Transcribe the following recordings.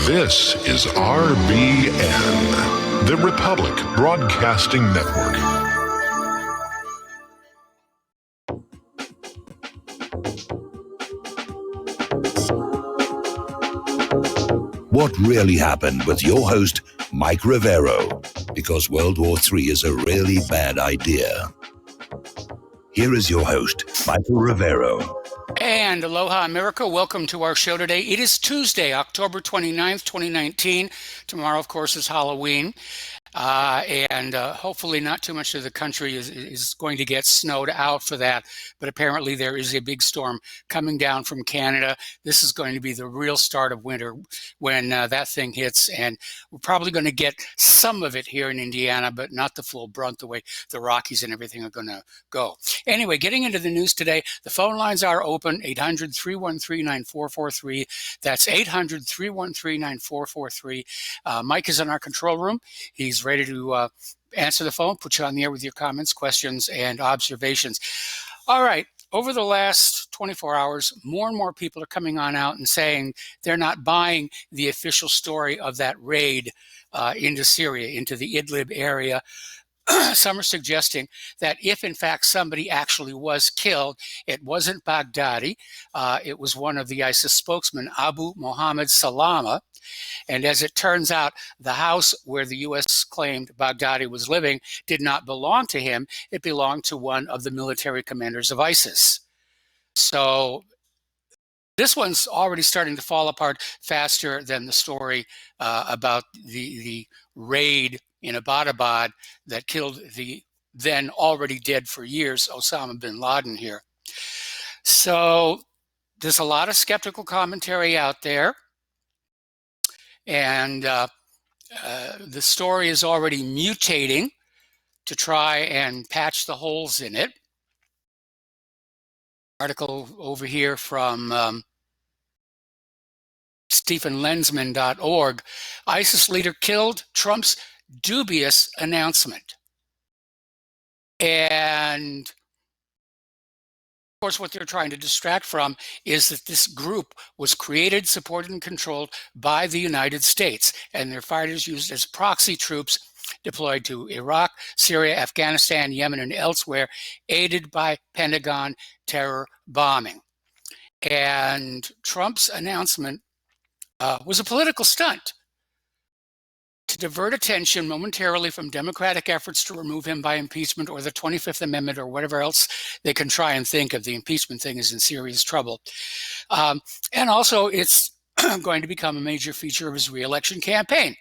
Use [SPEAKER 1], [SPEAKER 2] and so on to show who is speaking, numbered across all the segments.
[SPEAKER 1] This is RBN, the Republic Broadcasting Network.
[SPEAKER 2] What really happened with your host, Mike Rivero, because World War III is a really bad idea. Here is your host, Michael Rivero.
[SPEAKER 3] And aloha, America. Welcome to our show today. It is Tuesday, October 29th, 2019. Tomorrow, of course, is Halloween. And hopefully not too much of the country is going to get snowed out for that. But apparently there is a big storm coming down from Canada. This is going to be the real start of winter when that thing hits. And we're probably going to get some of it here in Indiana, but not the full brunt the way the Rockies and everything are going to go. Anyway, getting into the news today, the phone lines are open, 800-313-9443. That's 800-313-9443. Mike is in our control room. He's ready to answer the phone, put you on the air with your comments, questions, and observations. All right. Over the last 24 hours, more and more people are coming on out and saying they're not buying the official story of that raid into Syria, into the Idlib area. Some are suggesting that if, in fact, somebody actually was killed, it wasn't Baghdadi. It was one of the ISIS spokesmen, Abu Mohammed Salama. And as it turns out, the house where the U.S. claimed Baghdadi was living did not belong to him. It belonged to one of the military commanders of ISIS. So this one's already starting to fall apart faster than the story about the raid in Abbottabad that killed the then already dead for years Osama bin Laden here. So there's a lot of skeptical commentary out there. And the story is already mutating to try and patch the holes in it. Article over here from StephenLensman.org. ISIS leader killed, Trump's dubious announcement. And of course, what they're trying to distract from is that this group was created, supported, and controlled by the United States, and their fighters used as proxy troops deployed to Iraq, Syria, Afghanistan, Yemen, and elsewhere, aided by Pentagon terror bombing. And Trump's announcement was a political stunt to divert attention momentarily from Democratic efforts to remove him by impeachment or the 25th Amendment or whatever else they can try and think of. The impeachment thing is in serious trouble. And also, it's going to become a major feature of his re-election campaign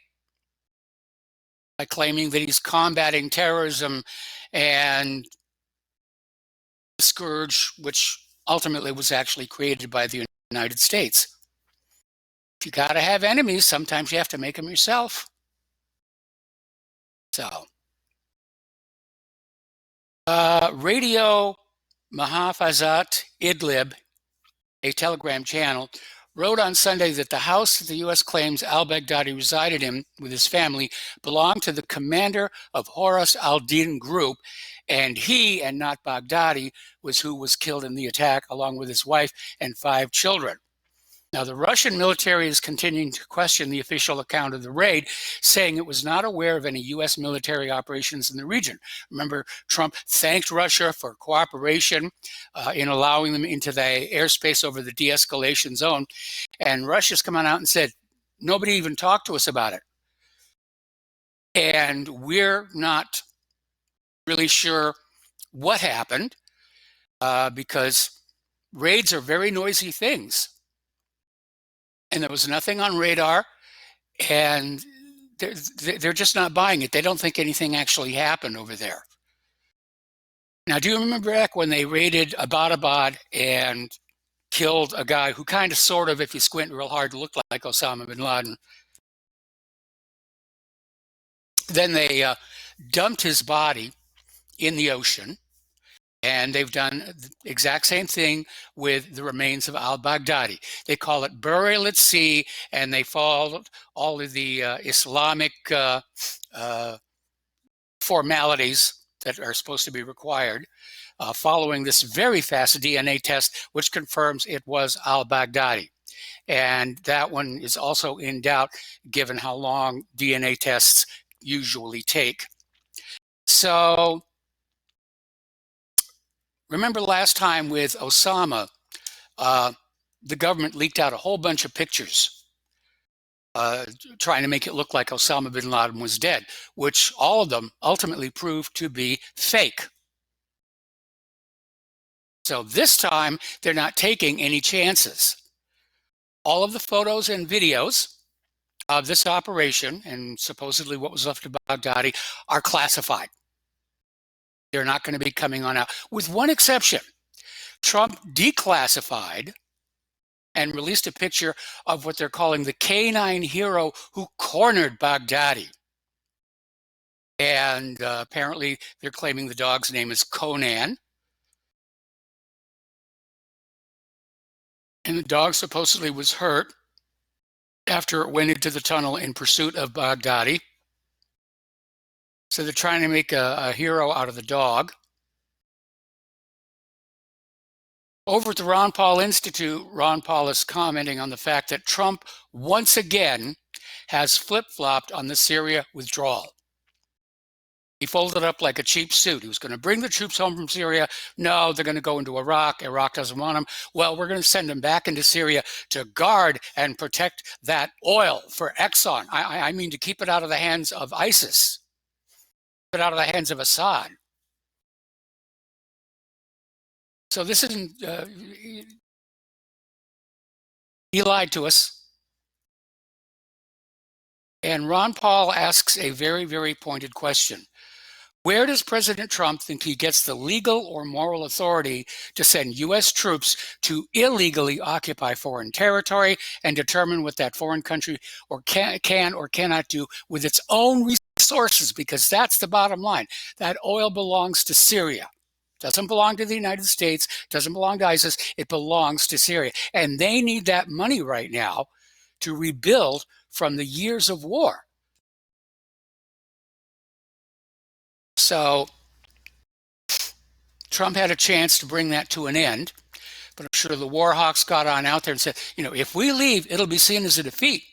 [SPEAKER 3] by claiming that he's combating terrorism and the scourge, which ultimately was actually created by the United States. If you got to have enemies, sometimes you have to make them yourself. So, Radio Mahafazat Idlib, a Telegram channel, wrote on Sunday that the house that the U.S. claims al-Baghdadi resided in with his family belonged to the commander of Horus al-Din group, and he, and not Baghdadi, was who was killed in the attack, along with his wife and 5 children. Now, the Russian military is continuing to question the official account of the raid, saying it was not aware of any U.S. military operations in the region. Remember, Trump thanked Russia for cooperation in allowing them into the airspace over the de-escalation zone. And Russia's come on out and said, nobody even talked to us about it. And we're not really sure what happened because raids are very noisy things. And there was nothing on radar, and they're just not buying it. They don't think anything actually happened over there. Now, do you remember back when they raided Abbottabad and killed a guy who kind of, sort of, if you squint real hard, looked like Osama bin Laden? Then they dumped his body in the ocean. And they've done the exact same thing with the remains of al-Baghdadi. They call it burial at sea, and they followed all of the Islamic formalities that are supposed to be required, following this very fast DNA test, which confirms it was al-Baghdadi. and that one is also in doubt given how long DNA tests usually take. So remember last time with Osama, the government leaked out a whole bunch of pictures trying to make it look like Osama bin Laden was dead, which all of them ultimately proved to be fake. So this time, they're not taking any chances. All of the photos and videos of this operation, and supposedly what was left of Baghdadi, are classified. They're not going to be coming on out, with one exception. Trump declassified and released a picture of what they're calling the K9 hero who cornered Baghdadi. And apparently they're claiming the dog's name is Conan. And the dog supposedly was hurt after it went into the tunnel in pursuit of Baghdadi. So they're trying to make a hero out of the dog. Over at the Ron Paul Institute, Ron Paul is commenting on the fact that Trump once again has flip-flopped on the Syria withdrawal. He folded up like a cheap suit. He was going to bring the troops home from Syria. No, they're going to go into Iraq. Iraq doesn't want them. Well, we're going to send them back into Syria to guard and protect that oil for Exxon. I mean, to keep it out of the hands of ISIS, keep it out of the hands of Assad. So this isn't, he lied to us. And Ron Paul asks a very, very pointed question. Where does President Trump think he gets the legal or moral authority to send U.S. troops to illegally occupy foreign territory and determine what that foreign country or can or cannot do with its own resources? Because that's the bottom line. That oil belongs to Syria. Doesn't belong to the United States, doesn't belong to ISIS, it belongs to Syria. And they need that money right now to rebuild from the years of war. So Trump had a chance to bring that to an end, but I'm sure the war hawks got on out there and said, you know, if we leave, it'll be seen as a defeat.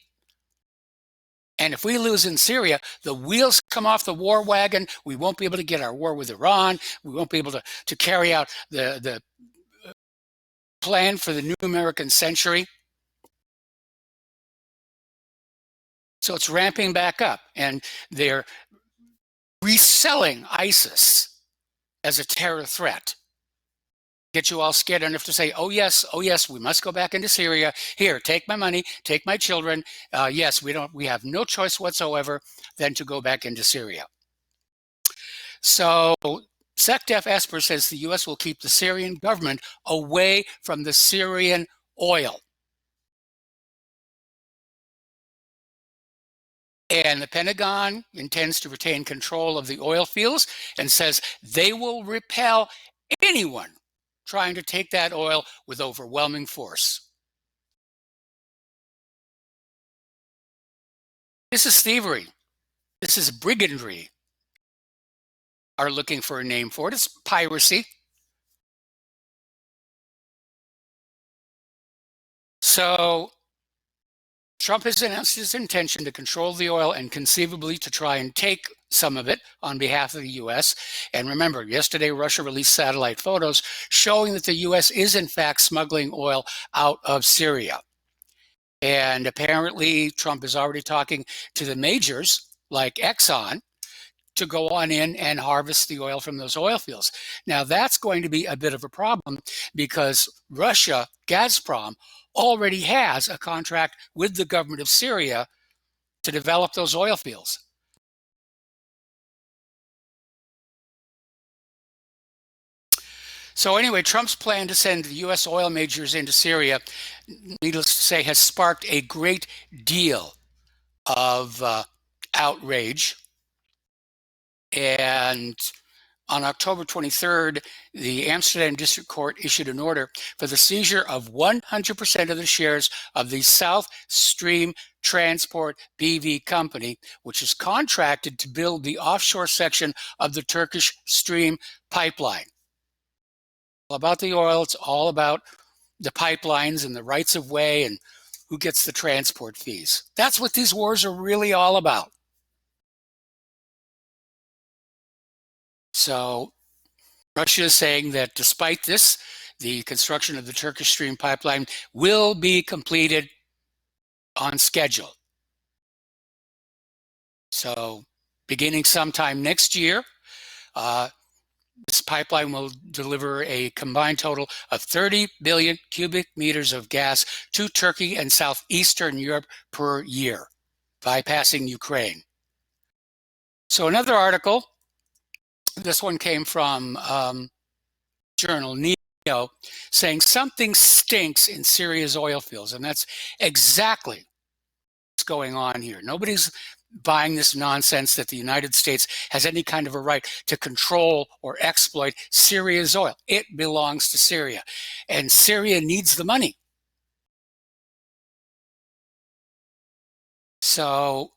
[SPEAKER 3] And if we lose in Syria, the wheels come off the war wagon. We won't be able to get our war with Iran. We won't be able to carry out the plan for the new American century. So it's ramping back up, and they're reselling ISIS as a terror threat. Get you all scared enough to say, oh yes, we must go back into Syria. Here, take my money, take my children. Yes, we have no choice whatsoever than to go back into Syria. So SecDef Esper says the U.S. will keep the Syrian government away from the Syrian oil. And the Pentagon intends to retain control of the oil fields and says they will repel anyone trying to take that oil with overwhelming force. This is thievery. This is brigandry. Are looking for a name for it. It's piracy. So Trump has announced his intention to control the oil and conceivably to try and take some of it on behalf of the U.S. And remember, yesterday Russia released satellite photos showing that the U.S. is in fact smuggling oil out of Syria. And apparently Trump is already talking to the majors like Exxon to go on in and harvest the oil from those oil fields. Now that's going to be a bit of a problem because Russia, Gazprom, already has a contract with the government of Syria to develop those oil fields. So anyway, Trump's plan to send the U.S. oil majors into Syria, needless to say, has sparked a great deal of outrage. And on October 23rd, the Amsterdam District Court issued an order for the seizure of 100% of the shares of the South Stream Transport BV company, which is contracted to build the offshore section of the Turkish Stream pipeline. All about the oil, it's all about the pipelines and the rights of way and who gets the transport fees. That's what these wars are really all about. So Russia is saying that despite this, the construction of the Turkish Stream pipeline will be completed on schedule. So beginning sometime next year, this pipeline will deliver a combined total of 30 billion cubic meters of gas to Turkey and southeastern Europe per year, bypassing Ukraine. So another article, this one came from journal Neo, saying something stinks in Syria's oil fields, and that's exactly what's going on here. Nobody's buying this nonsense that the United States has any kind of a right to control or exploit Syria's oil. It belongs to Syria, and Syria needs the money. So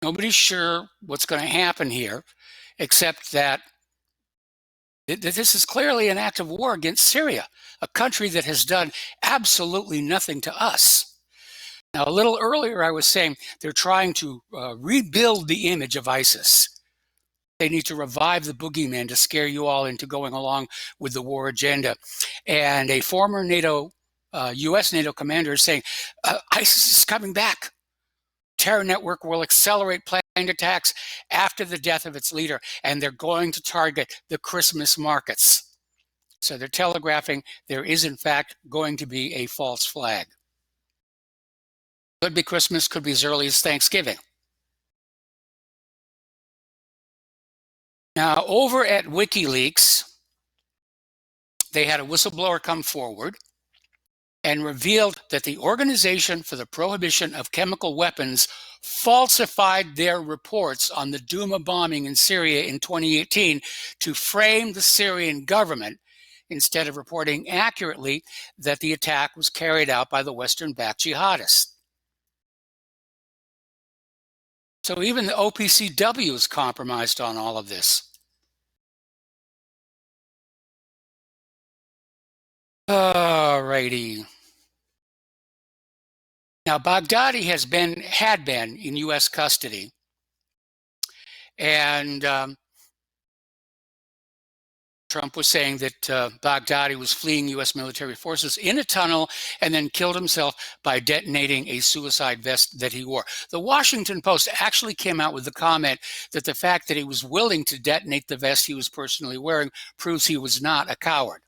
[SPEAKER 3] nobody's sure what's going to happen here, except that this is clearly an act of war against Syria, a country that has done absolutely nothing to us. Now, a little earlier, I was saying they're trying to rebuild the image of ISIS. They need to revive the boogeyman to scare you all into going along with the war agenda. And a former U.S. NATO commander is saying, ISIS is coming back. Terror network will accelerate planned attacks after the death of its leader, and they're going to target the Christmas markets. So they're telegraphing there is, in fact, going to be a false flag. Could be Christmas, could be as early as Thanksgiving. Now, over at WikiLeaks, they had a whistleblower come forward and revealed that the Organization for the Prohibition of Chemical Weapons falsified their reports on the Douma bombing in Syria in 2018 to frame the Syrian government, instead of reporting accurately that the attack was carried out by the Western-backed jihadists. So even the OPCW is compromised on all of this. Alrighty. Now, Baghdadi had been in U.S. custody, and Trump was saying that Baghdadi was fleeing U.S. military forces in a tunnel and then killed himself by detonating a suicide vest that he wore. The Washington Post actually came out with the comment that the fact that he was willing to detonate the vest he was personally wearing proves he was not a coward.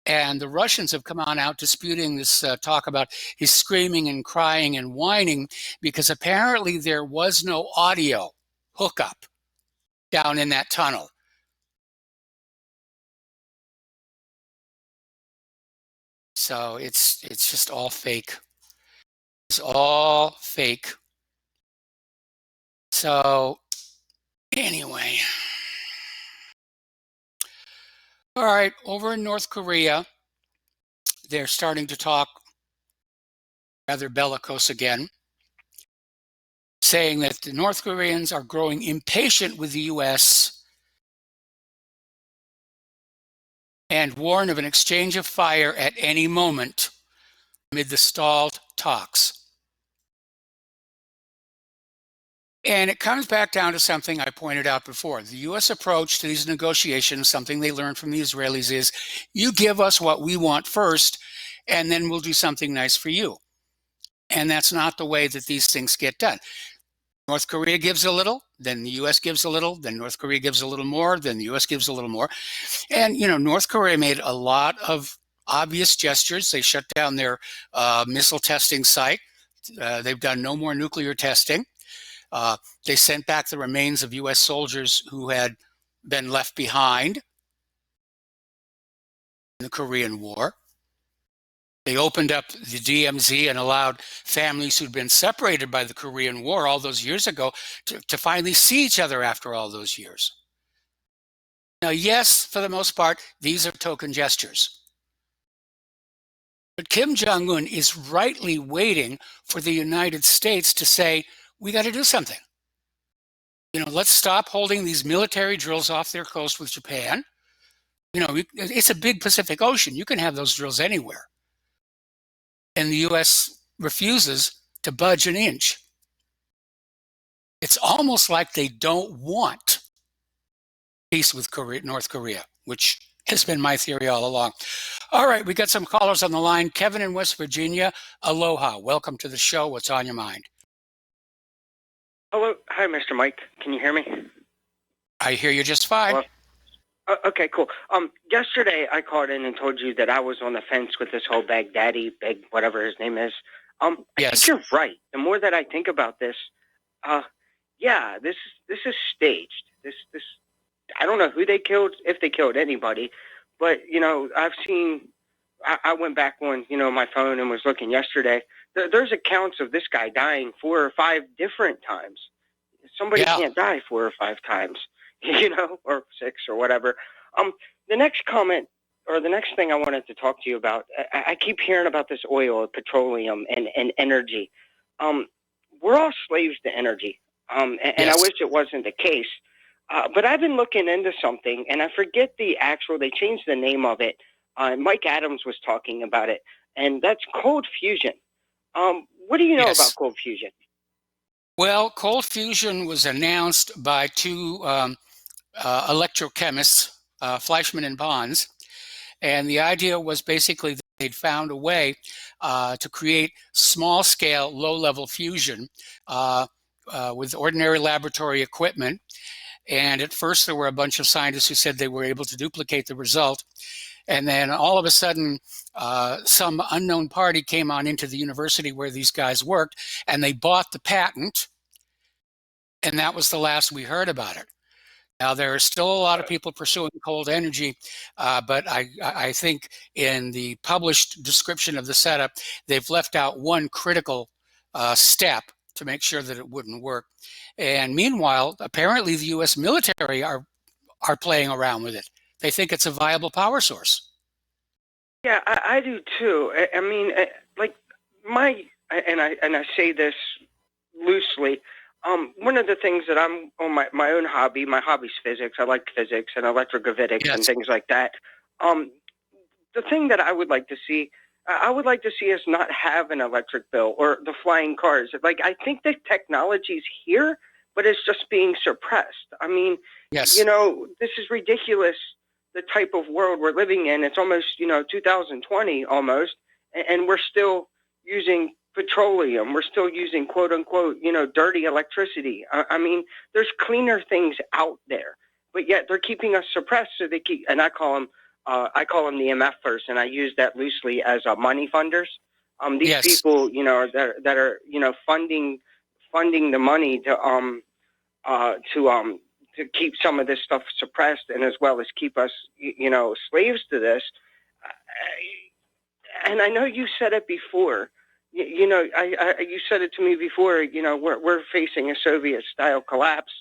[SPEAKER 3] And the Russians have come on out disputing this talk about his screaming and crying and whining, because apparently there was no audio hookup down in that tunnel. So it's just all fake. It's all fake. So anyway. All right, over in North Korea, they're starting to talk rather bellicose again, saying that the North Koreans are growing impatient with the U.S. and warn of an exchange of fire at any moment amid the stalled talks. And it comes back down to something I pointed out before. The U.S. approach to these negotiations, something they learned from the Israelis, is you give us what we want first, and then we'll do something nice for you. And that's not the way that these things get done. North Korea gives a little, then the U.S. gives a little, then North Korea gives a little more, then the U.S. gives a little more. And, you know, North Korea made a lot of obvious gestures. They shut down their missile testing site. They've done no more nuclear testing. They sent back the remains of U.S. soldiers who had been left behind in the Korean War. They opened up the DMZ and allowed families who'd been separated by the Korean War all those years ago to finally see each other after all those years. Now, yes, for the most part, these are token gestures. But Kim Jong-un is rightly waiting for the United States to say, we got to do something. You know, let's stop holding these military drills off their coast with Japan. You know, it's a big Pacific Ocean. You can have those drills anywhere. and the U.S. refuses to budge an inch. It's almost like they don't want peace with North Korea, which has been my theory all along. All right, we got some callers on the line. Kevin in West Virginia, aloha. Welcome to the show. What's on your mind?
[SPEAKER 4] Hello. Hi, Mr. Mike. Can you hear me?
[SPEAKER 3] I hear you just fine.
[SPEAKER 4] Hello? Okay, cool. Yesterday I called in and told you that I was on the fence with this whole Baghdadi, whatever his name is.
[SPEAKER 3] Yes.
[SPEAKER 4] I think you're right. The more that I think about this, yeah, this is staged. This I don't know who they killed, if they killed anybody, but I went back on my phone and was looking yesterday. There's accounts of this guy dying 4 or 5 different times. Somebody can't die 4 or 5 times, or 6 or whatever. The next comment or the next thing I wanted to talk to you about, I keep hearing about this oil, petroleum, and energy. We're all slaves to energy, and
[SPEAKER 3] Yes.
[SPEAKER 4] I wish it wasn't the case. But I've been looking into something, and I forget they changed the name of it. Mike Adams was talking about it, and that's cold fusion. What do you know
[SPEAKER 3] Yes.
[SPEAKER 4] about cold fusion?
[SPEAKER 3] Well, cold fusion was announced by 2 electrochemists, Fleischmann and Bonds, and the idea was basically that they'd found a way to create small-scale, low-level fusion with ordinary laboratory equipment. And at first, there were a bunch of scientists who said they were able to duplicate the result. And then all of a sudden, some unknown party came on into the university where these guys worked, and they bought the patent. And that was the last we heard about it. Now, there are still a lot of people pursuing cold energy, but I think in the published description of the setup, they've left out one critical step to make sure that it wouldn't work. And meanwhile, apparently the U.S. military are playing around with it. They think it's a viable power source.
[SPEAKER 4] Yeah, I do too. I mean, I say this loosely. One of the things that I'm on my own hobby, my hobby's physics. I like physics and electrogravitics and things like that. The thing that I would like to see, I would like to see us not have an electric bill or the flying cars. Like, I think the technology's here, but it's just being suppressed. I mean,
[SPEAKER 3] Yes.
[SPEAKER 4] This is ridiculous, the type of world we're living in. It's almost, 2020 almost, and we're still using petroleum. We're still using quote unquote, dirty electricity. I mean, there's cleaner things out there, but yet they're keeping us suppressed. So they keep, and I call them the MFers, and I use that loosely as money funders. These
[SPEAKER 3] Yes.
[SPEAKER 4] people, that are funding the money to keep some of this stuff suppressed, and as well as keep us, slaves to this. And I know you said it before. You said it to me before. We're facing a Soviet-style collapse.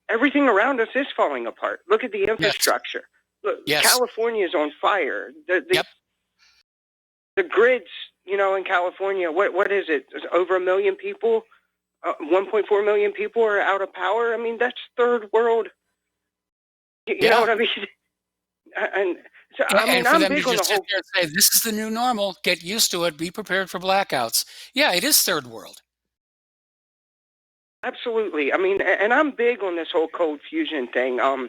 [SPEAKER 4] Everything around us is falling apart. Look at the infrastructure. Look,
[SPEAKER 3] Yes.
[SPEAKER 4] California is on fire.
[SPEAKER 3] Yep.
[SPEAKER 4] The grids, in California. What is it? There's over 1 million people. 1.4 million people are out of power. I mean, that's third world. You know what I mean? And so,
[SPEAKER 3] And for
[SPEAKER 4] I'm
[SPEAKER 3] them to
[SPEAKER 4] big on the
[SPEAKER 3] just sit
[SPEAKER 4] whole.
[SPEAKER 3] there and say, this is the new normal, get used to it, be prepared for blackouts. Yeah, it is third world.
[SPEAKER 4] Absolutely. I mean, and I'm big on this whole cold fusion thing. I'm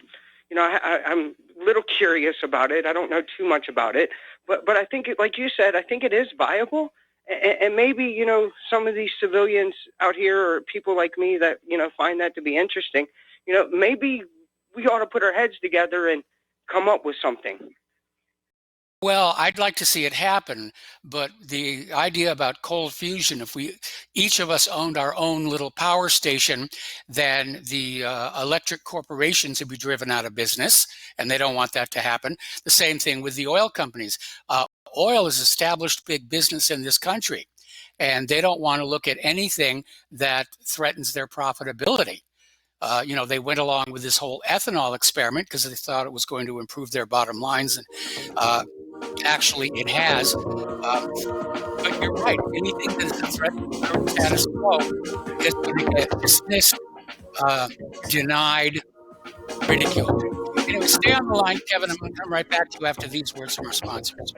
[SPEAKER 4] a little curious about it. I don't know too much about it, but I think, like you said, I think it is viable. And maybe, some of these civilians out here or people like me that, find that to be interesting, maybe we ought to put our heads together and come up with something.
[SPEAKER 3] Well, I'd like to see it happen, but the idea about cold fusion, if we each of us owned our own little power station, then the electric corporations would be driven out of business, and they don't want that to happen. The same thing with the oil companies. Oil is established big business in this country, and they don't want to look at anything that threatens their profitability. They went along with this whole ethanol experiment because they thought it was going to improve their bottom lines, and actually it has. But you're right. Anything that is a threat to the current status quo is going to get dismissed, denied, ridiculed. Anyway, stay on the line, Kevin. I'm going to come right back to you after these words from our sponsors.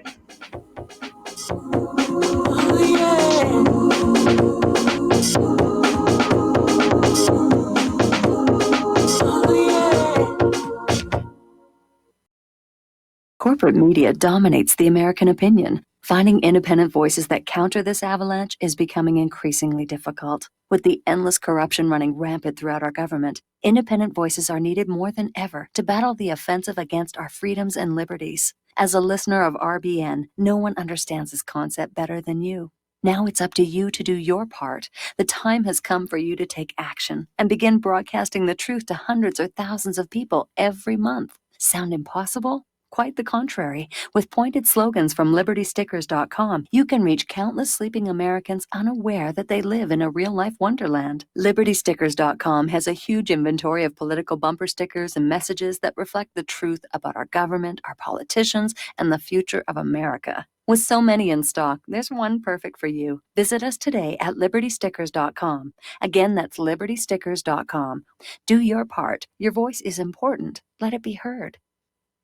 [SPEAKER 5] Corporate media dominates the American opinion. Finding independent voices that counter this avalanche is becoming increasingly difficult. With the endless corruption running rampant throughout our government, independent voices are needed more than ever to battle the offensive against our freedoms and liberties. As a listener of RBN, no one understands this concept better than you. Now it's up to you to do your part. The time has come for you to take action and begin broadcasting the truth to hundreds or thousands of people every month. Sound impossible? Quite the contrary. With pointed slogans from LibertyStickers.com, you can reach countless sleeping Americans unaware that they live in a real-life wonderland. LibertyStickers.com has a huge inventory of political bumper stickers and messages that reflect the truth about our government, our politicians, and the future of America. With so many in stock, there's one perfect for you. Visit us today at LibertyStickers.com. Again, that's LibertyStickers.com. Do your part. Your voice is important. Let it be heard.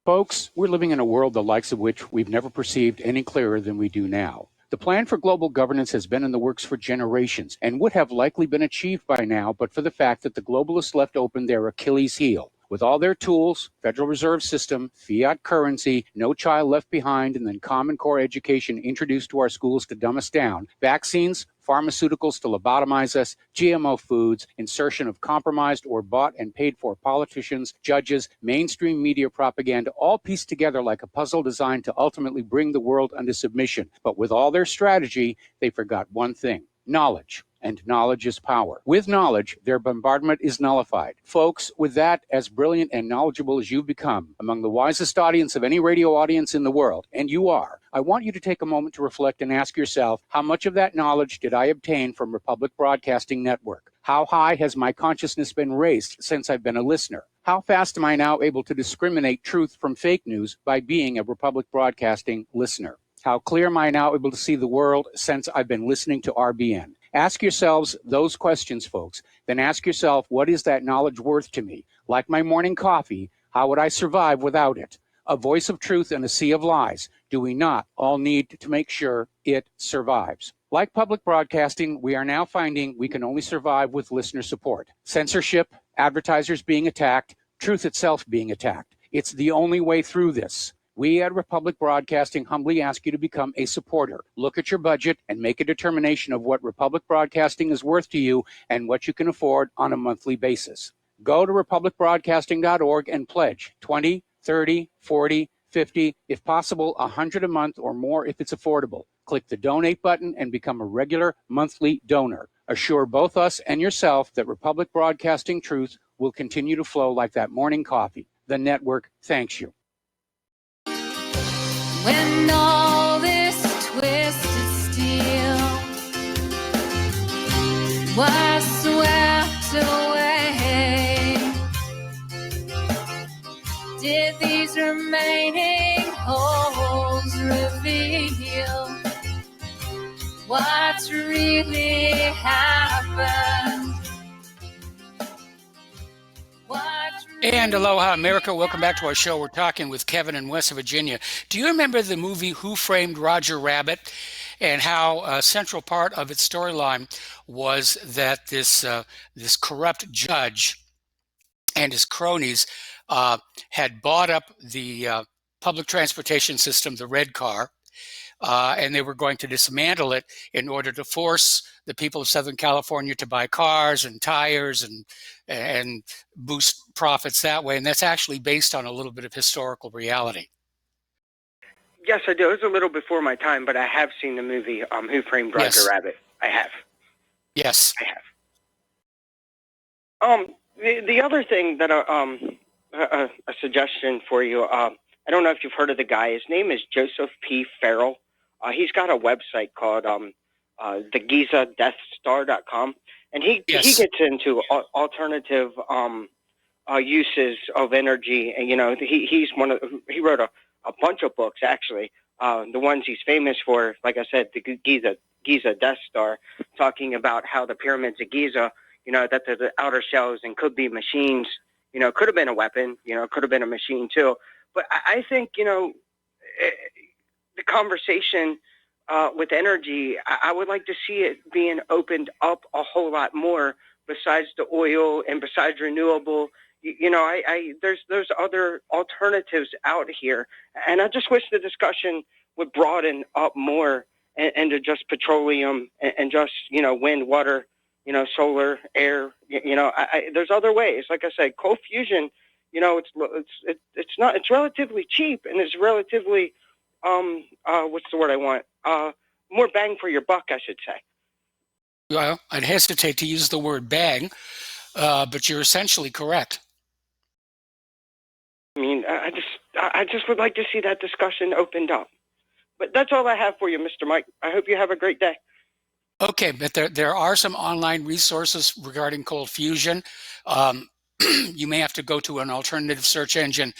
[SPEAKER 6] Folks, we're living in a world the likes of which we've never perceived any clearer than we do now. The plan for global governance has been in the works for generations and would have likely been achieved by now but for the fact that the globalists left open their Achilles heel. With all their tools, Federal Reserve System, fiat currency, no child left behind, and then Common Core education introduced to our schools to dumb us down, vaccines, pharmaceuticals to lobotomize us, GMO foods, insertion of compromised or bought and paid for politicians, judges, mainstream media propaganda, all pieced together like a puzzle designed to ultimately bring the world under submission. But with all their strategy, they forgot one thing: knowledge. And knowledge is power. With knowledge, their bombardment is nullified. Folks, with that, as brilliant and knowledgeable as you've become, among the wisest audience of any radio audience in the world, and you are, I want you to take a moment to reflect and ask yourself, how much of that knowledge did I obtain from Republic Broadcasting Network? How high has my consciousness been raised since I've been a listener? How fast am I now able to discriminate truth from fake news by being a Republic Broadcasting listener? How clear am I now able to see the world since I've been listening to RBN? Ask yourselves those questions, folks. Then ask yourself, what is that knowledge worth to me? Like my morning coffee, how would I survive without it? A voice of truth in a sea of lies. Do we not all need to make sure it survives? Like public broadcasting, we are now finding we can only survive with listener support. Censorship, advertisers being attacked, truth itself being attacked. It's the only way through this. We at Republic Broadcasting humbly ask you to become a supporter. Look at your budget and make a determination of what Republic Broadcasting is worth to you and what you can afford on a monthly basis. Go to republicbroadcasting.org and pledge 20, 30, 40, 50, if possible, 100 a month or more if it's affordable. Click the donate button and become a regular monthly donor. Assure both us and yourself that Republic Broadcasting truth will continue to flow like that morning coffee. The network thanks you.
[SPEAKER 7] When all this twisted steel was swept away, did these remaining holes reveal what's really happened?
[SPEAKER 3] And aloha, America. Welcome back to our show. We're talking with Kevin in West Virginia. Do you remember the movie Who Framed Roger Rabbit, and how a central part of its storyline was that this corrupt judge and his cronies had bought up the public transportation system, the red car, and they were going to dismantle it in order to force the people of Southern California to buy cars and tires and boost profits that way. And that's actually based on a little bit of historical reality.
[SPEAKER 4] Yes, I do. It was a little before my time, but I have seen the movie Who Framed Roger Rabbit. I have.
[SPEAKER 3] Yes.
[SPEAKER 4] I have. The other thing that a suggestion for you. I don't know if you've heard of the guy. His name is Joseph P. Farrell. He's got a website called theGizaDeathStar.com, and he gets into alternative uses of energy. And he wrote a bunch of books actually. The ones he's famous for, like I said, the Giza Death Star, talking about how the pyramids of Giza, that they're the outer shells and could be machines. Could have been a weapon. Could have been a machine too. But I think the conversation with energy, I would like to see it being opened up a whole lot more, besides the oil and besides renewable, there's other alternatives out here, and I just wish the discussion would broaden up more into just petroleum and just wind, water, solar, air. There's other ways. Like I said, coal fusion. It's relatively cheap, and it's relatively what's the word I want? More bang for your buck, I should say.
[SPEAKER 3] Well, I'd hesitate to use the word bang, but you're essentially correct.
[SPEAKER 4] I mean, I just would like to see that discussion opened up. But that's all I have for you, Mr. Mike. I hope you have a great day.
[SPEAKER 3] Okay, but there are some online resources regarding cold fusion. You may have to go to an alternative search engine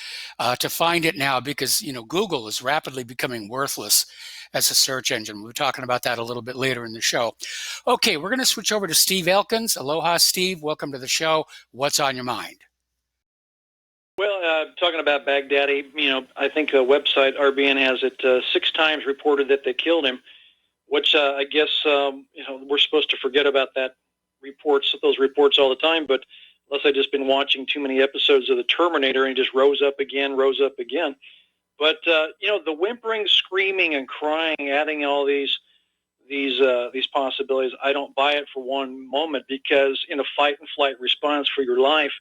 [SPEAKER 3] to find it now, because Google is rapidly becoming worthless as a search engine. We're talking about that a little bit later in the show. Okay, we're going to switch over to Steve Elkins. Aloha, Steve. Welcome to the show. What's on your mind?
[SPEAKER 8] Well, talking about Baghdadi, I think a website, RBN, has it 6 times reported that they killed him, which I guess, we're supposed to forget about those reports all the time, but unless I've just been watching too many episodes of The Terminator, and he just rose up again. But, the whimpering, screaming, and crying, adding all these possibilities, I don't buy it for one moment, because in a fight and flight response for your life,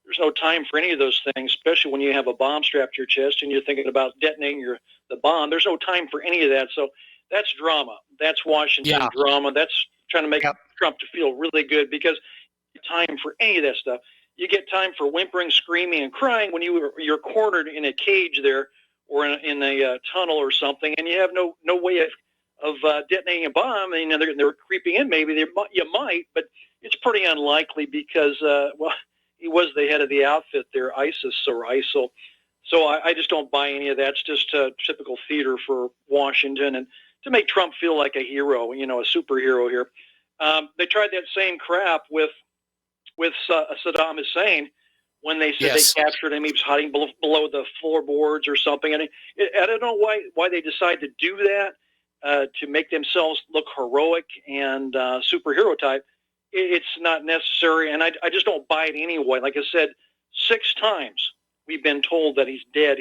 [SPEAKER 8] there's no time for any of those things, especially when you have a bomb strapped to your chest and you're thinking about detonating the bomb. There's no time for any of that. So that's drama. That's Washington drama. That's trying to make Trump to feel really good, because time for any of that stuff. You get time for whimpering, screaming, and crying when you're cornered in a cage there, or in a tunnel or something, and you have no way of detonating a bomb. And they're creeping in. Maybe you might, but it's pretty unlikely, because he was the head of the outfit there, ISIS or ISIL. So I just don't buy any of that. It's just typical theater for Washington, and to make Trump feel like a hero, a superhero here. They tried that same crap with Saddam Hussein when they said they captured him. He was hiding below the floorboards or something. And I don't know why they decide to do that, to make themselves look heroic and superhero type. It's not necessary, and I just don't buy it anyway. Like I said, 6 times we've been told that he's dead.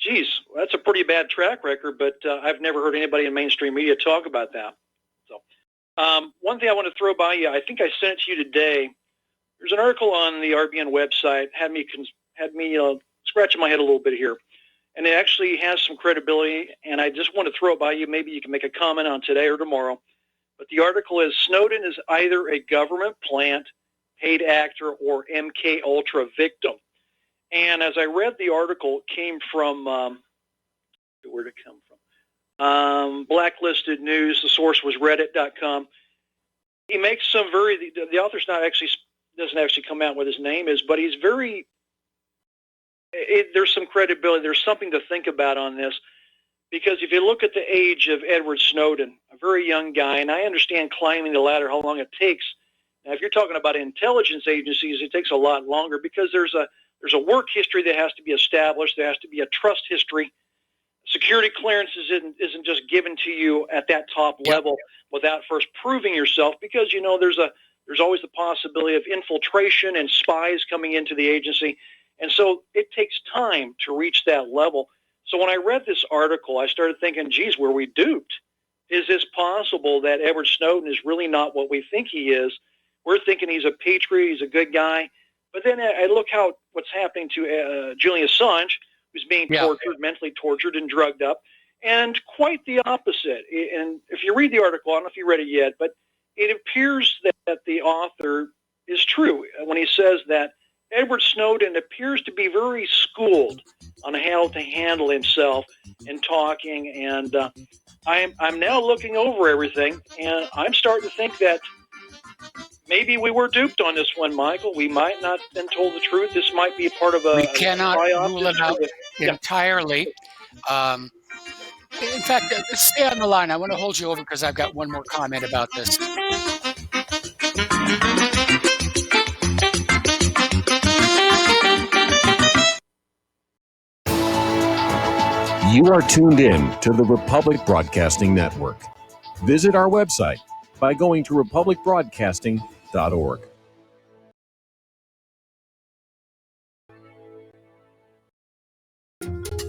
[SPEAKER 8] Geez, that's a pretty bad track record, but I've never heard anybody in mainstream media talk about that. So one thing I want to throw by you, I think I sent it to you today. There's an article on the RBN website, had me scratching my head a little bit here, and it actually has some credibility, and I just want to throw it by you. Maybe you can make a comment on today or tomorrow. But the article is, Snowden is either a government plant, paid actor, or MK Ultra victim. And as I read the article, it came from, where'd it come from? Blacklisted News. The source was reddit.com. He makes some the author's doesn't actually come out what his name is, but he's there's some credibility. There's something to think about on this. Because if you look at the age of Edward Snowden, a very young guy, and I understand climbing the ladder, how long it takes. Now, if you're talking about intelligence agencies, it takes a lot longer, because there's a work history that has to be established. There has to be a trust history. Security clearances isn't just given to you at that top level without first proving yourself, because there's always the possibility of infiltration and spies coming into the agency, and so it takes time to reach that level. So when I read this article, I started thinking, geez, were we duped? Is this possible that Edward Snowden is really not what we think he is? We're thinking he's a patriot, he's a good guy. But then I look what's happening to Julian Assange, who's being tortured, mentally tortured and drugged up, and quite the opposite. And if you read the article, I don't know if you read it yet, but it appears that the author is true when he says that Edward Snowden appears to be very schooled on how to handle himself and talking, and I'm now looking over everything, and I'm starting to think that maybe we were duped on this one, Michael. We might not have been told the truth. This might be part of
[SPEAKER 3] We cannot rule it out entirely. In fact, stay on the line. I want to hold you over because I've got one more comment about this.
[SPEAKER 9] You are tuned in to the Republic Broadcasting Network. Visit our website by going to republicbroadcasting.org.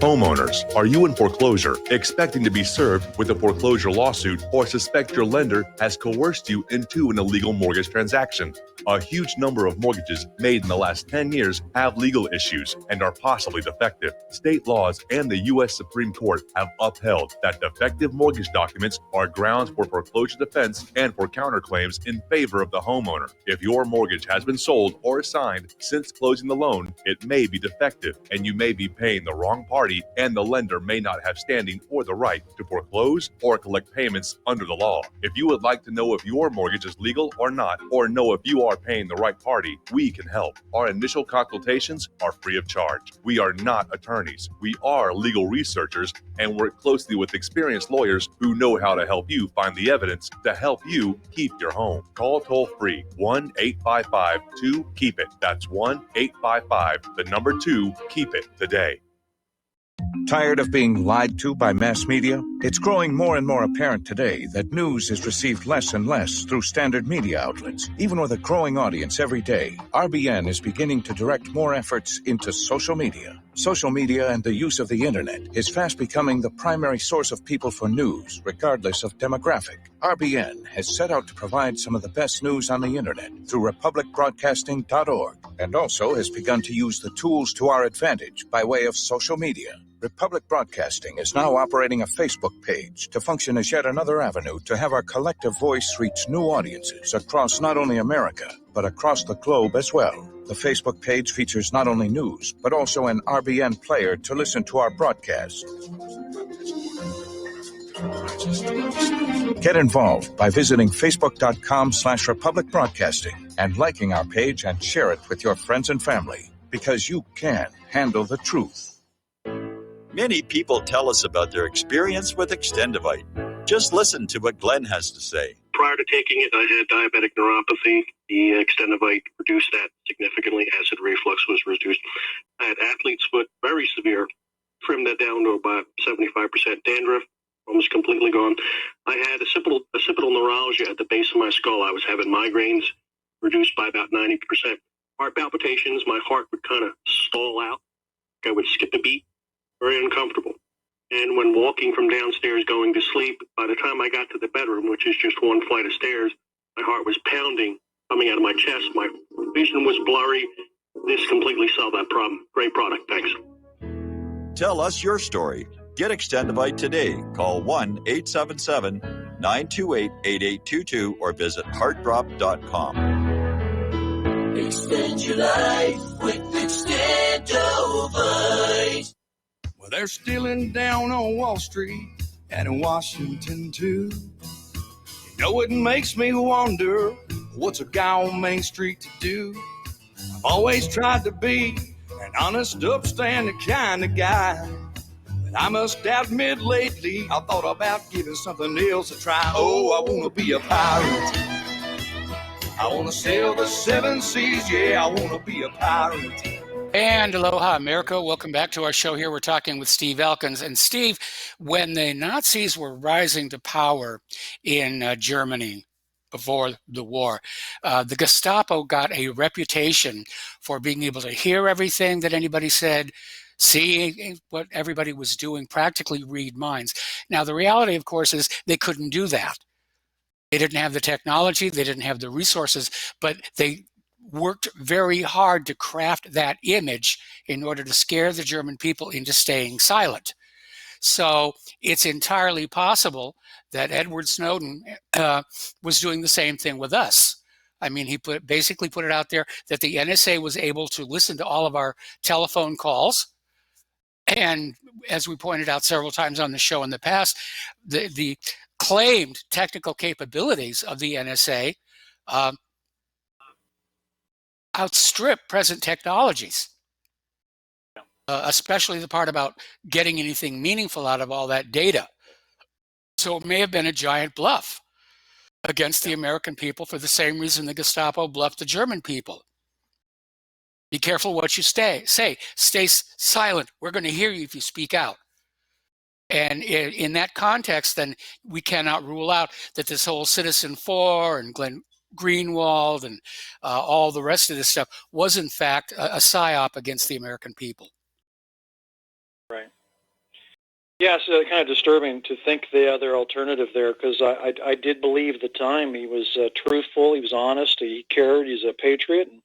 [SPEAKER 10] Homeowners, are you in foreclosure, expecting to be served with a foreclosure lawsuit, or suspect your lender has coerced you into an illegal mortgage transaction? A huge number of mortgages made in the last 10 years have legal issues and are possibly defective. State laws and the U.S. Supreme Court have upheld that defective mortgage documents are grounds for foreclosure defense and for counterclaims in favor of the homeowner. If your mortgage has been sold or assigned since closing the loan, it may be defective and you may be paying the wrong party, and the lender may not have standing or the right to foreclose or collect payments under the law. If you would like to know if your mortgage is legal or not, or know if you are paying the right party, we can help. Our initial consultations are free of charge. We are not attorneys. We are legal researchers and work closely with experienced lawyers who know how to help you find the evidence to help you keep your home. Call toll free 1-855-2-KEEP-IT. That's 1-855-2-KEEP-IT today.
[SPEAKER 11] Tired of being lied to by mass media? It's growing more and more apparent today that news is received less and less through standard media outlets. Even with a growing audience every day, RBN is beginning to direct more efforts into social media. Social media and the use of the internet is fast becoming the primary source of people for news, regardless of demographic. RBN has set out to provide some of the best news on the internet through republicbroadcasting.org, and also has begun to use the tools to our advantage by way of social media. Republic Broadcasting is now operating a Facebook page to function as yet another avenue to have our collective voice reach new audiences across not only America, but across the globe as well. The Facebook page features not only news, but also an RBN player to listen to our broadcasts. Get involved by visiting facebook.com/Republic Broadcasting and liking our page and share it with your friends and family, because you can handle the truth.
[SPEAKER 12] Many people tell us about their experience with Extendivite. Just listen to what Glenn has to say.
[SPEAKER 13] Prior to taking it, I had diabetic neuropathy. The Extendivite reduced that significantly. Acid reflux was reduced. I had athlete's foot, very severe. Trimmed that down to about 75%. Dandruff, almost completely gone. I had occipital neuralgia at the base of my skull. I was having migraines, reduced by about 90%. Heart palpitations, my heart would kind of stall out. I would skip a beat. Very uncomfortable. And when walking from downstairs going to sleep, by the time I got to the bedroom, which is just one flight of stairs, my heart was pounding, coming out of my chest. My vision was blurry. This completely solved that problem. Great product. Thanks.
[SPEAKER 12] Tell us your story. Get Extendivite today. Call 1-877-928-8822 or visit heartdrop.com.
[SPEAKER 14] Extend your life with Extendivite.
[SPEAKER 15] Well, they're stealing down on Wall Street and in Washington, too. You know, it makes me wonder, what's a guy on Main Street to do? I've always tried to be an honest, upstanding kind of guy. But I must admit lately, I thought about giving something else a try. Oh, I want to be a pirate. I want to sail the seven seas. Yeah, I want to be a pirate.
[SPEAKER 3] And aloha, America. Welcome back to our show here. We're talking with Steve Elkins. And Steve, when the Nazis were rising to power in Germany before the war, the Gestapo got a reputation for being able to hear everything that anybody said, see what everybody was doing, practically read minds. Now, the reality, of course, is they couldn't do that. They didn't have the technology, they didn't have the resources, but they worked very hard to craft that image in order to scare the German people into staying silent. So it's entirely possible that Edward Snowden was doing the same thing with us. I mean, he basically put it out there that the NSA was able to listen to all of our telephone calls. And as we pointed out several times on the show in the past, the claimed technical capabilities of the NSA outstrip present technologies, especially the part about getting anything meaningful out of all that data. So it may have been a giant bluff against the American people for the same reason the Gestapo bluffed the German people. Be careful what you say. Stay silent. We're going to hear you if you speak out. And in that context, then we cannot rule out that this whole Citizen-4 and Glenn Greenwald and all the rest of this stuff was in fact a psyop against the American people.
[SPEAKER 8] Right. Yeah, it's kind of disturbing to think the other alternative there, because I did believe at the time he was truthful, he was honest, he cared, he's a patriot. And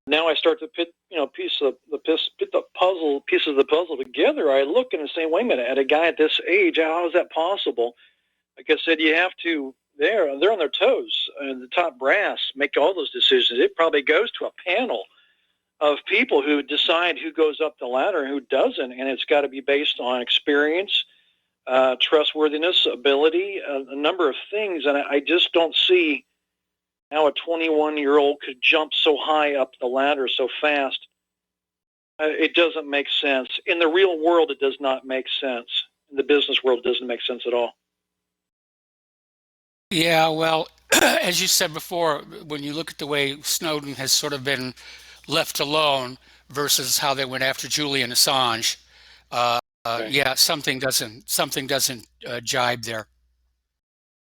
[SPEAKER 8] now I start to put pieces of the puzzle together. I look and say, wait a minute, at a guy at this age, how is that possible? Like I said, you have to. They're on their toes, and the top brass make all those decisions. It probably goes to a panel of people who decide who goes up the ladder and who doesn't, and it's got to be based on experience, trustworthiness, ability, a number of things. And I just don't see how a 21-year-old could jump so high up the ladder so fast. It doesn't make sense. In the real world, it does not make sense. In the business world, it doesn't make sense at all.
[SPEAKER 3] Yeah, well, as you said before, when you look at the way Snowden has sort of been left alone versus how they went after Julian Assange, yeah, something doesn't jibe there.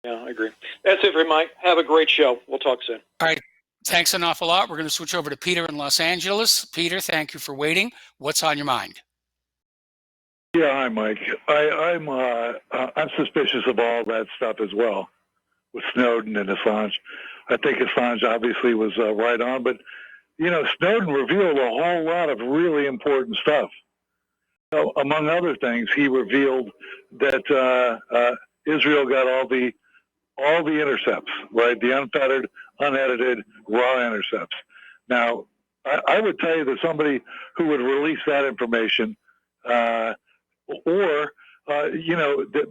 [SPEAKER 8] Yeah, I agree. That's it for Mike. Have a great show. We'll talk soon.
[SPEAKER 3] All right. Thanks an awful lot. We're going to switch over to Peter in Los Angeles. Peter, thank you for waiting. What's on your mind?
[SPEAKER 14] Yeah, hi, Mike. I'm suspicious of all that stuff as well, with Snowden and Assange. I think Assange obviously was right on, but Snowden revealed a whole lot of really important stuff. Among other things, he revealed that Israel got all the intercepts, right? The unfettered, unedited, raw intercepts. Now, I would tell you that somebody who would release that information, that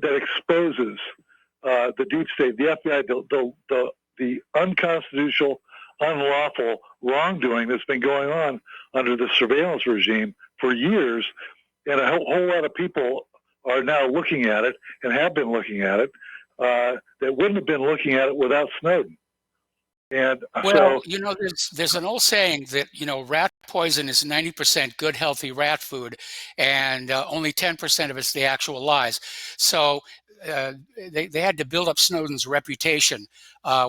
[SPEAKER 14] exposes the deep state, the FBI, the unconstitutional, unlawful wrongdoing that's been going on under the surveillance regime for years, and a whole lot of people are now looking at it and have been looking at it that wouldn't have been looking at it without Snowden. And
[SPEAKER 3] well, there's an old saying that, rat poison is 90% good, healthy rat food, and only 10% of it's the actual lies. So they had to build up Snowden's reputation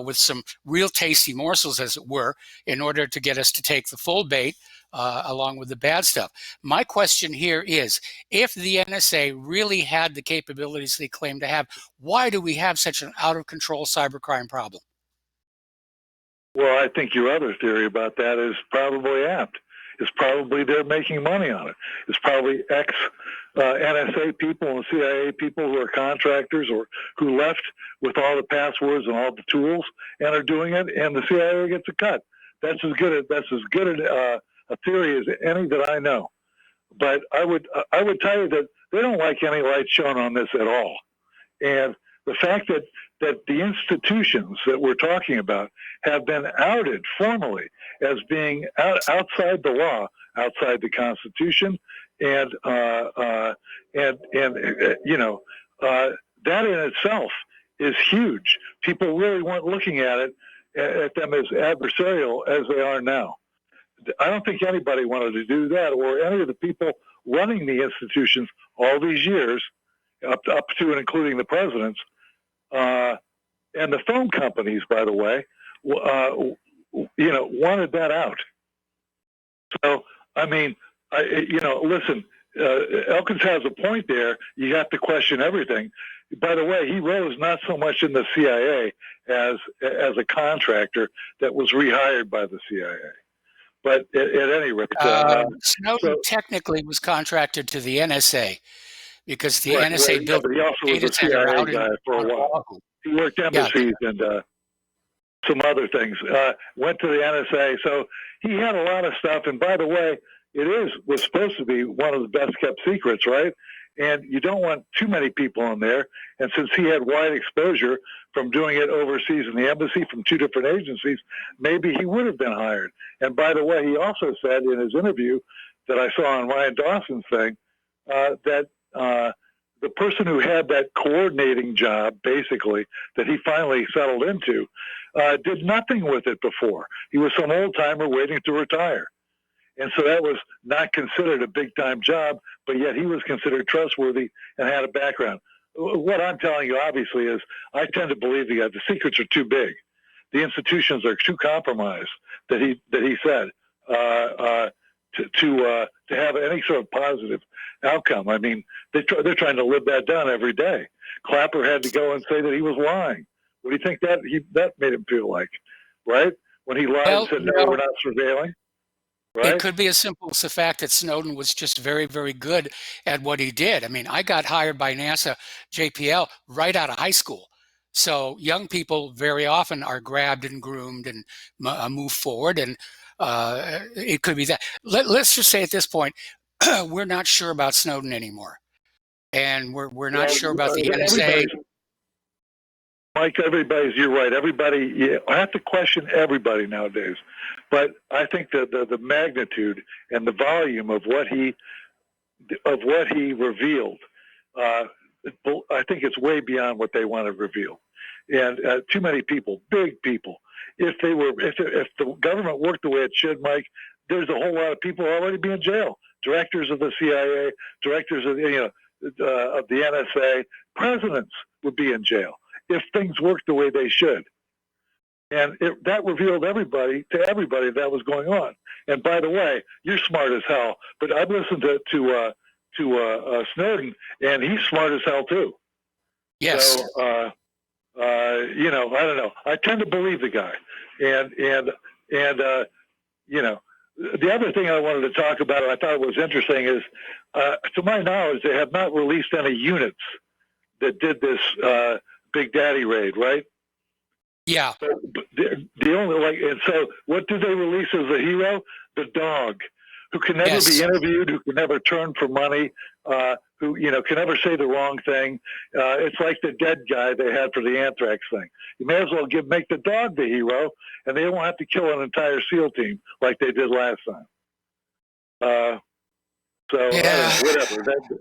[SPEAKER 3] with some real tasty morsels, as it were, in order to get us to take the full bait along with the bad stuff. My question here is, if the NSA really had the capabilities they claim to have, why do we have such an out-of-control cybercrime problem?
[SPEAKER 14] Well, I think your other theory about that is probably apt. It's probably they're making money on it. It's probably ex-NSA people and CIA people who are contractors or who left with all the passwords and all the tools and are doing it, and the CIA gets a cut. That's as good a theory as any that I know. But I would tell you that they don't like any light shown on this at all. And the fact that the institutions that we're talking about have been outed formally as being outside the law, outside the Constitution, and that in itself is huge. People really weren't looking at them as adversarial as they are now. I don't think anybody wanted to do that, or any of the people running the institutions all these years, up to and including the presidents, and the phone companies, by the way, wanted that out. So, I mean, listen, Elkins has a point there. You have to question everything. By the way, he rose not so much in the CIA as a contractor that was rehired by the CIA. But at any rate,
[SPEAKER 3] Snowden technically was contracted to the NSA because the NSA built
[SPEAKER 14] but he also was a CIA guy for a while. He worked embassies and some other things. Went to the NSA, so he had a lot of stuff. And by the way, was supposed to be one of the best kept secrets, right? And you don't want too many people in there. And since he had wide exposure from doing it overseas in the embassy from two different agencies, maybe he would have been hired. And by the way, he also said in his interview that I saw on Ryan Dawson's thing that the person who had that coordinating job, basically, that he finally settled into, did nothing with it before. He was some old-timer waiting to retire. And so that was not considered a big-time job, but yet he was considered trustworthy and had a background. What I'm telling you, obviously, is I tend to believe the secrets are too big. The institutions are too compromised, that he said, to have any sort of positive outcome. I mean, they're trying to live that down every day. Clapper had to go and say that he was lying. What do you think that made him feel like, right? When he lied and said, no, we're not surveilling, right?
[SPEAKER 3] It could be as simple as the fact that Snowden was just very, very good at what he did. I mean, I got hired by NASA JPL right out of high school. So young people very often are grabbed and groomed and move forward. And it could be that. Let's just say at this point, we're not sure about Snowden anymore. And we're not sure about the NSA.
[SPEAKER 14] Mike, you're right. Everybody, I have to question everybody nowadays. But I think the magnitude and the volume of what he revealed, I think it's way beyond what they want to reveal. And too many people, big people, if the government worked the way it should, Mike, there's a whole lot of people already be in jail. Directors of the CIA, directors of the NSA, presidents would be in jail if things worked the way they should. And that revealed everybody that was going on. And by the way, you're smart as hell, but I've listened to Snowden, and he's smart as hell too.
[SPEAKER 3] Yes.
[SPEAKER 14] So, I don't know. I tend to believe the guy, and the other thing I wanted to talk about, and I thought it was interesting, is to my knowledge, they have not released any units that did this Big Daddy raid, right?
[SPEAKER 3] Yeah.
[SPEAKER 14] So the only and so what did they release as a hero? The dog, who can never be interviewed, who can never turn for money, who can never say the wrong thing. It's like the dead guy they had for the anthrax thing. You may as well make the dog the hero, and they won't have to kill an entire SEAL team like they did last time. Whatever.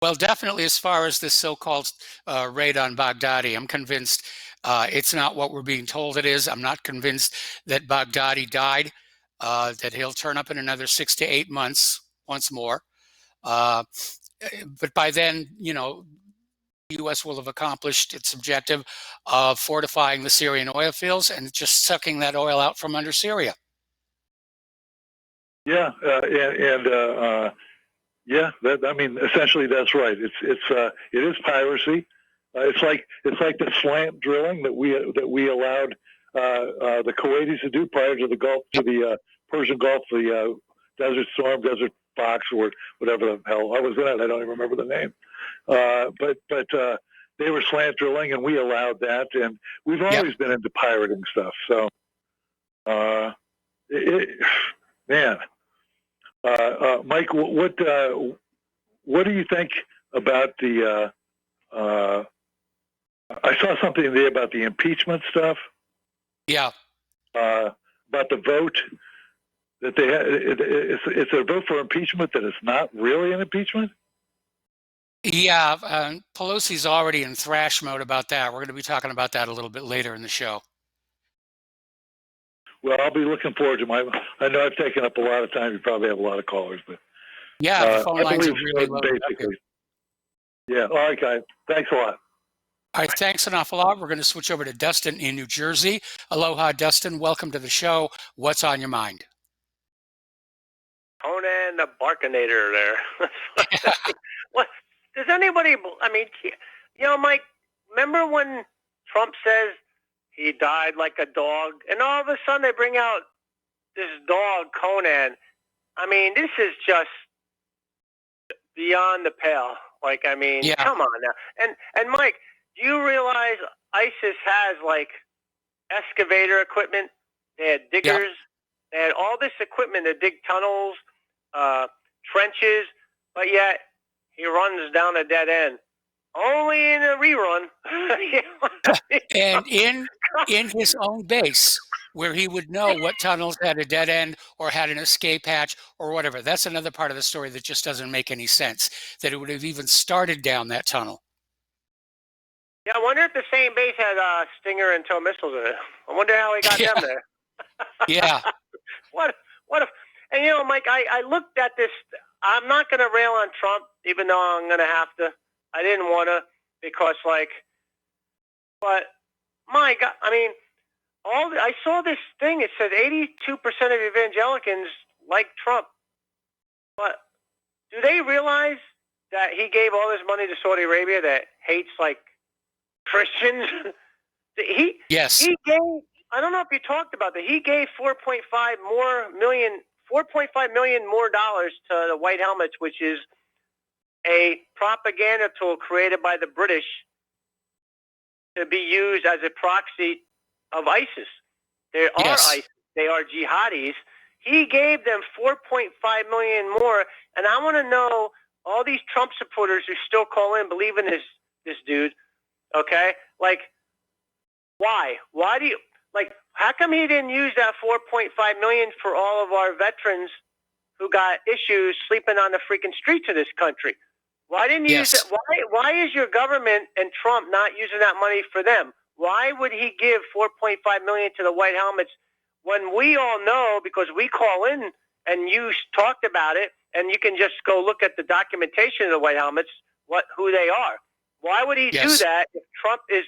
[SPEAKER 3] Well, definitely as far as this so-called raid on Baghdadi, I'm convinced it's not what we're being told it is. I'm not convinced that Baghdadi died, that he'll turn up in another 6 to 8 months once more. But by then, the U.S. will have accomplished its objective of fortifying the Syrian oil fields and just sucking that oil out from under Syria.
[SPEAKER 14] Yeah, essentially that's right. It is piracy. It's like the slant drilling that we allowed the Kuwaitis to do prior to the Persian Gulf, the Desert Storm, Desert Fox, or whatever the hell I was in it. I don't even remember the name. But they were slant drilling, and we allowed that, and we've always been into pirating stuff. So, Mike, what do you think about the? I saw something today about the impeachment stuff.
[SPEAKER 3] Yeah.
[SPEAKER 14] About the vote that they had. It's a vote for impeachment that is not really an impeachment.
[SPEAKER 3] Yeah, Pelosi's already in thrash mode about that. We're going to be talking about that a little bit later in the show.
[SPEAKER 14] Well, I'll be looking forward to I know I've taken up a lot of time. You probably have a lot of callers, but
[SPEAKER 3] yeah, the phone lines are really low.
[SPEAKER 14] Basically. Yeah. All right, guys. Thanks a lot.
[SPEAKER 3] All right, thanks an awful lot. We're going to switch over to Dustin in New Jersey. Aloha, Dustin. Welcome to the show. What's on your mind?
[SPEAKER 16] Conan the Barkinator there. What? Does anybody, Mike, remember when Trump says he died like a dog? And all of a sudden they bring out this dog, Conan. I mean, this is just beyond the pale. Come on now. And Mike, do you realize ISIS has, excavator equipment? They had diggers. They had all this equipment to dig tunnels, trenches, but yet he runs down a dead end. Only in a rerun.
[SPEAKER 3] And in his own base, where he would know what tunnels had a dead end or had an escape hatch or whatever. That's another part of the story that just doesn't make any sense, that it would have even started down that tunnel.
[SPEAKER 16] Yeah, I wonder if the same base had Stinger and tow missiles in it. I wonder how he got them there.
[SPEAKER 3] Yeah.
[SPEAKER 16] What if, and Mike, I looked at this. I'm not going to rail on Trump, even though I'm going to have to. I didn't want to because, but my God, I saw this thing. It said 82% of evangelicals like Trump. But do they realize that he gave all this money to Saudi Arabia that hates like Christians?
[SPEAKER 3] Yes.
[SPEAKER 16] He gave. I don't know if you talked about that. He gave 4.5 million more dollars to the White Helmets, which is a propaganda tool created by the British to be used as a proxy of ISIS. They are ISIS. They are jihadis. He gave them 4.5 million more, and I want to know all these Trump supporters who still call in, believe in this dude. Okay, like why? Why do you like? How come he didn't use that 4.5 million for all of our veterans who got issues sleeping on the freaking streets of this country? Why didn't you use it? Why is your government and Trump not using that money for them? Why would he give 4.5 million to the White Helmets when we all know, because we call in and you talked about it, and you can just go look at the documentation of the White Helmets, who they are. Why would he do that if Trump is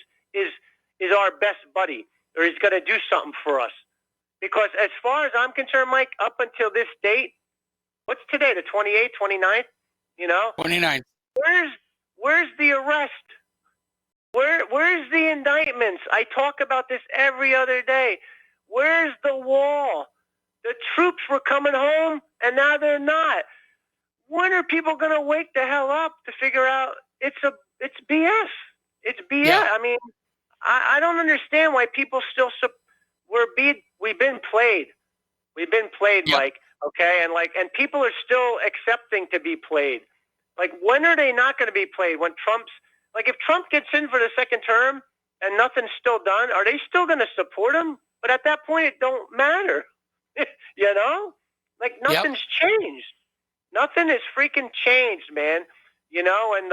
[SPEAKER 16] our best buddy, or he's going to do something for us? Because as far as I'm concerned, Mike, up until this date, what's today, the 28th, 29th? You know,
[SPEAKER 3] 29th.
[SPEAKER 16] Where's the arrest? Where's the indictments? I talk about this every other day. Where's the wall? The troops were coming home, and now they're not. When are people going to wake the hell up to figure out it's BS? It's BS. Yeah. I mean, I don't understand why people still we've been played. We've been played, Mike. Okay, and people are still accepting to be played. Like, when are they not going to be played? When if Trump gets in for the second term and nothing's still done, are they still going to support him? But at that point, it don't matter. You know? Like, nothing's changed. Nothing is freaking changed, man. You know, and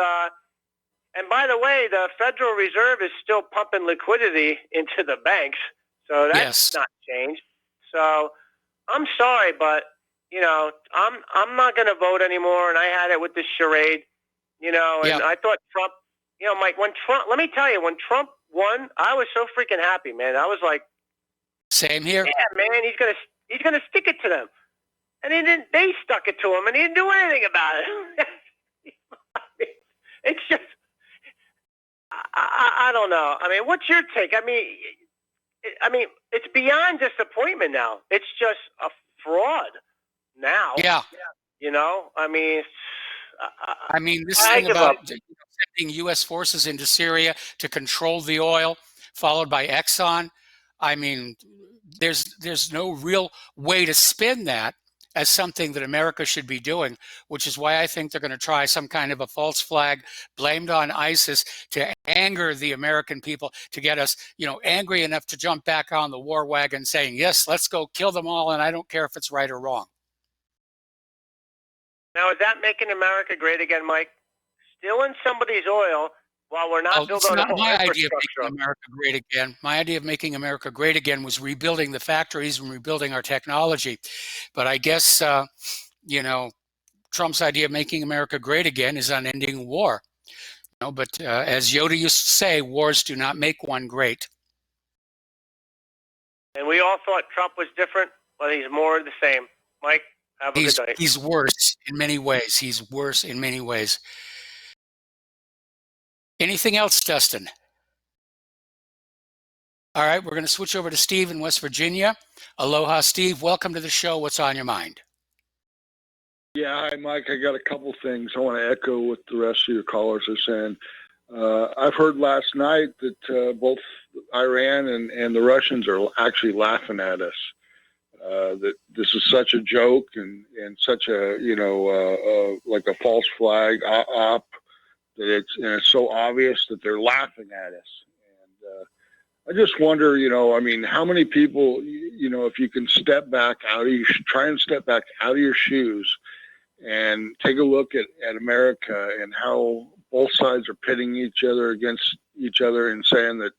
[SPEAKER 16] by the way, the Federal Reserve is still pumping liquidity into the banks. So that's not changed. So I'm sorry, but you know, I'm not going to vote anymore, and I had it with this charade, you know, and I thought Trump, you know, Mike, let me tell you, when Trump won, I was so freaking happy, man. I was like,
[SPEAKER 3] same here.
[SPEAKER 16] Yeah, man, he's gonna stick it to them, and they stuck it to him, and he didn't do anything about it. It's just, I don't know. I mean, what's your take? I mean, it's beyond disappointment now. It's just a fraud. Now, you know, I mean,
[SPEAKER 3] this thing about sending U.S. forces into Syria to control the oil, followed by Exxon. I mean, there's no real way to spin that as something that America should be doing, which is why I think they're going to try some kind of a false flag blamed on ISIS to anger the American people, to get us, you know, angry enough to jump back on the war wagon saying, yes, let's go kill them all, and I don't care if it's right or wrong.
[SPEAKER 16] Now, is that making America great again, Mike? Stealing somebody's oil while we're not building
[SPEAKER 3] our own infrastructure. My idea of making America great again. My idea of making America great again was rebuilding the factories and rebuilding our technology. But I guess, you know, Trump's idea of making America great again is on ending war. You know, but as Yoda used to say, wars do not make one great.
[SPEAKER 16] And we all thought Trump was different, but he's more the same. Mike? Have a good night.
[SPEAKER 3] He's worse in many ways. He's worse in many ways. Anything else, Dustin? All right, we're going to switch over to Steve in West Virginia. Aloha, Steve. Welcome to the show. What's on your mind?
[SPEAKER 17] Yeah, hi, Mike. I got a couple things. I want to echo what the rest of your callers are saying. I've heard last night that both Iran and the Russians are actually laughing at us. That this is such a joke and such a, you know, like a false flag op, that it's so obvious that they're laughing at us. And I just wonder, you know, I mean, how many people, you know, if you can step back try and step back out of your shoes and take a look at America and how both sides are pitting each other against each other and saying that,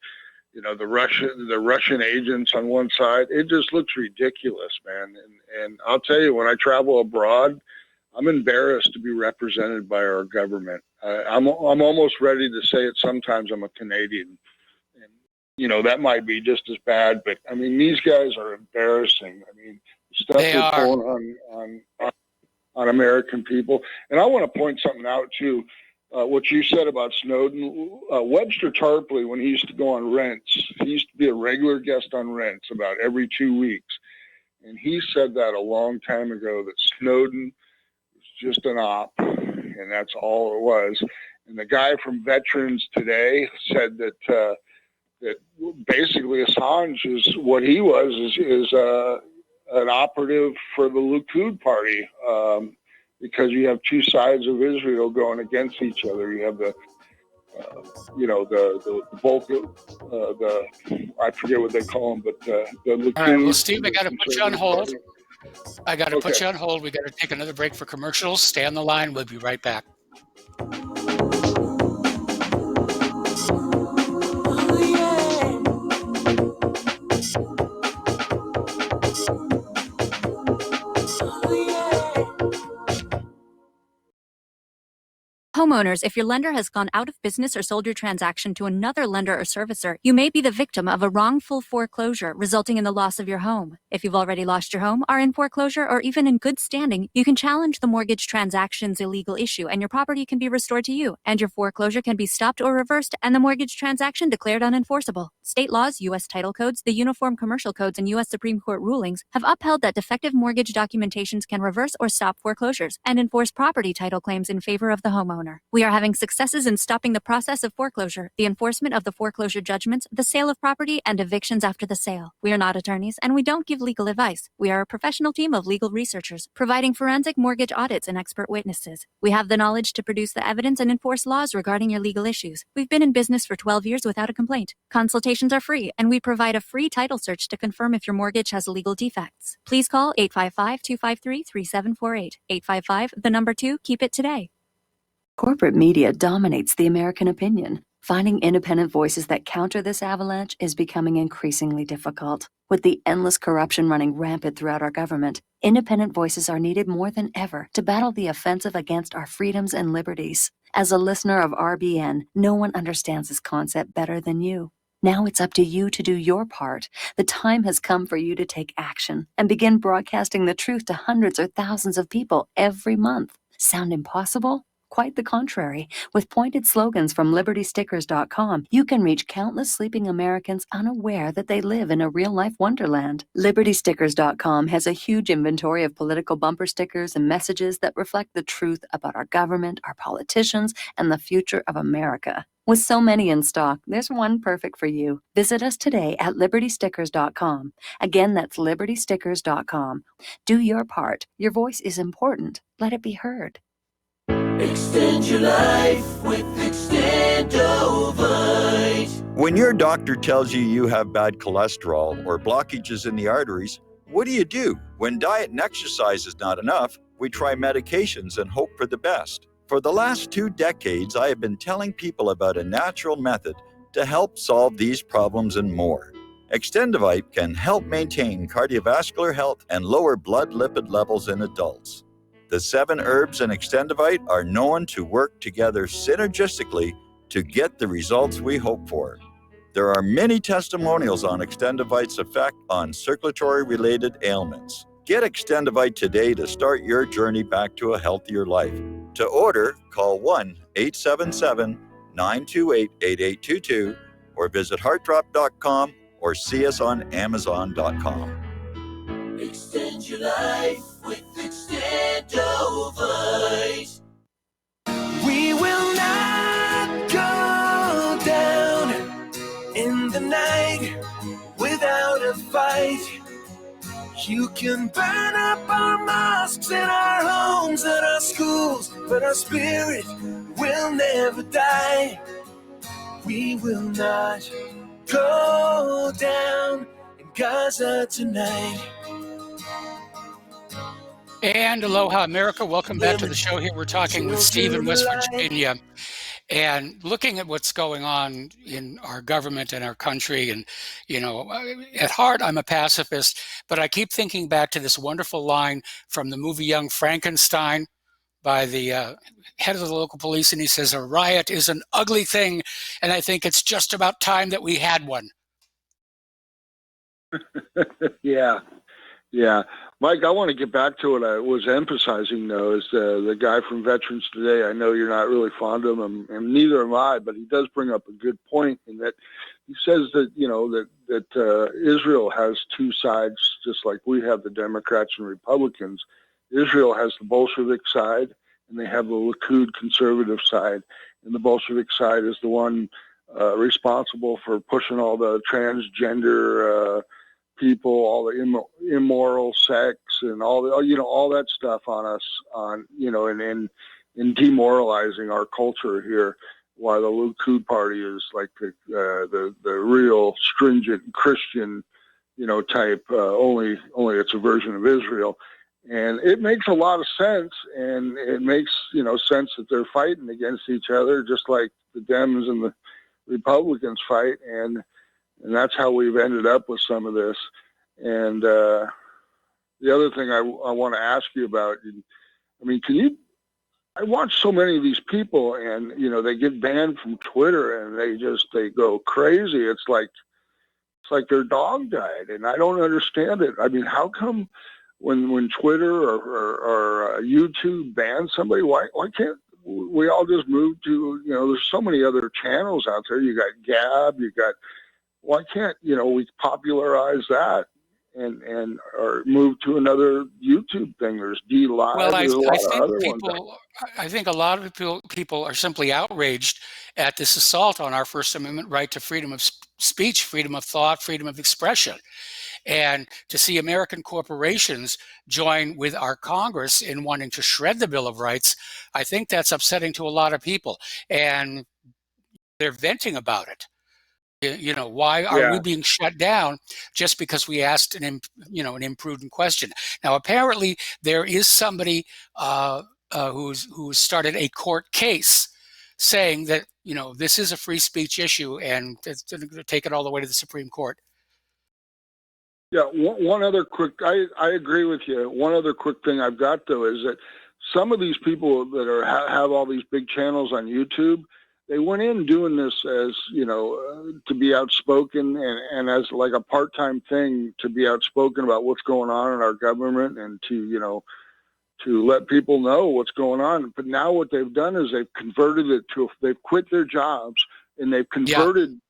[SPEAKER 17] you know, the Russian agents on one side, it just looks ridiculous, man. And I'll tell you, when I travel abroad, I'm embarrassed to be represented by our government. I'm almost ready to say it sometimes. I'm a Canadian. And, you know, that might be just as bad, but I mean, these guys are embarrassing. I mean, stuff
[SPEAKER 3] They
[SPEAKER 17] they're
[SPEAKER 3] are.
[SPEAKER 17] pulling on American people. And I want to point something out too. What you said about Snowden, Webster Tarpley, when he used to go on Rents, he used to be a regular guest on Rents about every 2 weeks. And he said that a long time ago, that Snowden was just an op, and that's all it was. And the guy from Veterans Today said that that basically Assange is what he was is an operative for the Likud party, because you have two sides of Israel going against each other. You have the bulk of I forget what they call them, but the Likud.
[SPEAKER 3] All right, well, Steve, I got to put you on hold. I got to put you on hold. We got to take another break for commercials. Stay on the line. We'll be right back.
[SPEAKER 18] Homeowners, if your lender has gone out of business or sold your transaction to another lender or servicer, you may be the victim of a wrongful foreclosure, resulting in the loss of your home. If you've already lost your home, are in foreclosure, or even in good standing, you can challenge the mortgage transaction's illegal issue, and your property can be restored to you, and your foreclosure can be stopped or reversed, and the mortgage transaction declared unenforceable. State laws, U.S. title codes, the Uniform Commercial Codes, and U.S. Supreme Court rulings have upheld that defective mortgage documentations can reverse or stop foreclosures and enforce property title claims in favor of the homeowner. We are having successes in stopping the process of foreclosure, the enforcement of the foreclosure judgments, the sale of property, and evictions after the sale. We are not attorneys, and we don't give legal advice. We are a professional team of legal researchers, providing forensic mortgage audits and expert witnesses. We have the knowledge to produce the evidence and enforce laws regarding your legal issues. We've been in business for 12 years without a complaint. Consultations are free, and we provide a free title search to confirm if your mortgage has legal defects. Please call 855-253-3748. 855, 2, keep it today.
[SPEAKER 5] Corporate media dominates the American opinion. Finding independent voices that counter this avalanche is becoming increasingly difficult. With the endless corruption running rampant throughout our government, independent voices are needed more than ever to battle the offensive against our freedoms and liberties. As a listener of RBN, no one understands this concept better than you. Now it's up to you to do your part. The time has come for you to take action and begin broadcasting the truth to hundreds or thousands of people every month. Sound impossible? Quite the contrary. With pointed slogans from LibertyStickers.com, you can reach countless sleeping Americans unaware that they live in a real-life wonderland. LibertyStickers.com has a huge inventory of political bumper stickers and messages that reflect the truth about our government, our politicians, and the future of America. With so many in stock, there's one perfect for you. Visit us today at LibertyStickers.com. Again, that's LibertyStickers.com. Do your part. Your voice is important. Let it be heard.
[SPEAKER 19] Extend your life with Extendovite.
[SPEAKER 12] When your doctor tells you you have bad cholesterol or blockages in the arteries, what do? When diet and exercise is not enough, we try medications and hope for the best. For the last 2 decades, I have been telling people about a natural method to help solve these problems and more. Extendovite can help maintain cardiovascular health and lower blood lipid levels in adults. The 7 herbs in Extendovite are known to work together synergistically to get the results we hope for. There are many testimonials on Extendovite's effect on circulatory-related ailments. Get Extendovite today to start your journey back to a healthier life. To order, call 1-877-928-8822 or visit heartdrop.com or see us on amazon.com.
[SPEAKER 19] Extend your life with Extendovite. We will not go down in the night without a fight. You can burn up our mosques and our homes and our schools, but our spirit will never die. We will not go down in Gaza tonight.
[SPEAKER 3] And aloha, America. Welcome back to the show. Here we're talking with Steve in West Virginia and looking at what's going on in our government and our country. And, you know, at heart, I'm a pacifist, but I keep thinking back to this wonderful line from the movie Young Frankenstein by the head of the local police. And he says, "A riot is an ugly thing." And I think it's just about time that we had one.
[SPEAKER 17] Yeah. Yeah. Mike, I want to get back to what I was emphasizing, though, is the guy from Veterans Today. I know you're not really fond of him, and neither am I, but he does bring up a good point in that he says that, that Israel has two sides, just like we have the Democrats and Republicans. Israel has the Bolshevik side, and they have the Likud conservative side. And the Bolshevik side is the one responsible for pushing all the transgender people, all the immoral sex, and all that stuff on us, and demoralizing our culture here. While the Likud party is like the real stringent Christian, type. Only it's a version of Israel, and it makes a lot of sense. And it makes sense that they're fighting against each other, just like the Dems and the Republicans fight, and that's how we've ended up with some of this. And the other thing I want to ask you about, I watch so many of these people, and they get banned from Twitter, and they go crazy. It's like their dog died, and I don't understand it. I mean, how come when Twitter or YouTube bans somebody, why can't we all just move to, there's so many other channels out there. You got Gab, why can't, we popularize that and or move to another YouTube thing? There's DLive.
[SPEAKER 3] Well,
[SPEAKER 17] I
[SPEAKER 3] think a lot of people are simply outraged at this assault on our First Amendment right to freedom of speech, freedom of thought, freedom of expression. And to see American corporations join with our Congress in wanting to shred the Bill of Rights, I think that's upsetting to a lot of people. And they're venting about it. Why are we being shut down just because we asked an imprudent question? Now, apparently, there is somebody who started a court case saying that this is a free speech issue, and it's going to take it all the way to the Supreme Court.
[SPEAKER 17] Yeah, one other quick, I agree with you. One other quick thing I've got, though, is that some of these people that have all these big channels on YouTube, they went in doing this as, to be outspoken and as like a part-time thing to be outspoken about what's going on in our government and to let people know what's going on. But now what they've done is they've converted it they've quit their jobs and they've converted,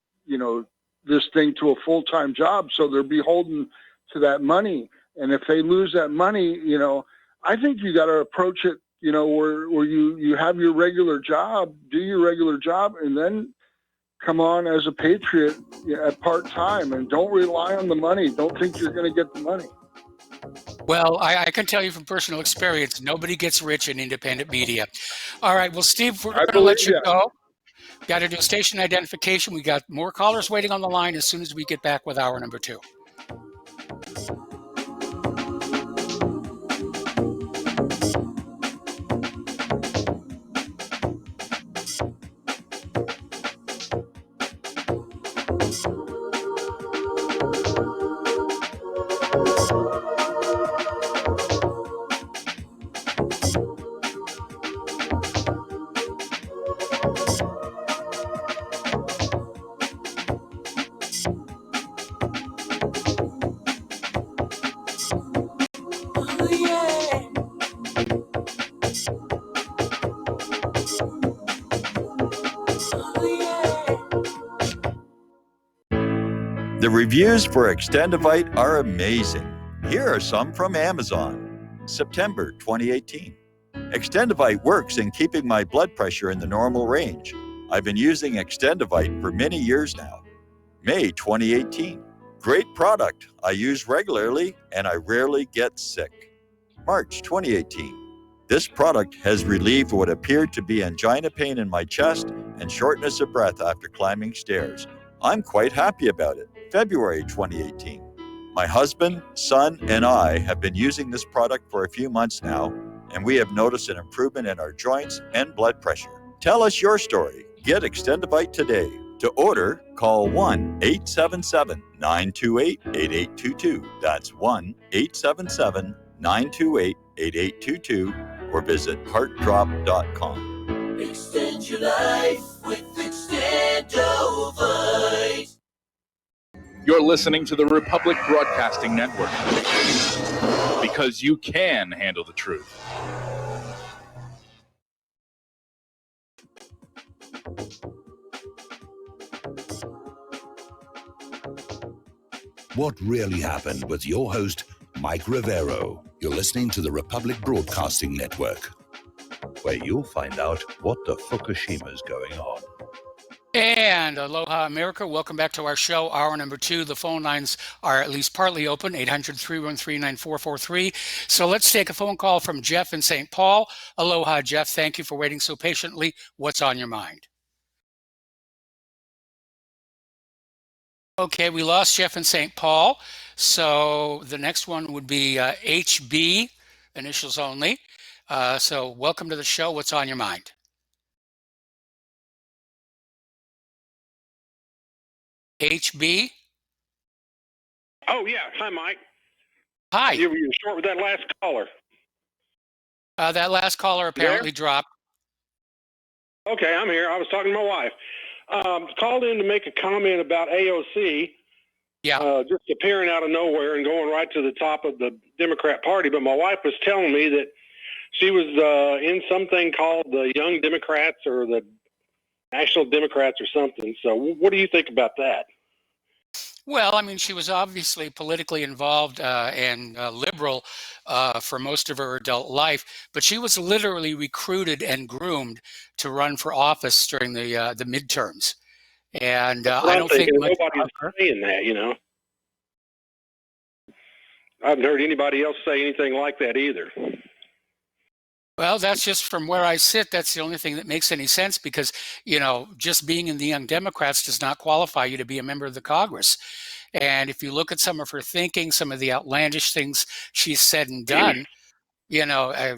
[SPEAKER 17] this thing to a full-time job. So they're beholden to that money. And if they lose that money, I think you got to approach it, where you have your regular job, do your regular job, and then come on as a patriot at part-time, and don't rely on the money. Don't think you're going to get the money.
[SPEAKER 3] Well, I can tell you from personal experience, nobody gets rich in independent media. All right. Well, Steve, we're going to let you go. Got to do station identification. We got more callers waiting on the line as soon as we get back with hour number 2.
[SPEAKER 12] The reviews for Extendivite are amazing. Here are some from Amazon. September 2018. Extendivite works in keeping my blood pressure in the normal range. I've been using Extendivite for many years now. May 2018. Great product. I use regularly and I rarely get sick. March 2018. This product has relieved what appeared to be angina pain in my chest and shortness of breath after climbing stairs. I'm quite happy about it. February 2018. My husband, son, and I have been using this product for a few months now, and we have noticed an improvement in our joints and blood pressure. Tell us your story. Get Extendivite today. To order, call 1-877-928-8822. That's 1-877-928-8822, or visit heartdrop.com.
[SPEAKER 19] Extend your life with Extendovite.
[SPEAKER 20] You're listening to the Republic Broadcasting Network, because you can handle the truth.
[SPEAKER 2] What really happened with your host, Mike Rivero. You're listening to the Republic Broadcasting Network, where you'll find out what the Fukushima's going on.
[SPEAKER 3] And aloha, America. Welcome back to our show, hour number 2. The phone lines are at least partly open, 800-313-9443. So let's take a phone call from Jeff in St. Paul. Aloha, Jeff. Thank you for waiting so patiently. What's on your mind? Okay, we lost Jeff in St. Paul. So the next one would be HB, initials only. So welcome to the show. What's on your mind? HB?
[SPEAKER 21] Oh, yeah. Hi, Mike.
[SPEAKER 3] Hi.
[SPEAKER 21] You were short with that last caller.
[SPEAKER 3] That last caller apparently dropped.
[SPEAKER 21] Okay, I'm here. I was talking to my wife. Called in to make a comment about AOC.
[SPEAKER 3] Yeah.
[SPEAKER 21] Just appearing out of nowhere and going right to the top of the Democrat Party. But my wife was telling me that she was in something called the Young Democrats or the National Democrats or something. So what do you think about that?
[SPEAKER 3] Well, I mean, she was obviously politically involved and liberal for most of her adult life, but she was literally recruited and groomed to run for office during the midterms. And I don't think much
[SPEAKER 21] nobody's saying that, you know. I haven't heard anybody else say anything like that either.
[SPEAKER 3] Well, that's just from where I sit. That's the only thing that makes any sense because, you know, just being in the Young Democrats does not qualify you to be a member of the Congress. And if you look at some of her thinking, some of the outlandish things she's said and done, you know, I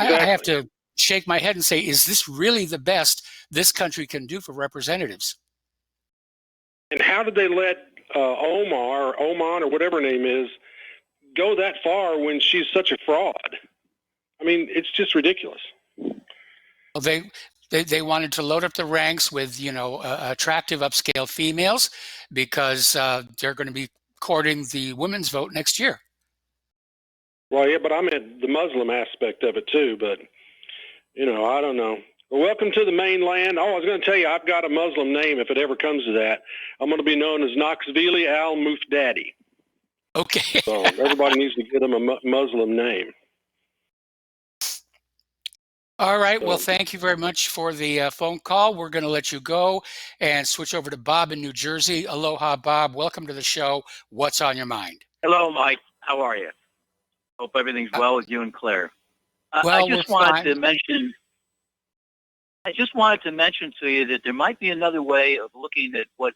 [SPEAKER 3] have to shake my head and say, is this really the best this country can do for representatives?
[SPEAKER 21] And how did they let Oman or whatever her name is go that far when she's such a fraud? I mean, it's just ridiculous.
[SPEAKER 3] Well, they wanted to load up the ranks with, you know, attractive upscale females because they're going to be courting the women's vote next year.
[SPEAKER 21] Well, yeah, but I meant the Muslim aspect of it too. But, you know, I don't know. Well, welcome to the mainland. Oh, I was going to tell you, I've got a Muslim name if it ever comes to that. I'm going to be known as Knoxville Al Mufdadi.
[SPEAKER 3] Okay.
[SPEAKER 21] So everybody needs to get him a Muslim name.
[SPEAKER 3] All right. Well, thank you very much for the phone call. We're going to let you go and switch over to Bob in New Jersey. Aloha, Bob. Welcome to the show. What's on your mind?
[SPEAKER 22] Hello, Mike. How are you? Hope everything's well with you and Claire.
[SPEAKER 3] Well,
[SPEAKER 22] I just wanted to mention to you that there might be another way of looking at what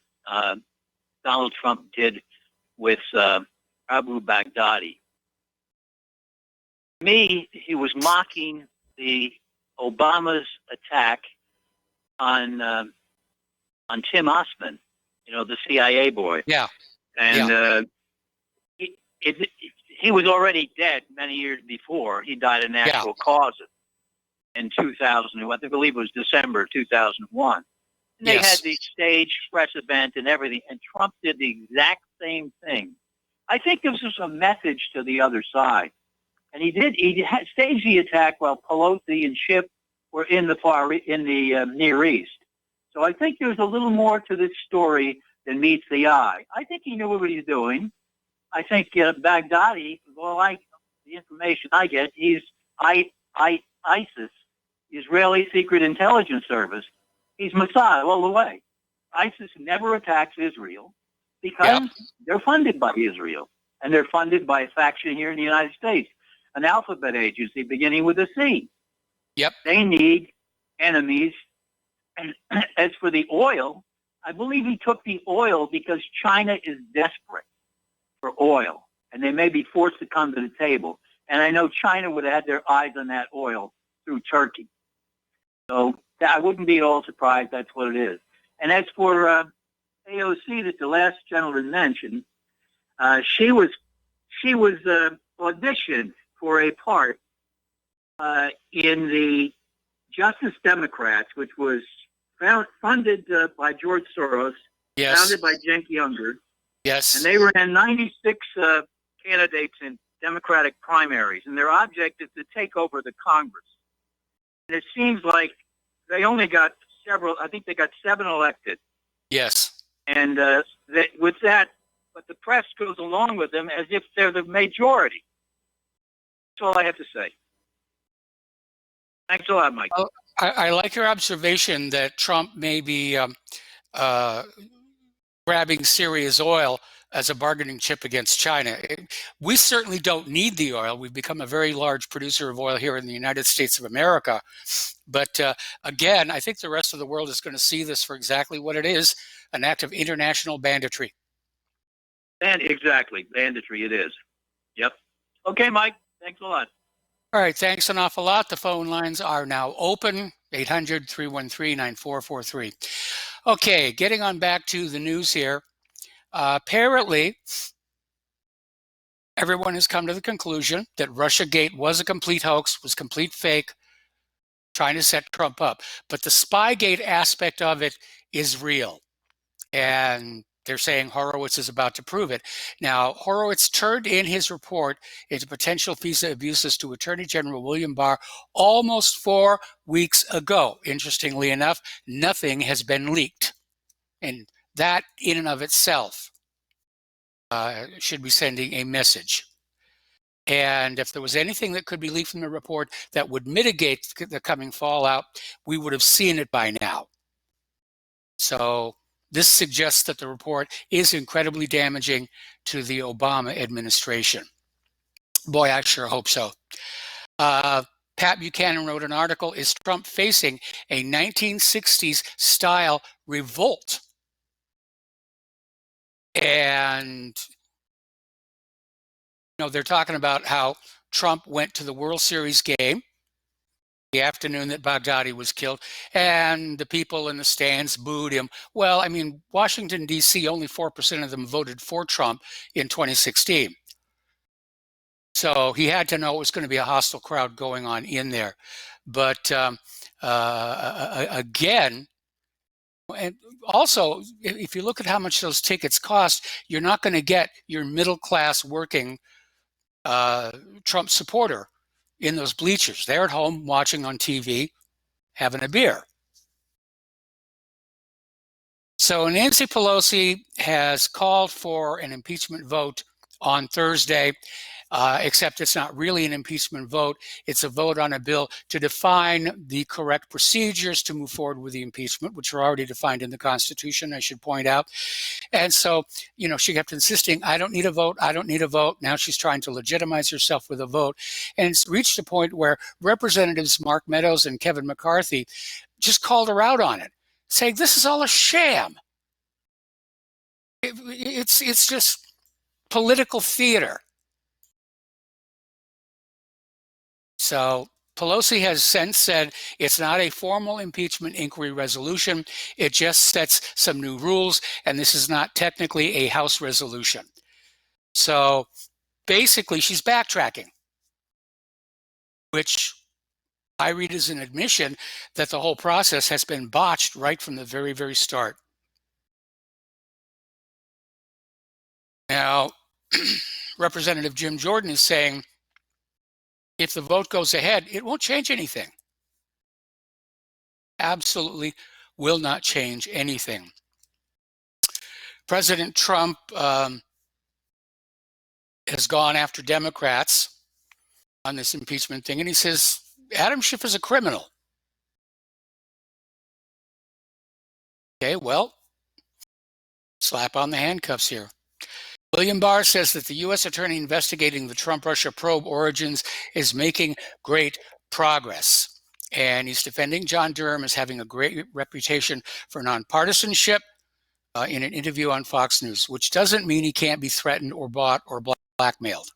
[SPEAKER 22] Donald Trump did with Abu Baghdadi. To me, he was mocking the Obama's attack on Tim Osman, you know, the CIA boy.
[SPEAKER 3] Yeah.
[SPEAKER 22] And he was already dead many years before. He died of natural causes in 2000. I believe it was December 2001. And they had the staged press event and everything, and Trump did the exact same thing. I think this was a message to the other side. And he had staged the attack while Pelosi and Schiff were in the Near East. So I think there's a little more to this story than meets the eye. I think he knew what he was doing. I think Baghdadi, the information I get, he's ISIS, Israeli Secret Intelligence Service. He's Mossad all the way. ISIS never attacks Israel because they're funded by Israel, and they're funded by a faction here in the United States, an alphabet agency beginning with a C.
[SPEAKER 3] Yep.
[SPEAKER 22] They need enemies. And as for the oil, I believe he took the oil because China is desperate for oil, and they may be forced to come to the table. And I know China would have had their eyes on that oil through Turkey. So I wouldn't be at all surprised that's what it is. And as for AOC that the last gentleman mentioned, she was auditioned for a part in the Justice Democrats, which was funded by George Soros founded by Cenk Uygur.
[SPEAKER 3] Yes.
[SPEAKER 22] And they ran 96 candidates in Democratic primaries, and their objective is to take over the Congress. And it seems like they only got I think they got 7 elected.
[SPEAKER 3] Yes.
[SPEAKER 22] And with that, but the press goes along with them as if they're the majority. That's all I have to say. Thanks a lot, Mike.
[SPEAKER 3] Well, I like your observation that Trump may be grabbing Syria's oil as a bargaining chip against China. We certainly don't need the oil. We've become a very large producer of oil here in the United States of America. But again, I think the rest of the world is going to see this for exactly what it is, an act of international banditry.
[SPEAKER 22] And exactly, banditry it is. Yep. Okay, Mike, thanks a lot.
[SPEAKER 3] All right, thanks an awful lot. The phone lines are now open, 800-313-9443. Okay, getting on back to the news here. Apparently, everyone has come to the conclusion that Russiagate was a complete hoax, was complete fake, trying to set Trump up. But the Spygate aspect of it is real. And they're saying Horowitz is about to prove it. Now, Horowitz turned in his report into potential visa abuses to Attorney General William Barr almost 4 weeks ago. Interestingly enough, nothing has been leaked. And that in and of itself should be sending a message. And if there was anything that could be leaked from the report that would mitigate the coming fallout, we would have seen it by now. So this suggests that the report is incredibly damaging to the Obama administration. Boy, I sure hope so. Pat Buchanan wrote an article, Is Trump Facing a 1960s Style Revolt? And they're talking about how Trump went to the World Series game the afternoon that Baghdadi was killed, and the people in the stands booed him. Well, I mean, Washington, D.C., only 4% of them voted for Trump in 2016. So he had to know it was going to be a hostile crowd going on in there. But again, and also, if you look at how much those tickets cost, you're not going to get your middle-class working Trump supporter in those bleachers. They're at home watching on TV, having a beer. So Nancy Pelosi has called for an impeachment vote on Thursday, except it's not really an impeachment vote. It's a vote on a bill to define the correct procedures to move forward with the impeachment, which are already defined in the Constitution, I should point out. And so, she kept insisting, I don't need a vote, I don't need a vote. Now she's trying to legitimize herself with a vote. And it's reached a point where Representatives Mark Meadows and Kevin McCarthy just called her out on it, saying this is all a sham. It's just political theater. So Pelosi has since said it's not a formal impeachment inquiry resolution. It just sets some new rules, and this is not technically a House resolution. So basically, she's backtracking, which I read as an admission that the whole process has been botched right from the very, very start. Now, Representative Jim Jordan is saying, if the vote goes ahead, it won't change anything. Absolutely will not change anything. President Trump has gone after Democrats on this impeachment thing, and he says, Adam Schiff is a criminal. Okay, well, slap on the handcuffs here. William Barr says that the U.S. attorney investigating the Trump-Russia probe origins is making great progress. And he's defending John Durham as having a great reputation for nonpartisanship in an interview on Fox News, which doesn't mean he can't be threatened or bought or blackmailed.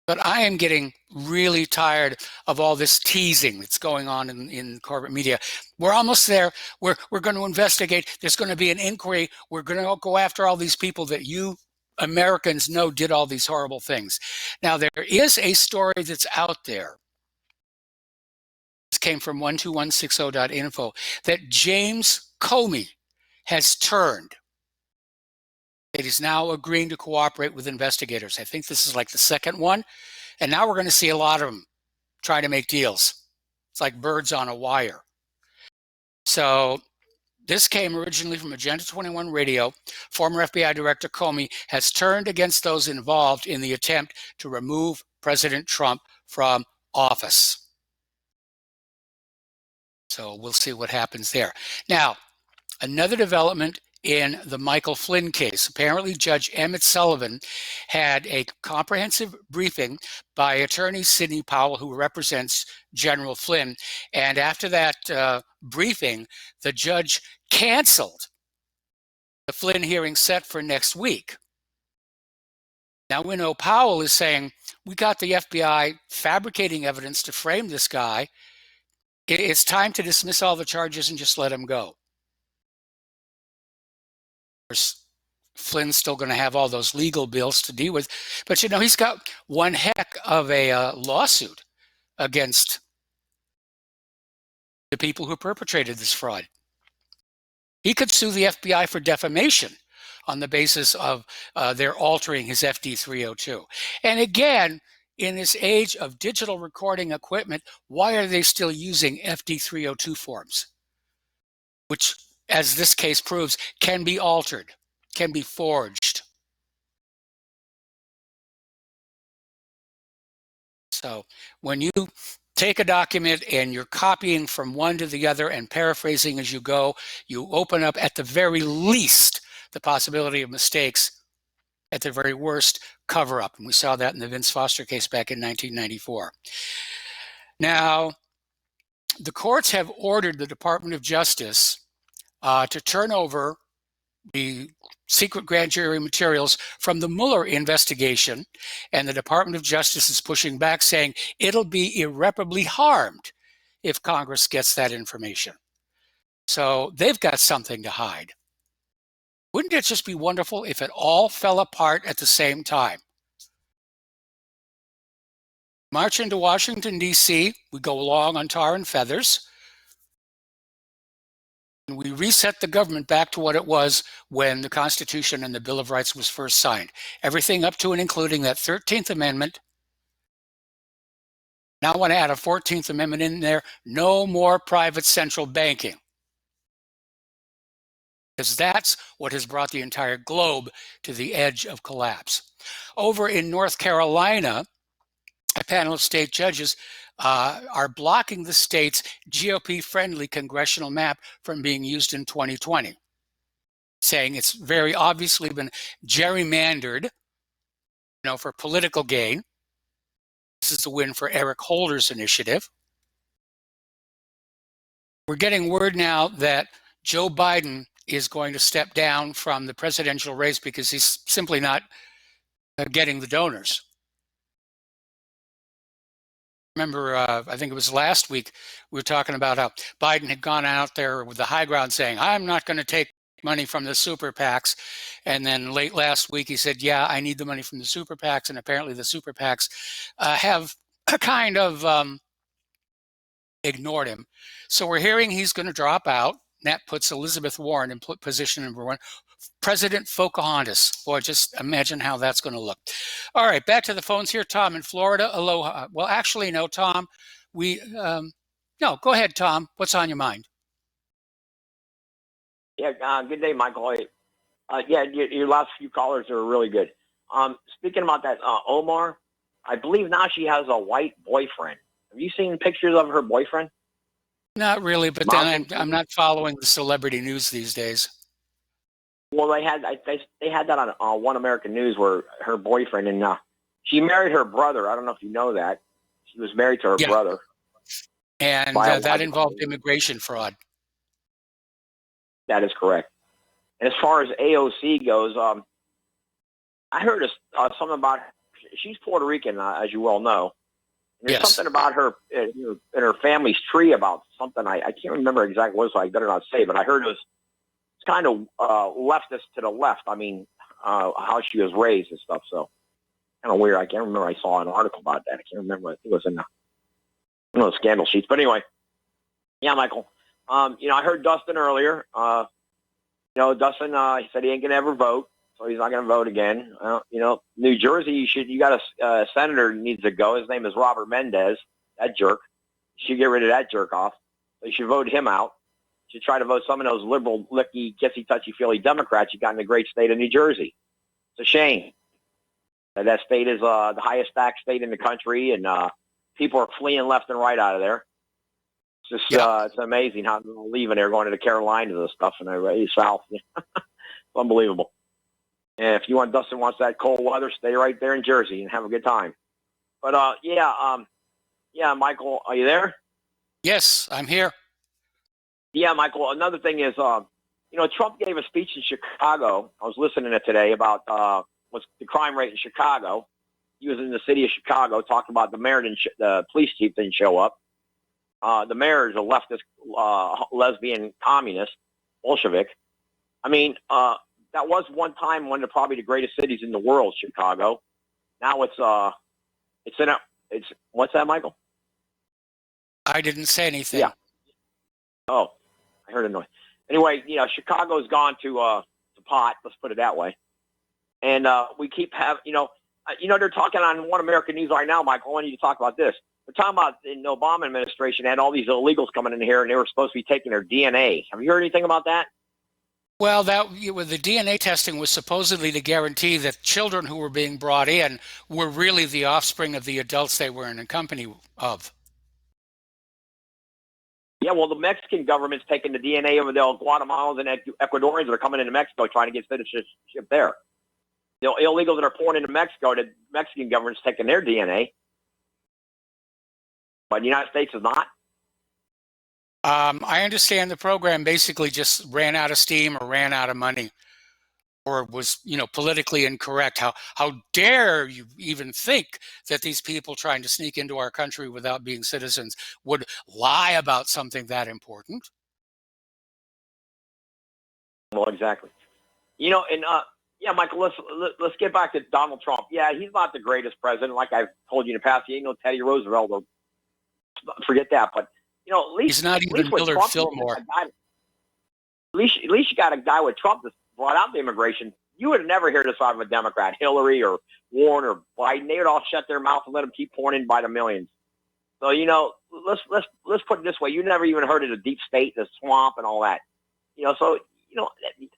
[SPEAKER 3] But I am getting really tired of all this teasing that's going on in corporate media. We're almost there. We're going to investigate. There's going to be an inquiry. We're going to go after all these people that you Americans know did all these horrible things. Now, there is a story that's out there. It's came from 12160.info, that James Comey has turned. It is now agreeing to cooperate with investigators. I think this is like the second one. And now we're going to see a lot of them trying to make deals. It's like birds on a wire. So this came originally from Agenda 21 Radio. Former FBI Director Comey has turned against those involved in the attempt to remove President Trump from office. So we'll see what happens there. Now, another development in the Michael Flynn case. Apparently, Judge Emmett Sullivan had a comprehensive briefing by attorney Sidney Powell, who represents General Flynn. And after that briefing, the judge canceled the Flynn hearing set for next week. Now we know Powell is saying, we got the FBI fabricating evidence to frame this guy. It's time to dismiss all the charges and just let him go. Flynn's still going to have all those legal bills to deal with. But, he's got one heck of a lawsuit against the people who perpetrated this fraud. He could sue the FBI for defamation on the basis of their altering his FD 302. And again, in this age of digital recording equipment, why are they still using FD 302 forms? Which, as this case proves, can be altered, can be forged. So when you take a document and you're copying from one to the other and paraphrasing as you go, you open up at the very least the possibility of mistakes, at the very worst, cover up. And we saw that in the Vince Foster case back in 1994. Now, the courts have ordered the Department of Justice to turn over the secret grand jury materials from the Mueller investigation, and the Department of Justice is pushing back, saying it'll be irreparably harmed if Congress gets that information. So they've got something to hide. Wouldn't it just be wonderful if it all fell apart at the same time? March into Washington, D.C., we go along on tar and feathers, and we reset the government back to what it was when the Constitution and the Bill of Rights was first signed. Everything up to and including that 13th Amendment. Now I want to add a 14th Amendment in there. No more private central banking. Because that's what has brought the entire globe to the edge of collapse. Over in North Carolina, a panel of state judges are blocking the state's GOP-friendly congressional map from being used in 2020, saying it's very obviously been gerrymandered, for political gain. This is a win for Eric Holder's initiative. We're getting word now that Joe Biden is going to step down from the presidential race because he's simply not getting the donors. Remember, I think it was last week, we were talking about how Biden had gone out there with the high ground saying, I'm not going to take money from the super PACs. And then late last week, he said, yeah, I need the money from the super PACs. And apparently the super PACs have kind of ignored him. So we're hearing he's going to drop out. That puts Elizabeth Warren in position number one. President Pocahontas. Boy, just imagine how that's going to look. All right, back to the phones here. Tom in Florida. Aloha. Well, actually, no, Tom. No, go ahead, Tom. What's on your mind?
[SPEAKER 1] Yeah, good day, Michael. Your last few callers are really good. Speaking about that, Omar, I believe now she has a white boyfriend. Have you seen pictures of her boyfriend?
[SPEAKER 3] Not really, but then I'm not following the celebrity news these days.
[SPEAKER 1] Well, they had that on One American News where her boyfriend, and she married her brother. I don't know if you know that. She was married to her brother.
[SPEAKER 3] And that involved immigration fraud.
[SPEAKER 1] That is correct. And as far as AOC goes, I heard something about, she's Puerto Rican, as you well know. There's something about her in her family's tree about something. I can't remember exactly what, so I better not say, but I heard it's kind of leftist to the left. I mean, how she was raised and stuff. So kind of weird. I can't remember. I saw an article about that. I can't remember. I think it was in the scandal sheets. But anyway, Yeah, Michael. I heard Dustin earlier. Dustin, he said he ain't gonna ever vote, so he's not gonna vote again. New Jersey, you got a senator needs to go. His name is Robert Mendez. That jerk. You should get rid of that jerk off. So you should vote him out. You should try to vote some of those liberal, licky, kissy, touchy-feely Democrats you got in the great state of New Jersey. It's a shame that state is the highest tax state in the country, and people are fleeing left and right out of there. It's just it's amazing how they're leaving there, going to the Carolinas and stuff, and they're south. It's unbelievable. And if Dustin wants that cold weather, stay right there in Jersey and have a good time. But Michael, are you there?
[SPEAKER 3] Yes, I'm here.
[SPEAKER 1] Yeah, Michael. Another thing is, Trump gave a speech in Chicago. I was listening to it today about what's the crime rate in Chicago. He was in the city of Chicago, talking about the mayor the police chief didn't show up. The mayor is a leftist, lesbian, communist, Bolshevik. I mean, that was one time one of probably the greatest cities in the world, Chicago. Now it's what's that, Michael?
[SPEAKER 3] I didn't say anything.
[SPEAKER 1] Yeah. Oh, I heard a noise. Anyway, Chicago's gone to pot. Let's put it that way. And we keep having, they're talking on One American News right now, Michael. I want you to talk about this. They're talking about in the Obama administration had all these illegals coming in here, and they were supposed to be taking their DNA. Have you heard anything about that?
[SPEAKER 3] Well, the DNA testing was supposedly to guarantee that children who were being brought in were really the offspring of the adults they were in the company of.
[SPEAKER 1] Yeah, well, the Mexican government's taking the DNA of the Guatemalans and Ecuadorians that are coming into Mexico trying to get citizenship there. The illegals that are pouring into Mexico, the Mexican government's taking their DNA. But the United States is not.
[SPEAKER 3] I understand the program basically just ran out of steam or ran out of money or was, politically incorrect. How dare you even think that these people trying to sneak into our country without being citizens would lie about something that important?
[SPEAKER 1] Well, exactly. Michael, let's get back to Donald Trump. Yeah, he's not the greatest president. Like I've told you in the past, he ain't no Teddy Roosevelt. Or forget that. But at least
[SPEAKER 3] he's not even Millard Fillmore.
[SPEAKER 1] At least you got a guy with Trump that brought out the immigration. You would never hear this out of a Democrat, Hillary or Warren or Biden. They would all shut their mouth and let them keep pouring in by the millions. So let's put it this way: you never even heard of the deep state, the swamp, and all that.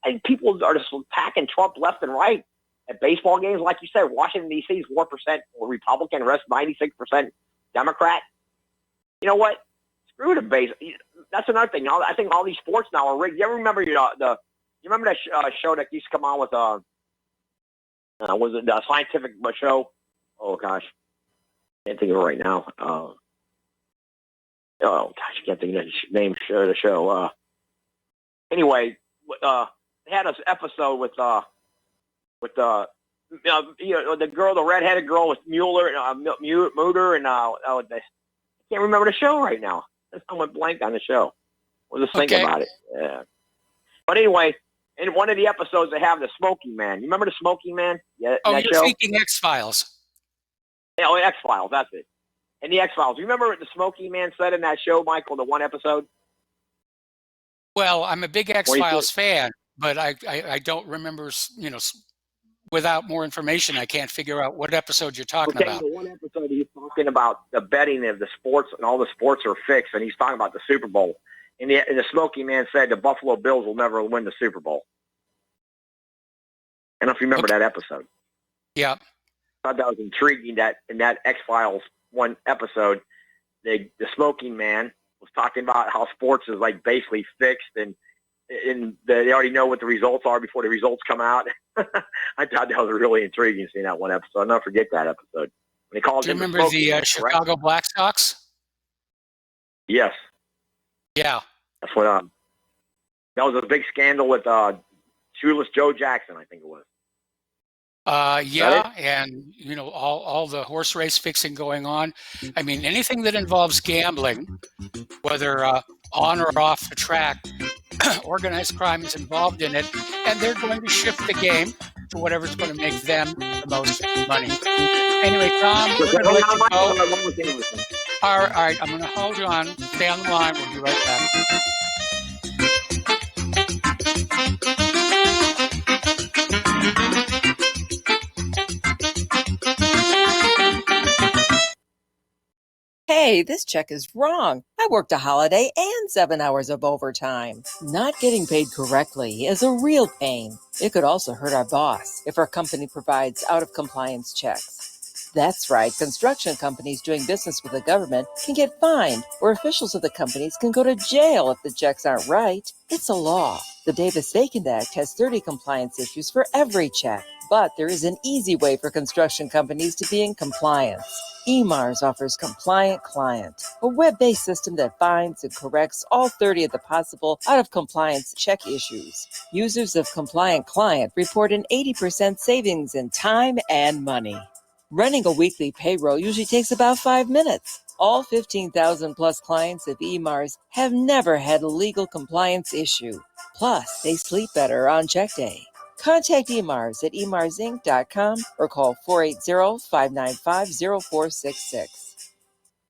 [SPEAKER 1] And people are just attacking Trump left and right at baseball games, like you said. Washington D.C. is 4% Republican, the rest 96% Democrat. You know what? Screw the base. That's another thing. I think all these sports now are rigged. You ever remember you remember that show that used to come on with was it the scientific show? Oh gosh, can't think of it right now. Oh gosh, I can't think of the name of the show. Anyway, they had this episode with the girl, the redheaded girl with Mueller, Mutter, and I can't remember the show right now. I went blank on the show. We'll just think about it. Yeah. But anyway, in one of the episodes, they have the Smoking Man. You remember the Smoking Man? Yeah.
[SPEAKER 3] Oh, you're speaking X-Files.
[SPEAKER 1] Yeah, X-Files. That's it. And the X-Files. You remember what the Smoking Man said in that show, Michael? The one episode.
[SPEAKER 3] Well, I'm a big X-Files fan, but I don't remember. Without more information, I can't figure out what episode you're talking about.
[SPEAKER 1] The one episode he's talking about the betting of the sports, and all the sports are fixed, and he's talking about the Super Bowl. And the Smoking Man said the Buffalo Bills will never win the Super Bowl. I don't know if you remember that episode.
[SPEAKER 3] Yeah.
[SPEAKER 1] I thought that was intriguing that in that X-Files one episode, the Smoking Man was talking about how sports is like basically fixed and they already know what the results are before the results come out. I thought that was really intriguing seeing that one episode. I'll never forget that episode. When they called
[SPEAKER 3] Do you remember the Chicago Black Sox?
[SPEAKER 1] Yes.
[SPEAKER 3] Yeah.
[SPEAKER 1] That's what that was a big scandal with Shoeless Joe Jackson, I think it was.
[SPEAKER 3] Yeah, and all the horse race fixing going on. I mean, anything that involves gambling, whether on or off the track, organized crime is involved in it, and they're going to shift the game to whatever's going to make them the most money. Anyway, Tom, we're going to let you go. All right, I'm going to hold you on Stay on the line. We'll be right back.
[SPEAKER 6] Hey, this check is wrong. I worked a holiday and 7 hours of overtime. Not getting paid correctly is a real pain. It could also hurt our boss if our company provides out-of-compliance checks. That's right, construction companies doing business with the government can get fined, or officials of the companies can go to jail if the checks aren't right. It's a law. The Davis-Bacon Act has 30 compliance issues for every check, but there is an easy way for construction companies to be in compliance. EMARS offers Compliant Client, a web-based system that finds and corrects all 30 of the possible out-of-compliance check issues. Users of Compliant Client report an 80% savings in time and money. Running a weekly payroll usually takes about 5 minutes. All 15,000 plus clients of EMARS have never had a legal compliance issue. Plus, they sleep better on check day. Contact EMARS at emarsinc.com or call 480-595-0466.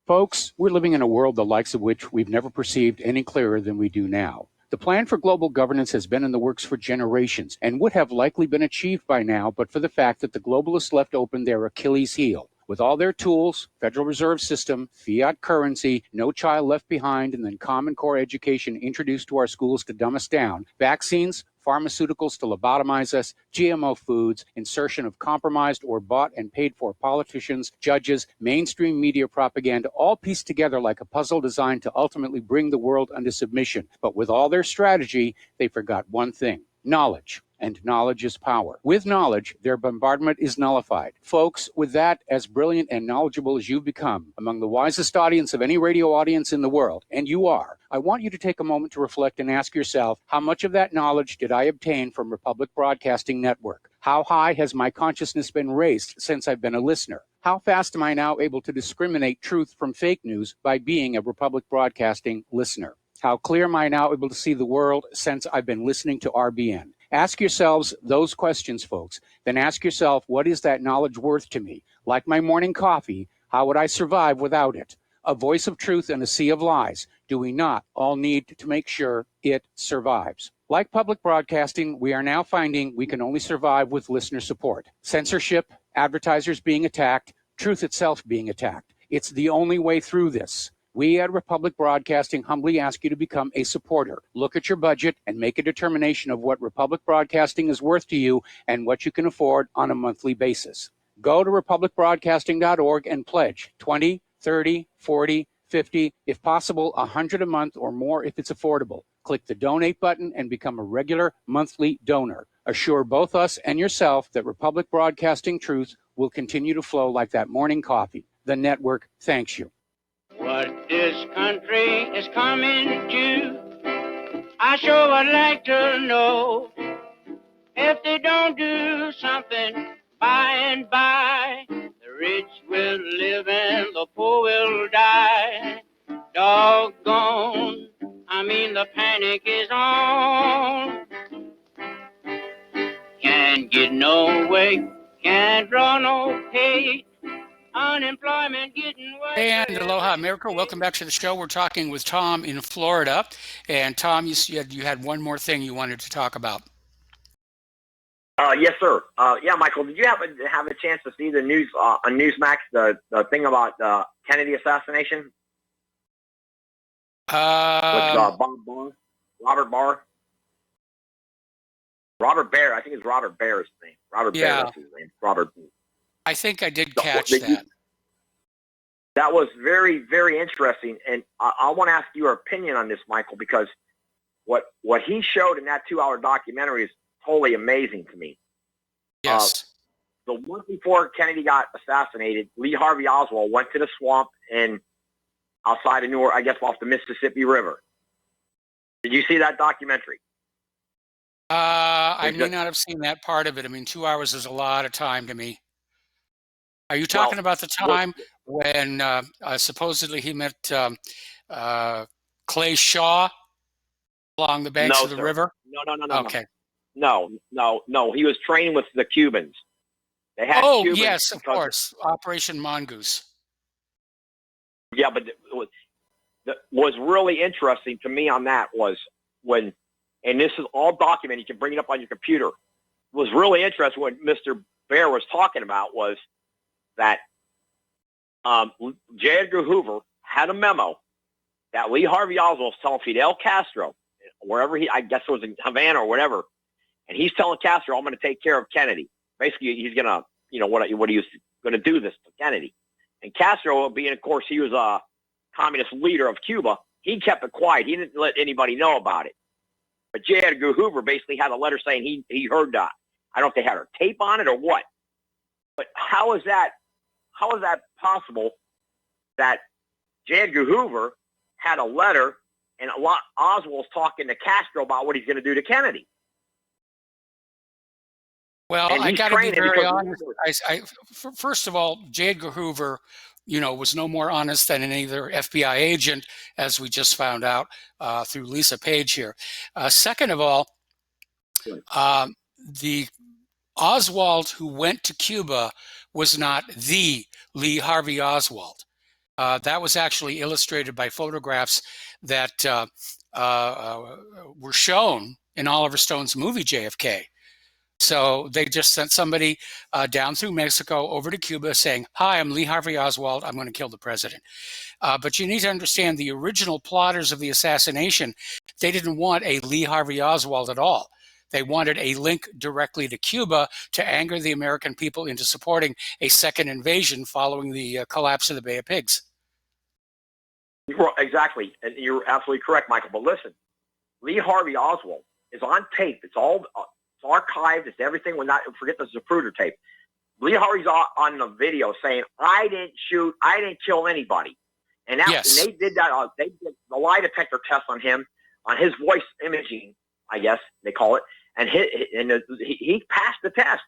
[SPEAKER 7] Folks, we're living in a world the likes of which we've never perceived any clearer than we do now. The plan for global governance has been in the works for generations and would have likely been achieved by now, but for the fact that the globalists left open their Achilles heel. With all their tools, Federal Reserve System, fiat currency, no child left behind, and then Common Core education introduced to our schools to dumb us down, vaccines, pharmaceuticals to lobotomize us, GMO foods, insertion of compromised or bought and paid for politicians, judges, mainstream media propaganda, all pieced together like a puzzle designed to ultimately bring the world under submission. But with all their strategy, they forgot one thing: knowledge. And knowledge is power. With knowledge, their bombardment is nullified. Folks, with that, as brilliant and knowledgeable as you've become, among the wisest audience of any radio audience in the world, and you are, I want you to take a moment to reflect and ask yourself, how much of that knowledge did I obtain from Republic Broadcasting Network? How high has my consciousness been raised since I've been a listener? How fast am I now able to discriminate truth from fake news by being a Republic Broadcasting listener? How clear am I now able to see the world since I've been listening to RBN? Ask yourselves those questions, folks. Then ask yourself, what is that knowledge worth to me? Like my morning coffee, how would I survive without it? A voice of truth in a sea of lies. Do we not all need to make sure it survives? Like public broadcasting, we are now finding we can only survive with listener support. Censorship, advertisers being attacked, truth itself being attacked. It's the only way through this. We at Republic Broadcasting humbly ask you to become a supporter. Look at your budget and make a determination of what Republic Broadcasting is worth to you and what you can afford on a monthly basis. Go to republicbroadcasting.org and pledge 20, 30, 40, 50, if possible, 100 a month or more if it's affordable. Click the donate button and become a regular monthly donor. Assure both us and yourself that Republic Broadcasting truth will continue to flow like that morning coffee. The network thanks you.
[SPEAKER 23] What this country is coming to, I sure would like to know. If they don't do something by and by, the rich will live and the poor will die. Doggone, the panic is on. Can't get no way, can't draw no pay. Unemployment getting worse.
[SPEAKER 3] And aloha, America. Welcome back to the show. We're talking with Tom in Florida. And Tom, you had one more thing you wanted to talk about.
[SPEAKER 1] Yes, sir. Yeah, Michael, did you have a chance to see the news on Newsmax, the thing about the Kennedy assassination? With Bob Barr, Robert Barr? Robert Baer. I think it's Robert Baer's name. Robert Baer is his name. Robert Baer.
[SPEAKER 3] I think I did catch that.
[SPEAKER 1] That was very, very interesting, and I want to ask your opinion on this, Michael, because what he showed in that 2-hour documentary is totally amazing to me.
[SPEAKER 3] Yes.
[SPEAKER 1] The month before Kennedy got assassinated, Lee Harvey Oswald went to the swamp outside of Newark, I guess off the Mississippi River. Did you see that documentary?
[SPEAKER 3] I may not have seen that part of it. I mean, 2 hours is a lot of time to me. Are you talking about the time when supposedly he met Clay Shaw along the banks of the river?
[SPEAKER 1] No.
[SPEAKER 3] Okay.
[SPEAKER 1] No. He was training with the Cubans. They had Cubans
[SPEAKER 3] yes, of course. Operation Mongoose.
[SPEAKER 1] Yeah, but that was really interesting to me on that was when, and this is all documented, you can bring it up on your computer, was really interesting what Mr. Bear was talking about was that J. Edgar Hoover had a memo that Lee Harvey Oswald was telling Fidel Castro, wherever I guess it was in Havana or whatever, and he's telling Castro, I'm going to take care of Kennedy. Basically, he's going to, what he was going to do this to Kennedy. And Castro, being, of course, he was a communist leader of Cuba, he kept it quiet. He didn't let anybody know about it. But J. Edgar Hoover basically had a letter saying he heard that. I don't know if they had a tape on it or what. But how is that possible that J. Edgar Hoover had a letter and Oswald's talking to Castro about what he's going to do to Kennedy?
[SPEAKER 3] Well, I got to be very honest. First of all, J. Edgar Hoover, was no more honest than any other FBI agent, as we just found out through Lisa Page here. Second of all, the Oswald who went to Cuba was not the Lee Harvey Oswald. That was actually illustrated by photographs that were shown in Oliver Stone's movie JFK. So they just sent somebody down through Mexico over to Cuba saying, hi, I'm Lee Harvey Oswald. I'm going to kill the president. But you need to understand the original plotters of the assassination, they didn't want a Lee Harvey Oswald at all. They wanted a link directly to Cuba to anger the American people into supporting a second invasion following the collapse of the Bay of Pigs.
[SPEAKER 1] Exactly. And you're absolutely correct, Michael. But listen, Lee Harvey Oswald is on tape. It's all archived. It's everything. Forget the Zapruder tape. Lee Harvey's on the video saying, I didn't shoot. I didn't kill anybody. And, and they did that. They did the lie detector test on him, on his voice imaging, I guess they call it. And he passed the test.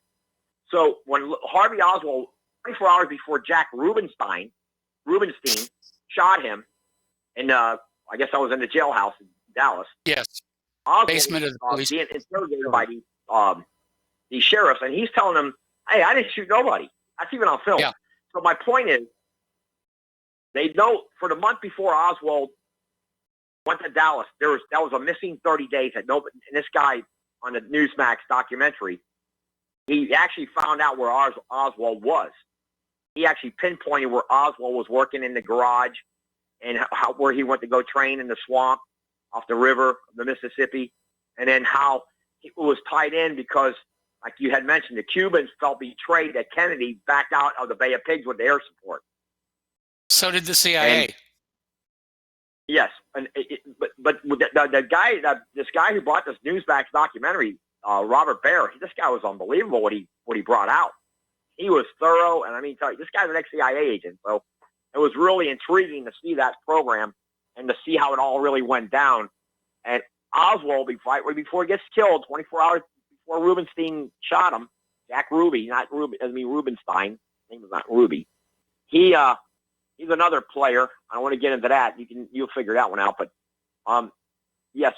[SPEAKER 1] So when Harvey Oswald, 24 hours before Jack Rubenstein shot him, and I guess I was in the jailhouse in Dallas.
[SPEAKER 3] Yes.
[SPEAKER 1] Oswald,
[SPEAKER 3] basement of the police.
[SPEAKER 1] Being interrogated by the sheriffs, and he's telling them, hey, I didn't shoot nobody. That's even on film. Yeah. So my point is, they know for the month before Oswald went to Dallas, that was a missing 30 days. And this guy on the Newsmax documentary, he actually found out where Oswald was. He actually pinpointed where Oswald was working in the garage and where he went to go train in the swamp off the river, the Mississippi, and then how it was tied in because, like you had mentioned, the Cubans felt betrayed that Kennedy backed out of the Bay of Pigs with air support.
[SPEAKER 3] So did the CIA.
[SPEAKER 1] Yes, but the guy, this guy who brought this Newsmax documentary, Robert Baer, this guy was unbelievable what he brought out. He was thorough, and I mean, tell you, this guy's an ex-CIA agent, so it was really intriguing to see that program and to see how it all really went down. And Oswald, before he gets killed, 24 hours before Rubenstein shot him, Jack Ruby, Rubenstein, his name was not Ruby. He's another player. I don't want to get into that. You'll figure that one out. But yes,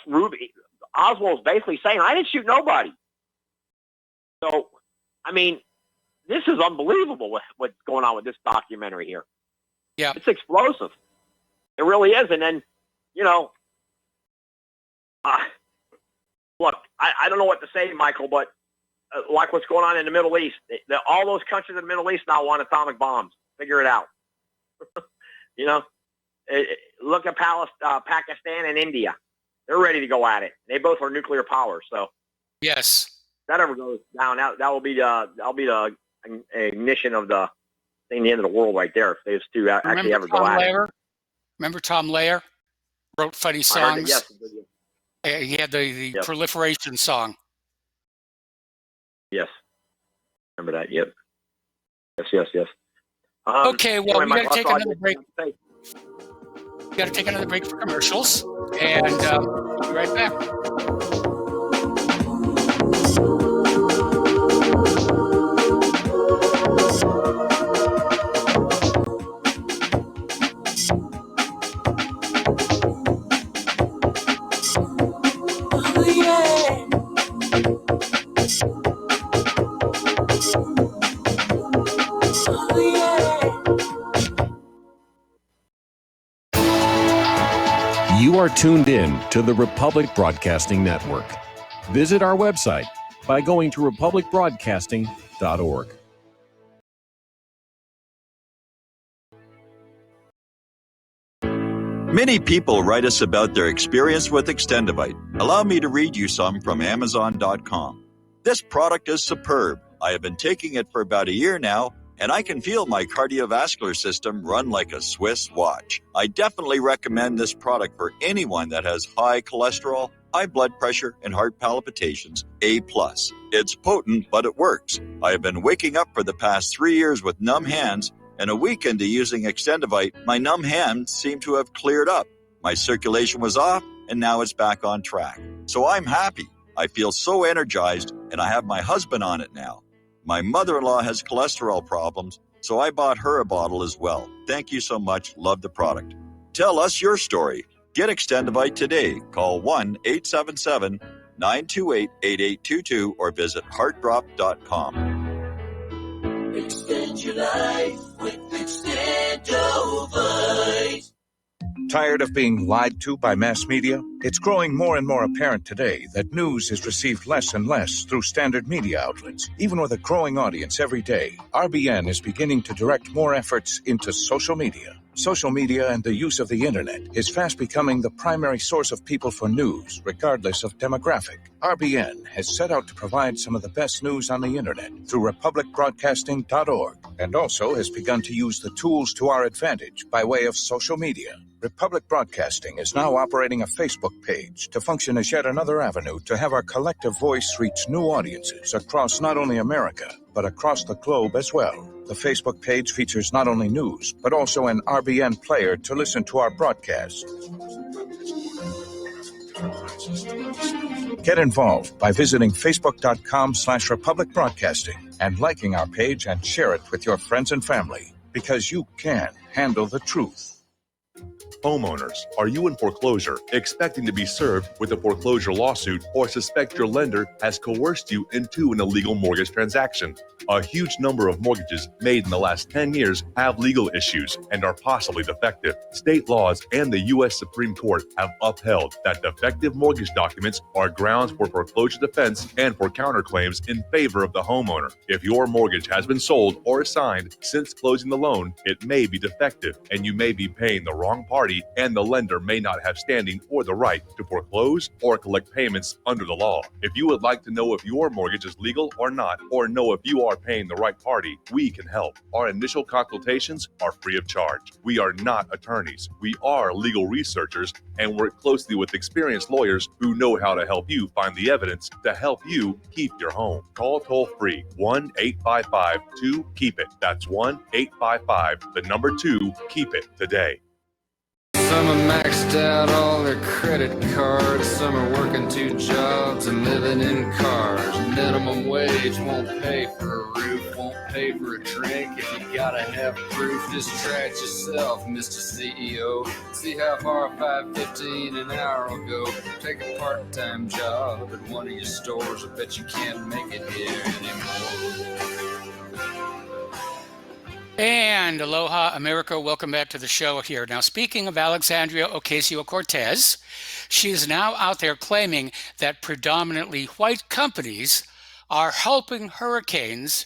[SPEAKER 1] Oswald's basically saying, I didn't shoot nobody. So, I mean, this is unbelievable what's going on with this documentary here.
[SPEAKER 3] Yeah.
[SPEAKER 1] It's explosive. It really is. And then, look, I don't know what to say, Michael, but like what's going on in the Middle East, all those countries in the Middle East now want atomic bombs. Figure it out. Look at Pakistan and India. They're ready to go at it. They both are nuclear power. So
[SPEAKER 3] yes,
[SPEAKER 1] if that ever goes down, that will be the ignition of the end of the world right there. If those two actually ever go at it.
[SPEAKER 3] Remember Tom Lehrer wrote funny songs?
[SPEAKER 1] Yes.
[SPEAKER 3] He had the proliferation song.
[SPEAKER 1] Yes. Remember that? Yep. Yes.
[SPEAKER 3] Okay, well, we got to take another break. We got to take another break for commercials, and we'll be right back.
[SPEAKER 4] are tuned in to the Republic Broadcasting Network. Visit our website by going to republicbroadcasting.org.
[SPEAKER 12] Many people write us about their experience with Extendivite. Allow me to read you some from Amazon.com. This product is superb. I have been taking it for about a year now, and I can feel my cardiovascular system run like a Swiss watch. I definitely recommend this product for anyone that has high cholesterol, high blood pressure, and heart palpitations, A+. It's potent, but it works. I have been waking up for the past 3 years with numb hands, and a week into using Extendivite, my numb hands seem to have cleared up. My circulation was off, and now it's back on track. So I'm happy. I feel so energized, and I have my husband on it now. My mother-in-law has cholesterol problems, so I bought her a bottle as well. Thank you so much. Love the product. Tell us your story. Get Extendivite today. Call 1-877-928-8822 or visit heartdrop.com.
[SPEAKER 19] Extend your life with Extendovite.
[SPEAKER 11] Tired of being lied to by mass media? It's growing more and more apparent today that news is received less and less through standard media outlets. Even with a growing audience every day, RBN is beginning to direct more efforts into social media. Social media and the use of the internet is fast becoming the primary source of people for news, regardless of demographic. RBN has set out to provide some of the best news on the internet through republicbroadcasting.org, and also has begun to use the tools to our advantage by way of social media. Republic Broadcasting is now operating a Facebook page to function as yet another avenue to have our collective voice reach new audiences across not only America, but across the globe as well. The Facebook page features not only news, but also an RBN player to listen to our broadcasts. Get involved by visiting facebook.com/Republic Broadcasting and liking our page and share it with your friends and family, because you can handle the truth.
[SPEAKER 9] Homeowners, are you in foreclosure, expecting to be served with a foreclosure lawsuit, or suspect your lender has coerced you into an illegal mortgage transaction? A huge number of mortgages made in the last 10 years have legal issues and are possibly defective. State laws and the U.S. Supreme Court have upheld that defective mortgage documents are grounds for foreclosure defense and for counterclaims in favor of the homeowner. If your mortgage has been sold or assigned since closing the loan, it may be defective, and you may be paying the wrong party, and the lender may not have standing or the right to foreclose or collect payments under the law. If you would like to know if your mortgage is legal or not, or know if you are paying the right party, we can help. Our initial consultations are free of charge. We are not attorneys. We are legal researchers and work closely with experienced lawyers who know how to help you find the evidence to help you keep your home. Call toll-free 1-855-2-KEEP-IT. That's 1-855-2-KEEP-IT today.
[SPEAKER 10] Some are maxed out all their credit cards. Some are working 2 jobs and living in cars. Minimum wage won't pay for a roof, won't pay for a drink. If you gotta have proof, just try it yourself, Mr. CEO. See how far $5.15 an hour will go. Take a part-time job at one of your stores. I bet you can't make it here anymore.
[SPEAKER 3] And aloha, America. Welcome back to the show here. Now, speaking of Alexandria Ocasio-Cortez, she is now out there claiming that predominantly white companies are helping hurricanes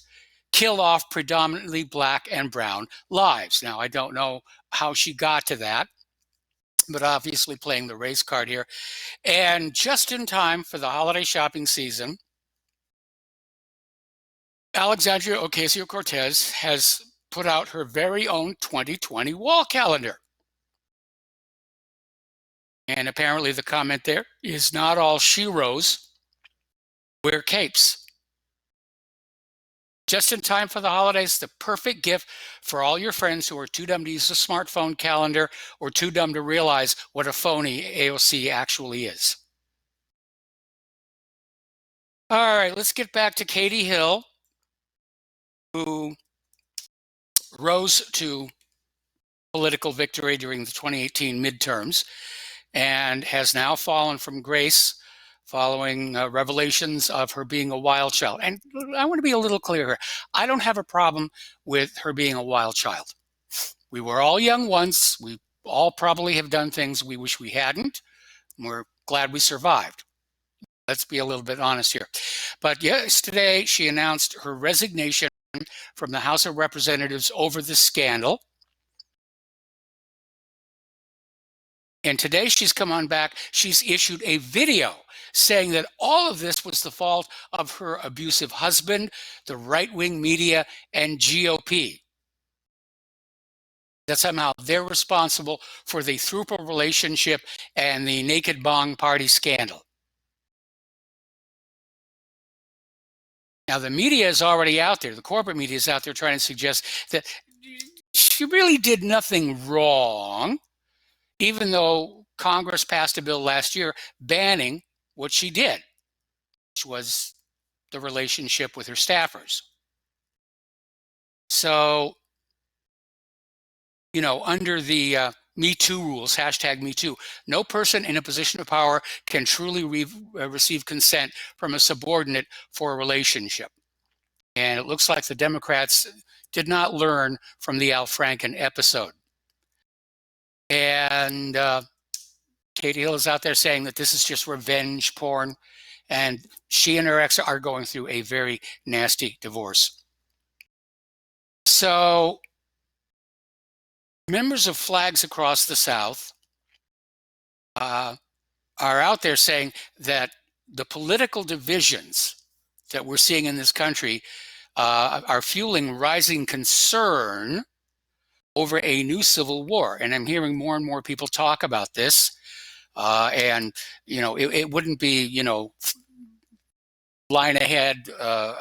[SPEAKER 3] kill off predominantly black and brown lives. Now, I don't know how she got to that, but obviously playing the race card here. And just in time for the holiday shopping season, Alexandria Ocasio-Cortez has put out her very own 2020 wall calendar. And apparently the comment there is not all sheroes wear capes. Just in time for the holidays, the perfect gift for all your friends who are too dumb to use a smartphone calendar or too dumb to realize what a phony AOC actually is. All right, let's get back to Katie Hill, who rose to political victory during the 2018 midterms and has now fallen from grace following revelations of her being a wild child. And I want to be a little clear here. I don't have a problem with her being a wild child. We were all young once. We all probably have done things we wish we hadn't. We're glad we survived. Let's be a little bit honest here. But yesterday, she announced her resignation from the House of Representatives over the scandal. And today she's come on back. She's issued a video saying that all of this was the fault of her abusive husband, the right-wing media, and GOP. That somehow they're responsible for the Thrupal relationship and the Naked Bong Party scandal. Now, the media is already out there. The corporate media is out there trying to suggest that she really did nothing wrong, even though Congress passed a bill last year banning what she did, which was the relationship with her staffers. So, you know, under the Me Too rules, hashtag Me Too, no person in a position of power can truly receive consent from a subordinate for a relationship. And it looks like the Democrats did not learn from the Al Franken episode. And Katie Hill is out there saying that this is just revenge porn, and she and her ex are going through a very nasty divorce. So members of Flags Across the South are out there saying that the political divisions that we're seeing in this country are fueling rising concern over a new civil war. And I'm hearing more and more people talk about this. And, you know, it wouldn't be, you know, line ahead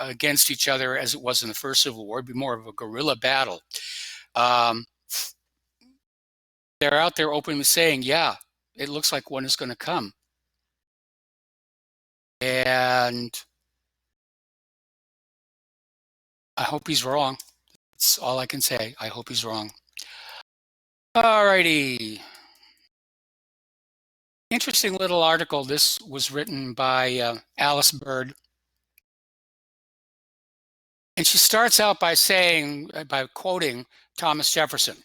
[SPEAKER 3] against each other as it was in the first Civil War. It'd be more of a guerrilla battle. They're out there openly saying, yeah, it looks like one is going to come. And I hope he's wrong. That's all I can say. I hope he's wrong. All righty. Interesting little article. This was written by Alice Bird. And she starts out by saying, by quoting Thomas Jefferson,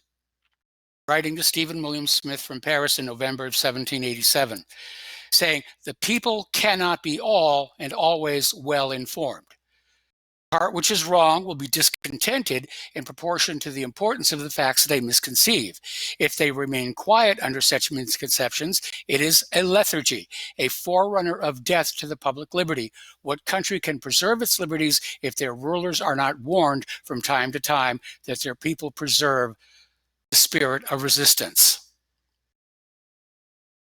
[SPEAKER 3] writing to Stephen William Smith from Paris in November of 1787, saying, "The people cannot be all and always well informed. Part which is wrong will be discontented in proportion to the importance of the facts they misconceive. If they remain quiet under such misconceptions, it is a lethargy, a forerunner of death to the public liberty. What country can preserve its liberties if their rulers are not warned from time to time that their people preserve the spirit of resistance?"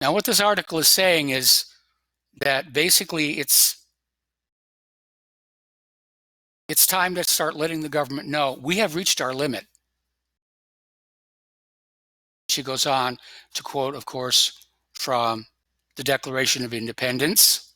[SPEAKER 3] Now, what this article is saying is that basically it's time to start letting the government know we have reached our limit. She goes on to quote, of course, from the Declaration of Independence.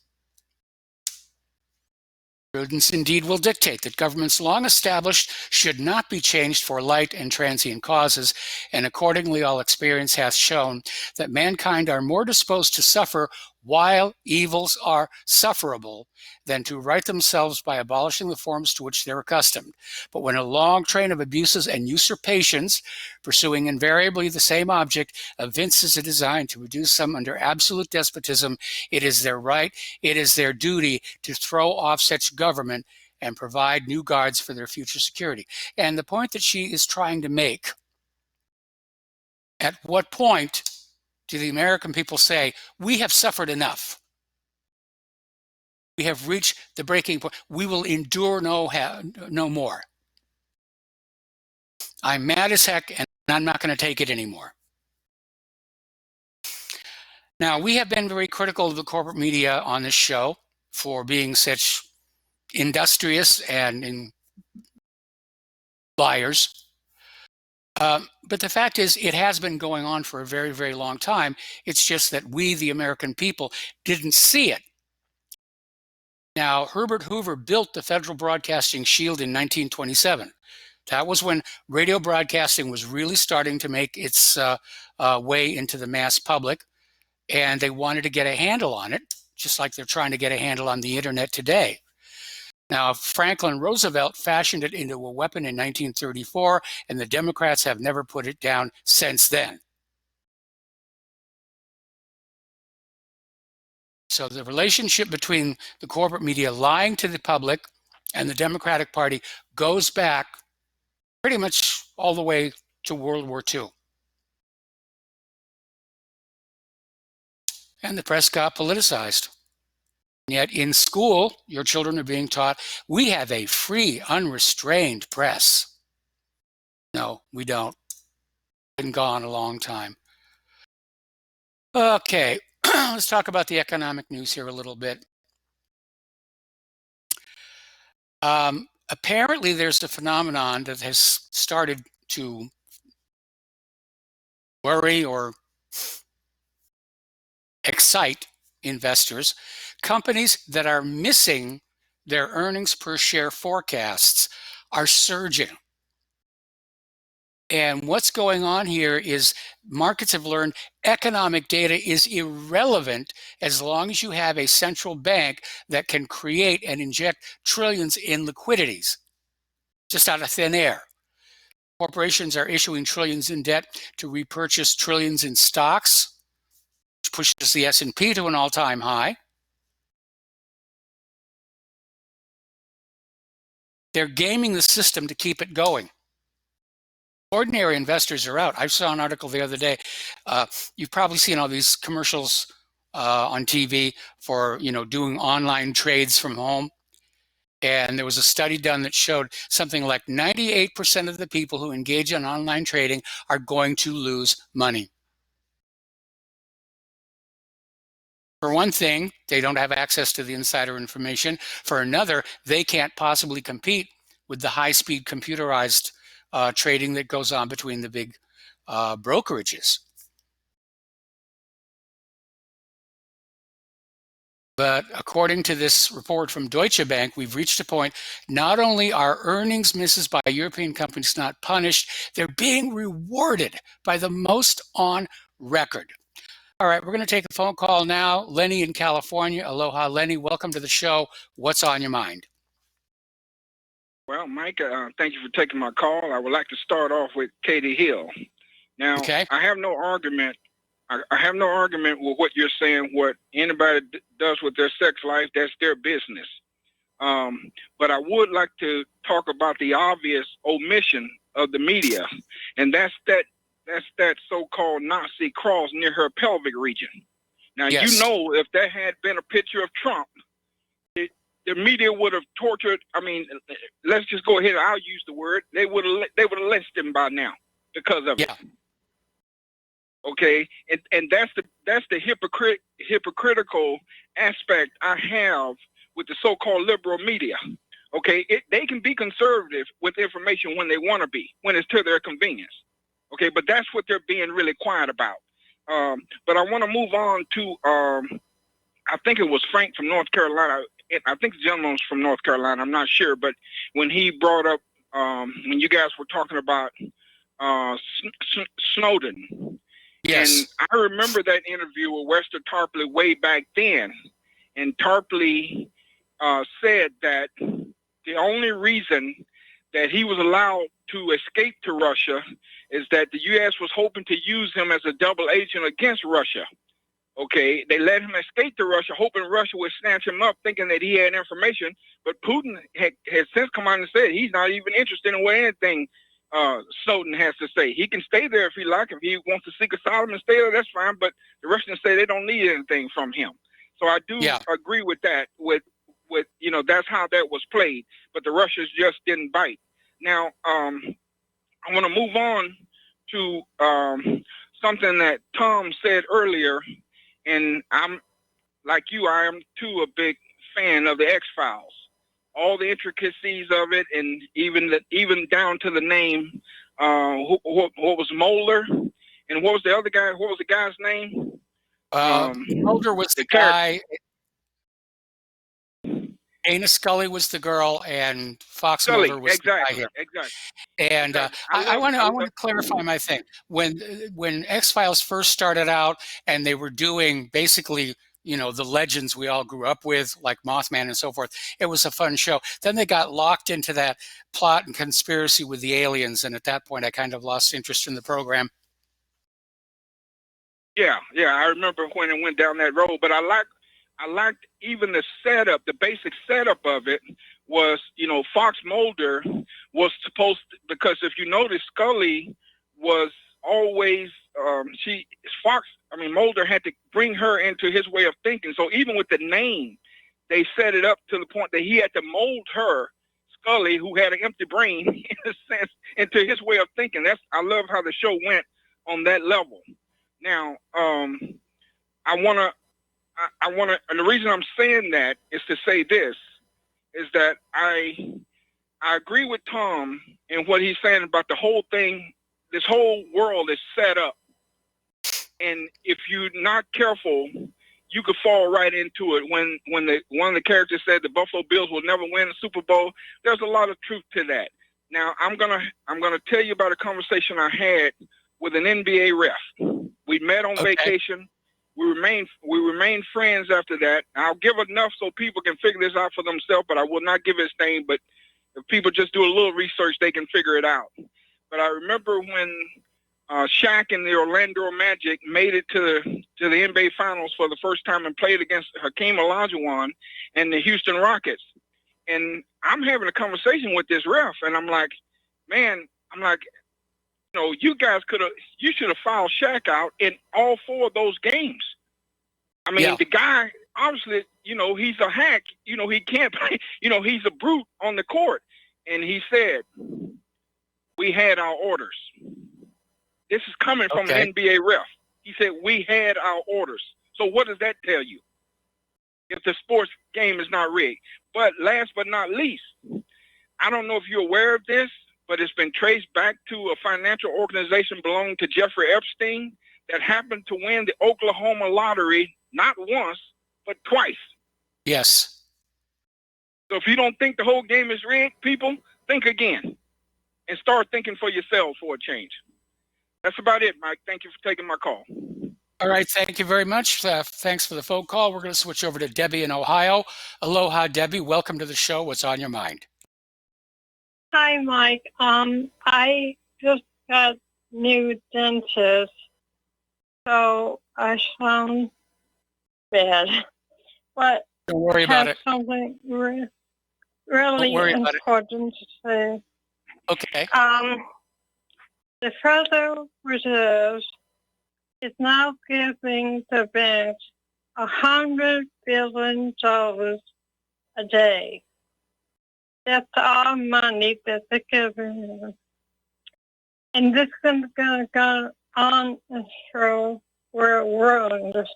[SPEAKER 3] "Prudence indeed will dictate that governments long established should not be changed for light and transient causes, and accordingly all experience hath shown that mankind are more disposed to suffer while evils are sufferable than to right themselves by abolishing the forms to which they're accustomed. But when a long train of abuses and usurpations, pursuing invariably the same object, evinces a design to reduce some under absolute despotism, it is their right, it is their duty to throw off such government and provide new guards for their future security." And the point that she is trying to make, at what point do the American people say, we have suffered enough? We have reached the breaking point. We will endure no more. I'm mad as heck, and I'm not going to take it anymore. Now, we have been very critical of the corporate media on this show for being such industrious and liars. But the fact is, it has been going on for a very, very long time. It's just that we, the American people, didn't see it. Now, Herbert Hoover built the Federal Broadcasting Shield in 1927. That was when radio broadcasting was really starting to make its way into the mass public, and they wanted to get a handle on it, just like they're trying to get a handle on the internet today. Now, Franklin Roosevelt fashioned it into a weapon in 1934, and the Democrats have never put it down since then. So the relationship between the corporate media lying to the public and the Democratic Party goes back pretty much all the way to World War II. And the press got politicized. Yet in school, your children are being taught, we have a free, unrestrained press. No, we don't. Been gone a long time. Okay, let's talk about the economic news here a little bit. Apparently, there's a phenomenon that has started to worry or excite investors. Companies that are missing their earnings per share forecasts are surging. And what's going on here is markets have learned economic data is irrelevant as long as you have a central bank that can create and inject trillions in liquidities just out of thin air. Corporations are issuing trillions in debt to repurchase trillions in stocks, which pushes the S&P to an all-time high. They're gaming the system to keep it going. Ordinary investors are out. I saw an article the other day. You've probably seen all these commercials on TV for, doing online trades from home. And there was a study done that showed something like 98% of the people who engage in online trading are going to lose money. For one thing, they don't have access to the insider information. For another, they can't possibly compete with the high-speed computerized trading that goes on between the big brokerages. But according to this report from Deutsche Bank, we've reached a point, not only are earnings misses by European companies not punished, they're being rewarded by the most on record. All right, we're going to take a phone call now. Lenny in California. Aloha, Lenny. Welcome to the show. What's on your mind?
[SPEAKER 8] Well, Mike, thank you for taking my call. I would like to start off with Katie Hill. Now, okay. I have no argument. I have no argument with what you're saying. What anybody does with their sex life, that's their business. But I would like to talk about the obvious omission of the media, and that's that so-called Nazi cross near her pelvic region. Now, yes. If there had been a picture of Trump, the media would have tortured. I mean, let's just go ahead. I'll use the word. They would have lynched him by now because of it. Okay, and that's the hypocritical aspect I have with the so-called liberal media. Okay, they can be conservative with information when they want to be, when it's to their convenience. Okay, but that's what they're being really quiet about. But I want to move on to I think it was Frank from North Carolina. I think the gentleman's from North Carolina. I'm not sure, but when he brought up when you guys were talking about Snowden. Yes. And I remember that interview with Wester Tarpley way back then. And Tarpley said that the only reason that he was allowed to escape to Russia is that the U.S. was hoping to use him as a double agent against Russia. Okay, they let him escape to Russia, hoping Russia would snatch him up, thinking that he had information. But Putin had since come out and said he's not even interested in what anything Snowden has to say. He can stay there if he like. If he wants to seek asylum and stay there, that's fine. But the Russians say they don't need anything from him. So I do agree with that. With that's how that was played. But the Russians just didn't bite. Now I want to move on to something that Tom said earlier, and I'm like you. I am too a big fan of the X-Files. All the intricacies of it, and even down to the name. What was Mulder, and what was the other guy? What was the guy's name?
[SPEAKER 3] Mulder was the guy. Dana Scully was the girl, and Fox Mulder was the guy here. Exactly. And I want to clarify my thing. When X-Files first started out, and they were doing basically, the legends we all grew up with, like Mothman and so forth. It was a fun show. Then they got locked into that plot and conspiracy with the aliens, and at that point, I kind of lost interest in the program.
[SPEAKER 8] Yeah, I remember when it went down that road. But I I liked even the setup, the basic setup of it was, Fox Mulder was supposed to, because if you notice, Scully was always, Mulder had to bring her into his way of thinking. So even with the name, they set it up to the point that he had to mold her, Scully, who had an empty brain, in a sense, into his way of thinking. I love how the show went on that level. Now, I want to, and the reason I'm saying that is to say this, is that I agree with Tom in what he's saying about the whole thing. This whole world is set up. And if you're not careful, you could fall right into it. When one of the characters said the Buffalo Bills will never win the Super Bowl, there's a lot of truth to that. Now, I'm gonna tell you about a conversation I had with an NBA ref. We met on vacation. We remained friends after that. I'll give enough so people can figure this out for themselves, but I will not give his name. But if people just do a little research, they can figure it out. But I remember when Shaq and the Orlando Magic made it to the NBA Finals for the first time and played against Hakeem Olajuwon and the Houston Rockets. And I'm having a conversation with this ref, and I'm like, you should have fouled Shaq out in all 4 of those games. I mean, The guy, obviously, he's a hack. He can't play. He's a brute on the court. And he said, we had our orders. This is coming from an NBA ref. He said, we had our orders. So what does that tell you? If the sports game is not rigged. But last but not least, I don't know if you're aware of this, but it's been traced back to a financial organization belonging to Jeffrey Epstein that happened to win the Oklahoma lottery not once, but twice.
[SPEAKER 3] Yes.
[SPEAKER 8] So if you don't think the whole game is rigged, people, think again and start thinking for yourselves for a change. That's about it, Mike. Thank you for taking my call.
[SPEAKER 3] All right. Thank you very much. Thanks for the phone call. We're going to switch over to Debbie in Ohio. Aloha, Debbie. Welcome to the show. What's on your mind?
[SPEAKER 13] Hi, Mike. I just got new dentist, so I sound bad. But
[SPEAKER 3] don't worry about it.
[SPEAKER 13] Something really important to say.
[SPEAKER 3] Okay.
[SPEAKER 13] The Federal Reserve is now giving the banks $100 billion a day. That's our money that they're giving us. And this is going to go on until we're ruined.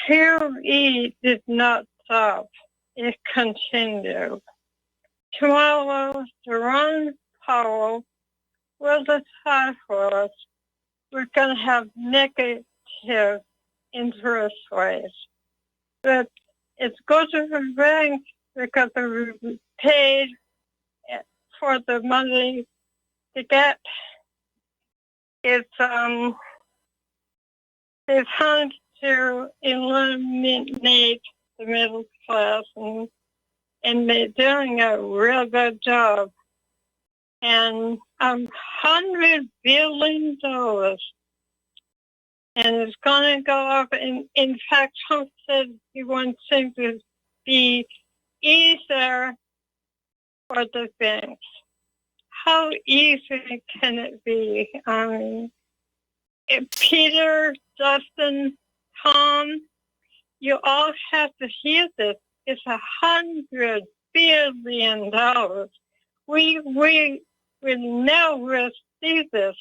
[SPEAKER 13] QE did not stop. It continued. Tomorrow, Jerome Powell will decide for us. We're going to have negative interest rates. But it's good to the bank because we paid for the money to get. It's they're trying to eliminate the middle class, and they're doing a real good job. And $100 billion, and it's going to go up. In fact, Trump said he wants things to be easier for the banks. How easy can it be? Peter, Justin, Tom, you all have to hear this. It's $100 billion. We will never see this,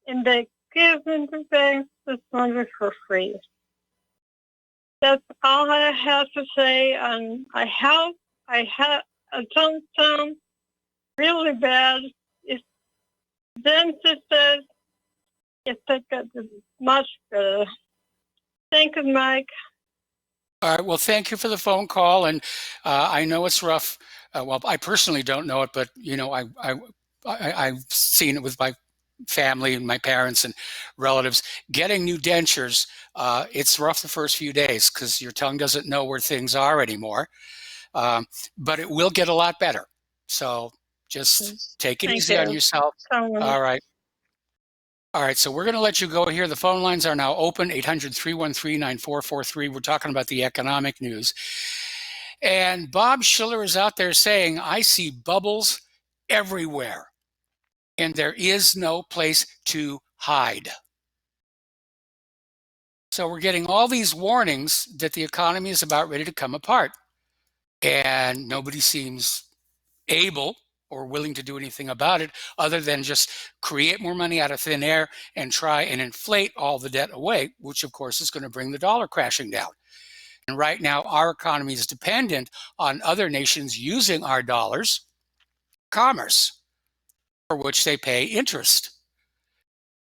[SPEAKER 13] and they give them the banks this money for free. That's all I have to say. And I don't sound really bad. It's dentist says it got much better. Thank you, Mike.
[SPEAKER 3] All right. Well, thank you for the phone call, and I know it's rough. Well, I personally don't know it, but I've seen it with my family and my parents and relatives. Getting new dentures, it's rough the first few days because your tongue doesn't know where things are anymore. But it will get a lot better. So just take it easy on yourself. All right. All right, so we're going to let you go here. The phone lines are now open, 800-313-9443. We're talking about the economic news. And Bob Schiller is out there saying, I see bubbles everywhere, and there is no place to hide. So we're getting all these warnings that the economy is about ready to come apart, and nobody seems able or willing to do anything about it other than just create more money out of thin air and try and inflate all the debt away, which of course is going to bring the dollar crashing down. And right now, our economy is dependent on other nations using our dollars, commerce, for which they pay interest.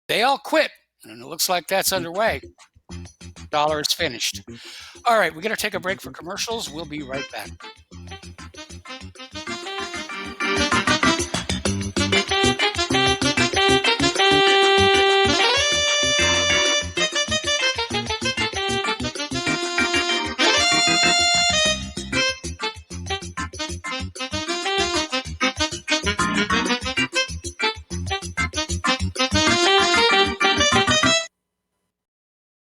[SPEAKER 3] They all quit, and it looks like that's underway. Dollar is finished. All right, we're going to take a break for commercials. We'll be right back.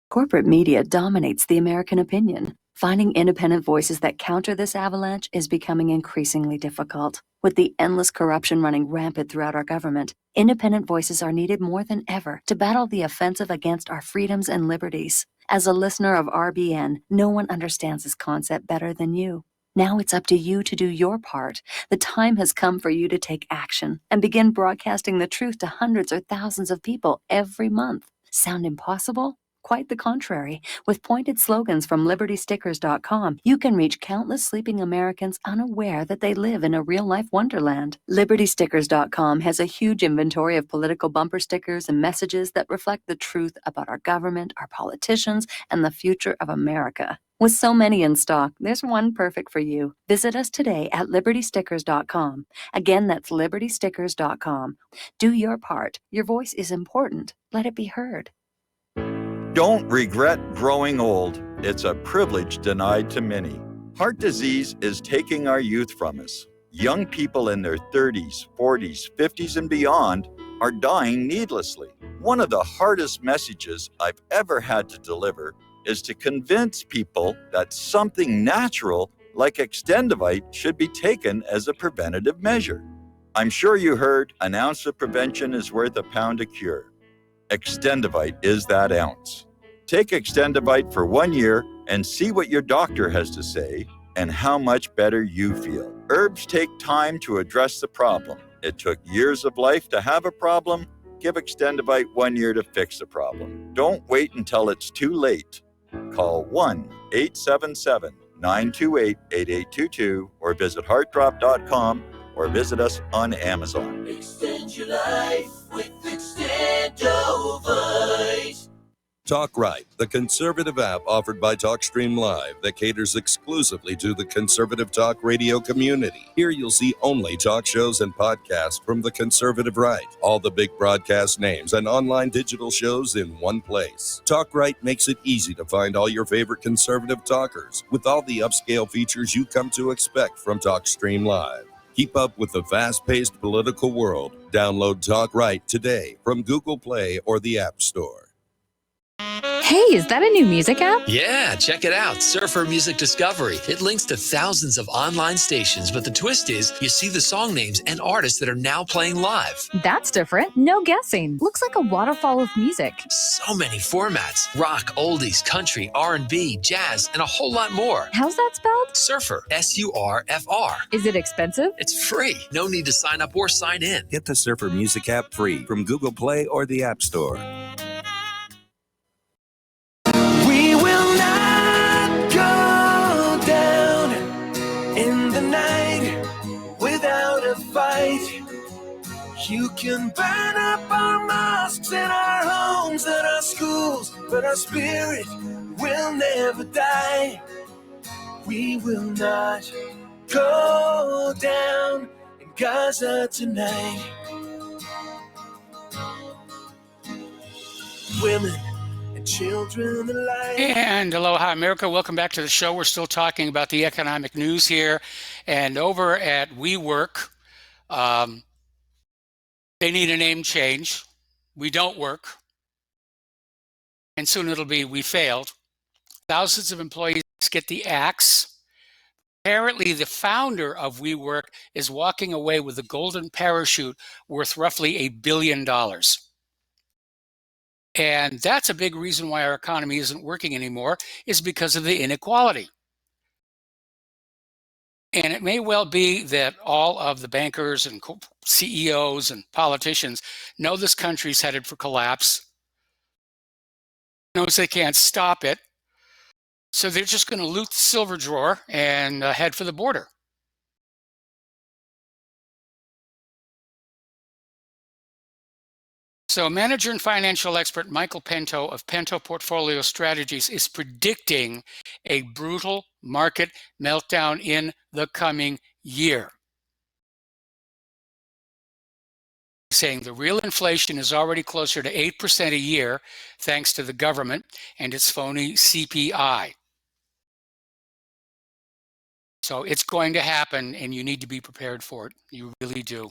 [SPEAKER 5] Corporate media dominates the American opinion. Finding independent voices that counter this avalanche is becoming increasingly difficult. With the endless corruption running rampant throughout our government, independent voices are needed more than ever to battle the offensive against our freedoms and liberties. As a listener of RBN, no one understands this concept better than you. Now it's up to you to do your part. The time has come for you to take action and begin broadcasting the truth to hundreds or thousands of people every month. Sound impossible? Quite the contrary. With pointed slogans from LibertyStickers.com, you can reach countless sleeping Americans unaware that they live in a real-life wonderland. LibertyStickers.com has a huge inventory of political bumper stickers and messages that reflect the truth about our government, our politicians, and the future of America. With so many in stock, there's one perfect for you. Visit us today at LibertyStickers.com. Again, that's LibertyStickers.com. Do your part. Your voice is important. Let it be heard.
[SPEAKER 12] Don't regret growing old. It's a privilege denied to many. Heart disease is taking our youth from us. Young people in their 30s, 40s, 50s, and beyond are dying needlessly. One of the hardest messages I've ever had to deliver is to convince people that something natural like Extendivite should be taken as a preventative measure. I'm sure you heard an ounce of prevention is worth a pound of cure. Extendivite is that ounce. Take Extendivite for 1 year and see what your doctor has to say and how much better you feel. Herbs take time to address the problem. It took years of life to have a problem. Give Extendivite 1 year to fix the problem. Don't wait until it's too late. Call 1-877-928-8822 or visit heartdrop.com or visit us on Amazon.
[SPEAKER 19] Extend your life with Extendovite.
[SPEAKER 14] Talk Right, the conservative app offered by TalkStream Live that caters exclusively to the conservative talk radio community. Here you'll see only talk shows and podcasts from the conservative right. All the big broadcast names and online digital shows in one place. Talk Right makes it easy to find all your favorite conservative talkers with all the upscale features you come to expect from TalkStream Live. Keep up with the fast-paced political world. Download Talk Right today from Google Play or the App Store.
[SPEAKER 15] Hey, is that a new music app?
[SPEAKER 16] Yeah, check it out. Surfer Music Discovery. It links to thousands of online stations, but the twist is you see the song names and artists that are now playing live.
[SPEAKER 15] That's different. No guessing. Looks like a waterfall of music.
[SPEAKER 16] So many formats. Rock, oldies, country, R&B, jazz, and a whole lot more.
[SPEAKER 15] How's that spelled?
[SPEAKER 16] Surfer. S-U-R-F-R.
[SPEAKER 15] Is it expensive?
[SPEAKER 16] It's free. No need to sign up or sign in.
[SPEAKER 14] Get the Surfer Music app free from Google Play or the App Store.
[SPEAKER 19] We will not go down in the night without a fight. You can burn up our mosques and our homes and our schools, but our spirit will never die. We will not go down in Gaza tonight. Women and children alike.
[SPEAKER 3] And aloha, America. Welcome back to the show. We're still talking about the economic news here. And over at WeWork, they need a name change. we don't work. And soon it'll be, we failed. Thousands of employees get the axe. Apparently, the founder of WeWork is walking away with a golden parachute worth roughly $1 billion. And that's a big reason why our economy isn't working anymore, is because of the inequality. And it may well be that all of the bankers and CEOs and politicians know this country's headed for collapse, knows they can't stop it, so they're just going to loot the silver drawer and head for the border. So manager and financial expert Michael Pinto of Pinto Portfolio Strategies is predicting a brutal market meltdown in the coming year. Saying the real inflation is already closer to 8% a year thanks to the government and its phony CPI. So it's going to happen, and you need to be prepared for it. You really do.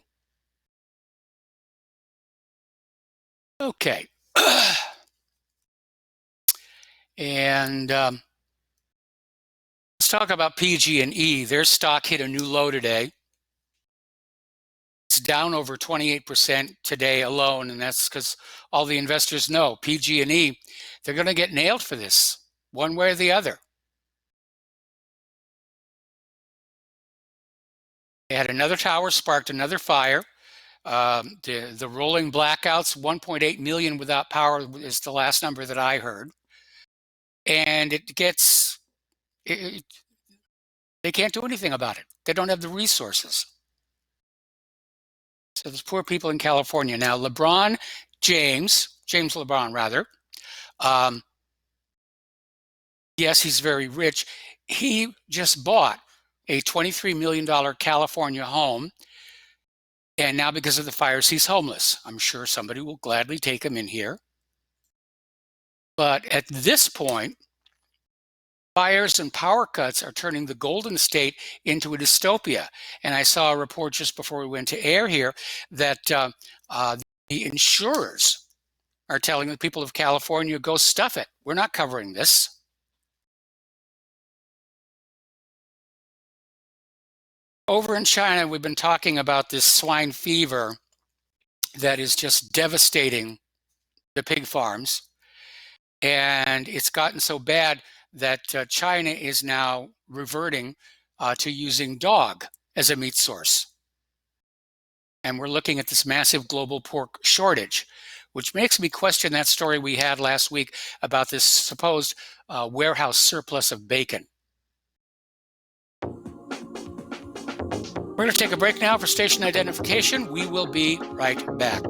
[SPEAKER 3] Okay. And let's talk about PG&E. Their stock hit a new low today. It's down over 28% today alone, and that's because all the investors know PG&E, they're going to get nailed for this, one way or the other. They had another tower, sparked another fire. The rolling blackouts, 1.8 million without power is the last number that I heard. And they can't do anything about it. They don't have the resources. So there's poor people in California. Now, James LeBron rather, yes, he's very rich. He just bought a $23 million California home. And now because of the fires, he's homeless. I'm sure somebody will gladly take him in here. But at this point, fires and power cuts are turning the Golden State into a dystopia. And I saw a report just before we went to air here that the insurers are telling the people of California, go stuff it. We're not covering this. Over in China, we've been talking about this swine fever that is just devastating the pig farms. And it's gotten so bad that China is now reverting to using dog as a meat source. And we're looking at this massive global pork shortage, which makes me question that story we had last week about this supposed warehouse surplus of bacon. We're going to take a break now for station identification. We will be right back.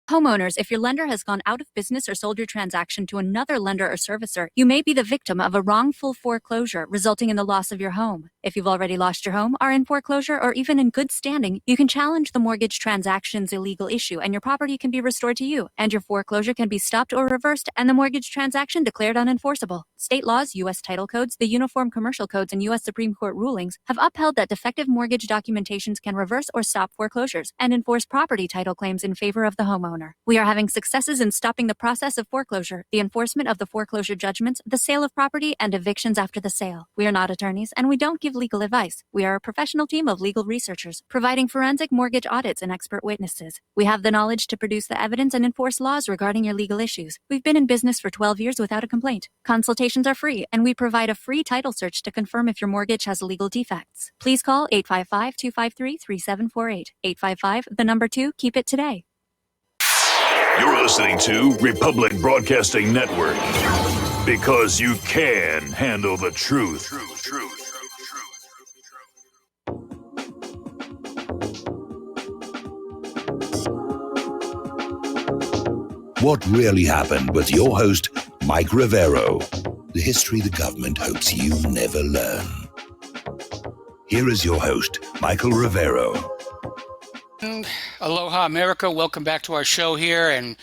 [SPEAKER 15] Homeowners, if your lender has gone out of business or sold your transaction to another lender or servicer, you may be the victim of a wrongful foreclosure, resulting in the loss of your home. If you've already lost your home, are in foreclosure, or even in good standing, you can challenge the mortgage transaction's illegal issue, and your property can be restored to you, and your foreclosure can be stopped or reversed, and the mortgage transaction declared unenforceable. State laws, U.S. title codes, the Uniform Commercial Codes, and U.S. Supreme Court rulings have upheld that defective mortgage documentations can reverse or stop foreclosures and enforce property title claims in favor of the homeowner. homeowner. We are having successes in stopping the process of foreclosure, the enforcement of the foreclosure judgments, the sale of property, and evictions after the sale. We are not attorneys, and we don't give legal advice. We are a professional team of legal researchers, providing forensic mortgage audits and expert witnesses. We have the knowledge to produce the evidence and enforce laws regarding your legal issues. We've been in business for 12 years without a complaint. Consultations are free, and we provide a free title search to confirm if your mortgage has legal defects. Please call 855-253-3748. 855, the number 2, keep it today.
[SPEAKER 17] You're listening to Republic Broadcasting Network, because you can handle the truth.
[SPEAKER 2] What really happened with your host, Mike Rivero. The history the government hopes you never learn. Here is your host, Michael Rivero.
[SPEAKER 3] Aloha, America. Welcome back to our show here, and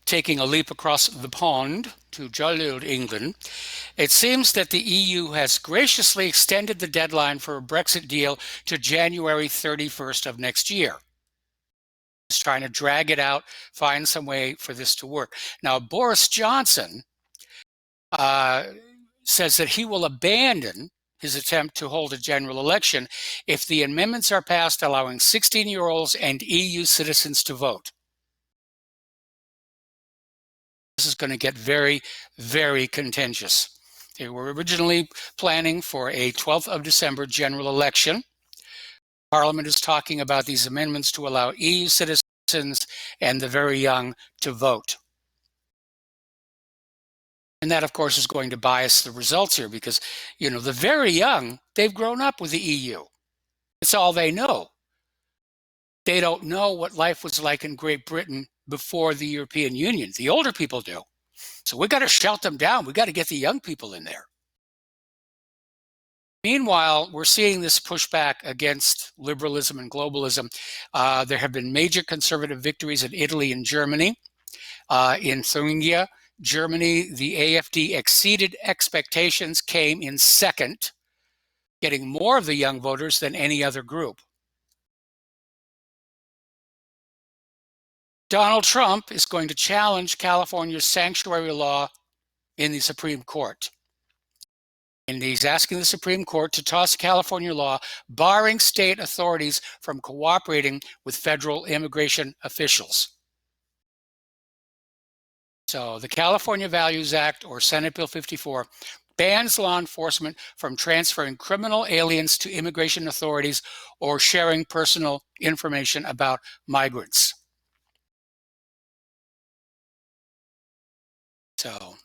[SPEAKER 3] taking a leap across the pond to jolly old England. It seems that the EU has graciously extended the deadline for a Brexit deal to January 31st of next year. It's trying to drag it out, find some way for this to work. Now, Boris Johnson says that he will abandon his attempt to hold a general election if the amendments are passed allowing 16-year-olds and EU citizens to vote. This is going to get very, very contentious. They were originally planning for a 12th of December general election. Parliament is talking about these amendments to allow EU citizens and the very young to vote. And that, of course, is going to bias the results here because, you know, the very young, they've grown up with the EU. It's all they know. They don't know what life was like in Great Britain before the European Union. The older people do. So we've got to shout them down. We've got to get the young people in there. Meanwhile, we're seeing this pushback against liberalism and globalism. There have been major conservative victories in Italy and Germany. In Thuringia, Germany, the AfD exceeded expectations, came in second, getting more of the young voters than any other group. Donald Trump is going to challenge California's sanctuary law in the Supreme Court. And he's asking the Supreme Court to toss California law barring state authorities from cooperating with federal immigration officials. So the California Values Act, or Senate Bill 54, bans law enforcement from transferring criminal aliens to immigration authorities or sharing personal information about migrants. So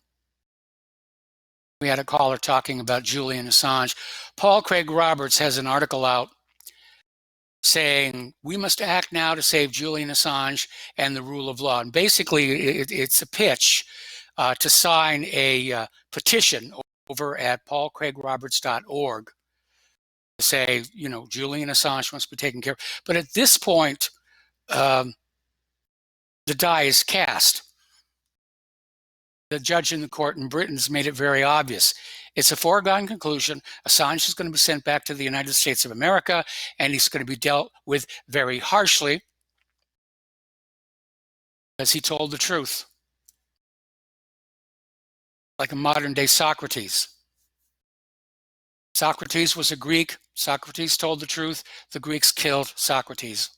[SPEAKER 3] we had a caller talking about Julian Assange. Paul Craig Roberts has an article out saying we must act now to save Julian Assange and the rule of law. And basically, it's a pitch to sign a petition over at paulcraigroberts.org to say, you know, Julian Assange must be taken care of. But at this point, the die is cast. The judge in the court in Britain has made it very obvious. It's a foregone conclusion. Assange is going to be sent back to the United States of America, and he's going to be dealt with very harshly because he told the truth. Like a modern-day Socrates. Socrates was a Greek. Socrates told the truth. The Greeks killed Socrates.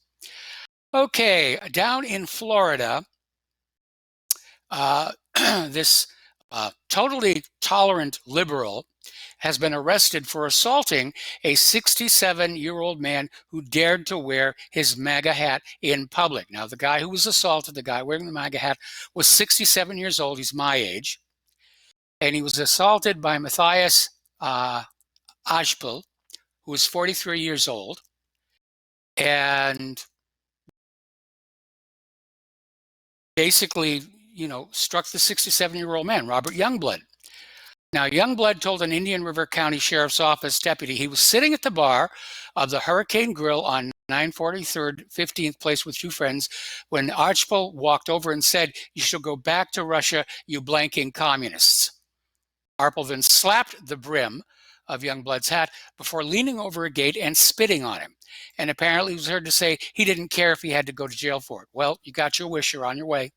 [SPEAKER 3] Okay, down in Florida, this totally tolerant liberal has been arrested for assaulting a 67-year-old man who dared to wear his MAGA hat in public. Now, the guy who was assaulted, the guy wearing the MAGA hat, was 67 years old. He's my age. And he was assaulted by Matthias Ajpel, who was 43 years old. And basically, you know, struck the 67-year-old man, Robert Youngblood. Now, Youngblood told an Indian River County Sheriff's Office deputy he was sitting at the bar of the Hurricane Grill on 943rd 15th Place with two friends when Ajpel walked over and said, "You should go back to Russia, you blanking communists." Ajpel then slapped the brim of Youngblood's hat before leaning over a gate and spitting on him. And apparently he was heard to say he didn't care if he had to go to jail for it. Well, you got your wish. You're on your way.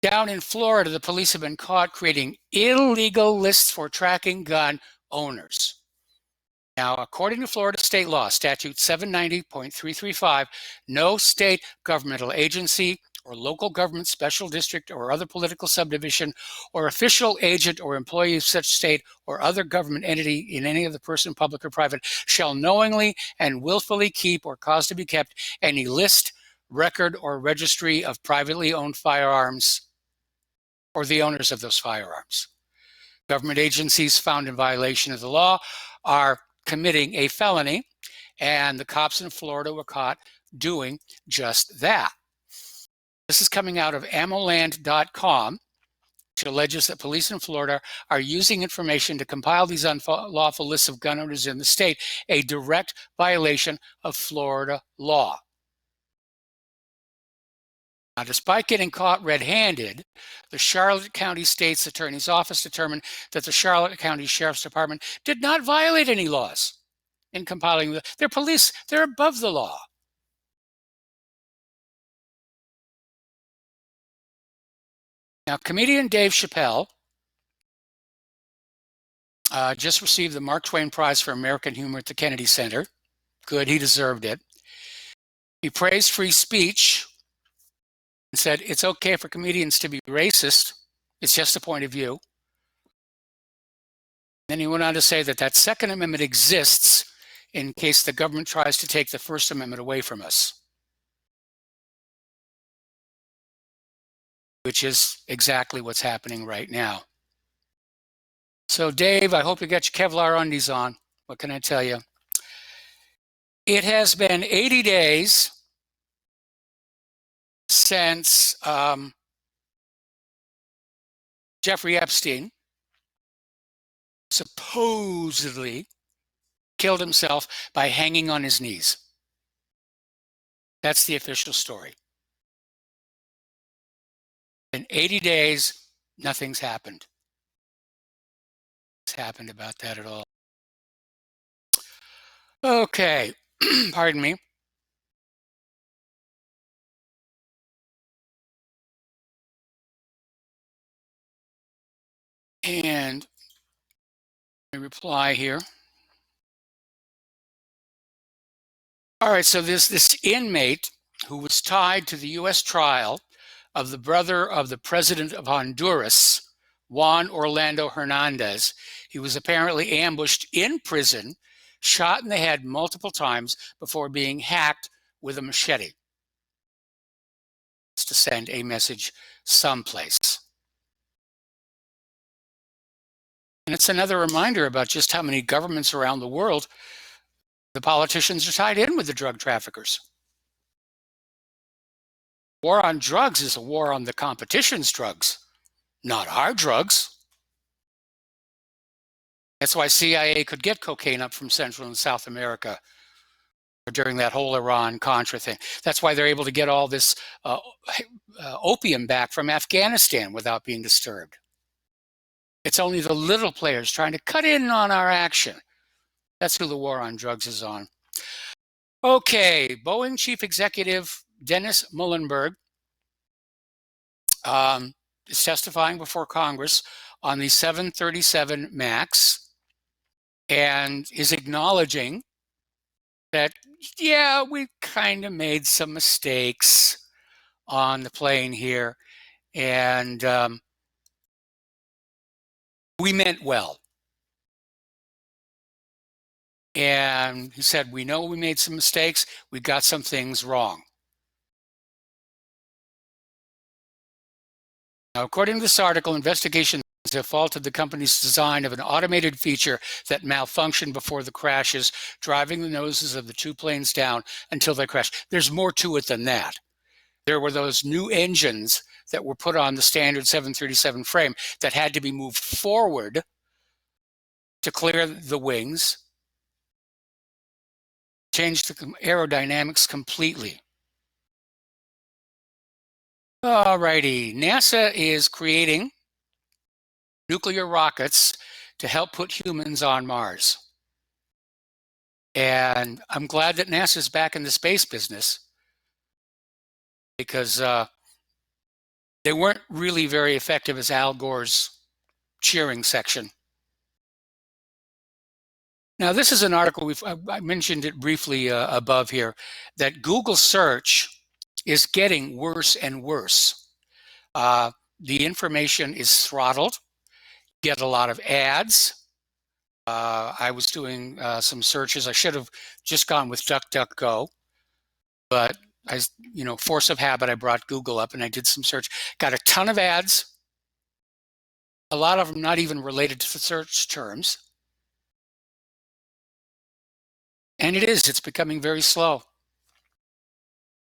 [SPEAKER 3] Down in Florida, the police have been caught creating illegal lists for tracking gun owners. Now, according to Florida state law, statute 790.335, no state governmental agency or local government special district or other political subdivision or official agent or employee of such state or other government entity in any other person, public or private, shall knowingly and willfully keep or cause to be kept any list, record, or registry of privately owned firearms or the owners of those firearms. Government agencies found in violation of the law are committing a felony, and the cops in Florida were caught doing just that. This is coming out of ammoland.com, which alleges that police in Florida are using information to compile these unlawful lists of gun owners in the state, a direct violation of Florida law. Now, despite getting caught red-handed, the Charlotte County State's Attorney's Office determined that the Charlotte County Sheriff's Department did not violate any laws in compiling their police. They're above the law. Now, comedian Dave Chappelle just received the Mark Twain Prize for American Humor at the Kennedy Center. Good, he deserved it. He praised free speech and said, it's okay for comedians to be racist. It's just a point of view. Then he went on to say that that Second Amendment exists in case the government tries to take the First Amendment away from us, which is exactly what's happening right now. So, Dave, I hope you got your Kevlar undies on. What can I tell you? It has been 80 days since Jeffrey Epstein supposedly killed himself by hanging on his knees. That's the official story. In 80 days, nothing's happened. Nothing's happened about that at all. Okay, pardon me. And I reply here. All right, so this inmate who was tied to the U.S. trial of the brother of the president of Honduras, Juan Orlando Hernandez, he was apparently ambushed in prison, shot in the head multiple times before being hacked with a machete. It's to send a message someplace. And it's another reminder about just how many governments around the world the politicians are tied in with the drug traffickers. War on drugs is a war on the competition's drugs, not our drugs. That's why CIA could get cocaine up from Central and South America during that whole Iran-Contra thing. That's why they're able to get all this opium back from Afghanistan without being disturbed. It's only the little players trying to cut in on our action. That's who the war on drugs is on. Okay, Boeing Chief Executive Dennis Muilenburg is testifying before Congress on the 737 MAX and is acknowledging that, yeah, we kind of made some mistakes on the plane here, and we meant well. And he said, we know we made some mistakes. We got some things wrong. Now, according to this article, investigations have faulted the company's design of an automated feature that malfunctioned before the crashes, driving the noses of the two planes down until they crashed. There's more to it than that. There were those new engines that were put on the standard 737 frame that had to be moved forward to clear the wings, changed the aerodynamics completely. All righty, NASA is creating nuclear rockets to help put humans on Mars. And I'm glad that NASA's back in the space business, because they weren't really very effective as Al Gore's cheering section. Now, this is an article, I mentioned it briefly above here, that Google search is getting worse and worse. The information is throttled, get a lot of ads. I was doing some searches. I should have just gone with DuckDuckGo, but force of habit, I brought Google up and I did some search. Got a ton of ads, a lot of them not even related to the search terms. And it's becoming very slow.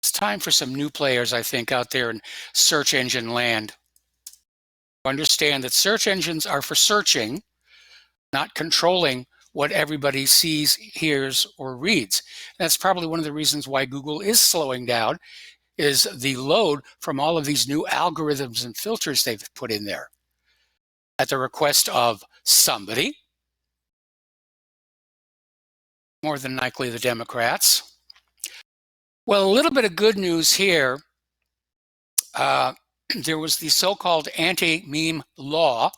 [SPEAKER 3] It's time for some new players, I think, out there in search engine land. Understand that search engines are for searching, not controlling what everybody sees, hears, or reads. That's probably one of the reasons why Google is slowing down, is the load from all of these new algorithms and filters they've put in there at the request of somebody, more than likely the Democrats. Well, a little bit of good news here. There was the so-called anti-meme law,